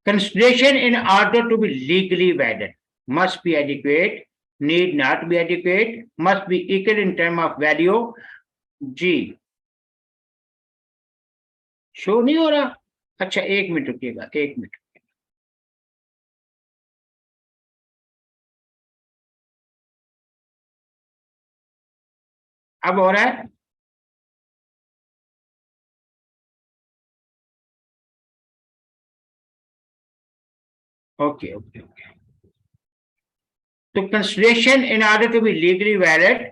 Consideration in order to be legally valid must be adequate, need not be adequate, must be equal in term of value. जी, शो नहीं हो रहा? अच्छा, 1 मिनट रुकिएगा, 1 मिनट। अब हो रहा है? Okay okay okay. तो consideration in order to be legally valid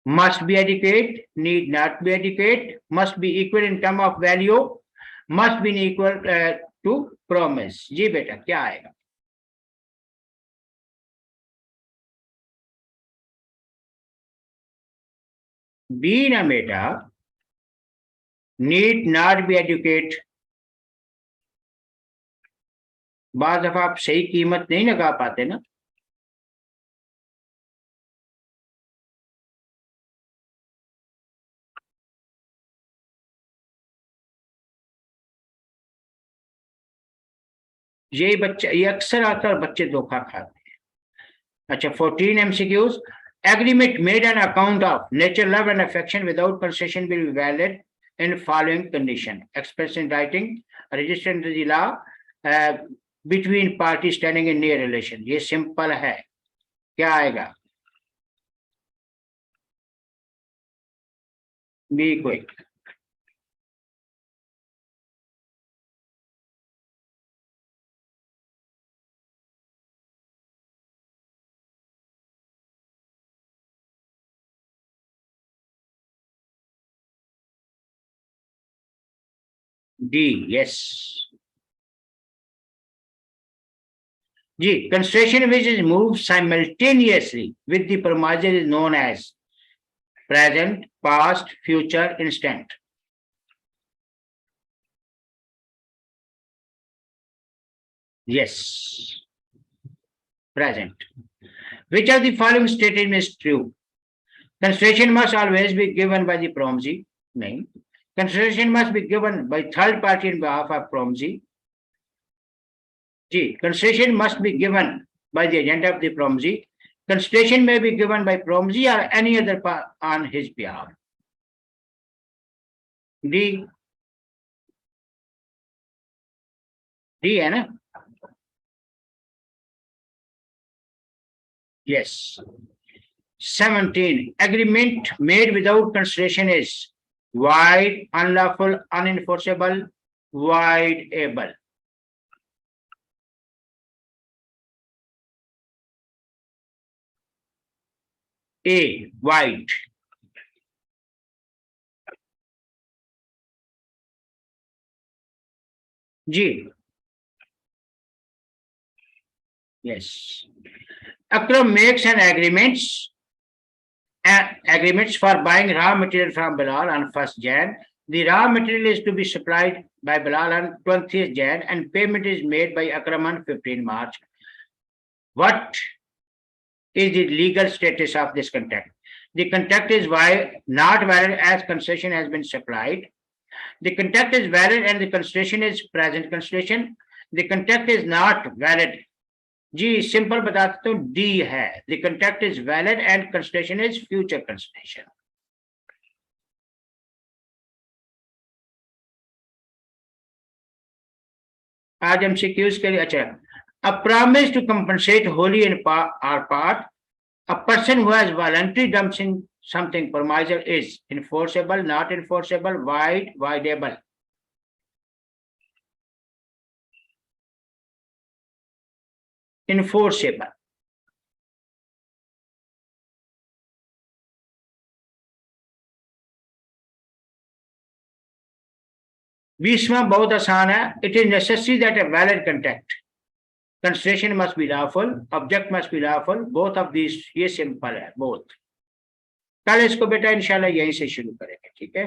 must be adequate, need not be adequate, must be equal in term of value, must be equal to promise. जी बेटा क्या आएगा? B ना बेटा, need not be adequate. बार दफा आप सही कीमत नहीं लगा पाते ना, यही बच्चा, ये अक्सर आकर बच्चे धोखा खाते हैं। अच्छा 14 MCQs. Agreement made on account of nature, love and affection without concession will be valid in following condition: expressed in writing, registered under the law, between parties standing in near relation. ये simple है, क्या आएगा? Be quick. D, yes. G, construction which is moved simultaneously with the promisor is known as present, past, future, instant. Yes, present. Which of the following statement is true? Consideration must always be given by the promisee. No. Consideration must be given by third party on behalf of promisee. G. Consideration must be given by the agent of the promisee. Consideration may be given by promisee or any other on his behalf. D. D है ना? Yes. 17. Agreement made without consideration is void, unlawful, unenforceable, voidable. A, void. G. Yes. Akram makes an agreements for buying raw material from Bilal on 1st Jan. The raw material is to be supplied by Bilal on 20th Jan and payment is made by Akram on 15 March. What is the legal status of this contract? The contract is not valid as concession has been supplied. The contract is valid and the consideration is present consideration. The contract is not valid. जी simple बताते तो D है. The contract is valid and consideration is future consideration. आज MCQs के लिए अच्छा. A promise to compensate wholly in part or part. A person who has voluntarily done something promisor is enforceable, not enforceable, void, voidable. Enforceable. बीसवां बहुत आसान है. It is necessary that a valid contract. Consideration must be lawful, object must be lawful. Both of these ये simple है both. कल इसको बेटा इंशाल्लाह यहीं से शुरू करेंगे. ठीक है.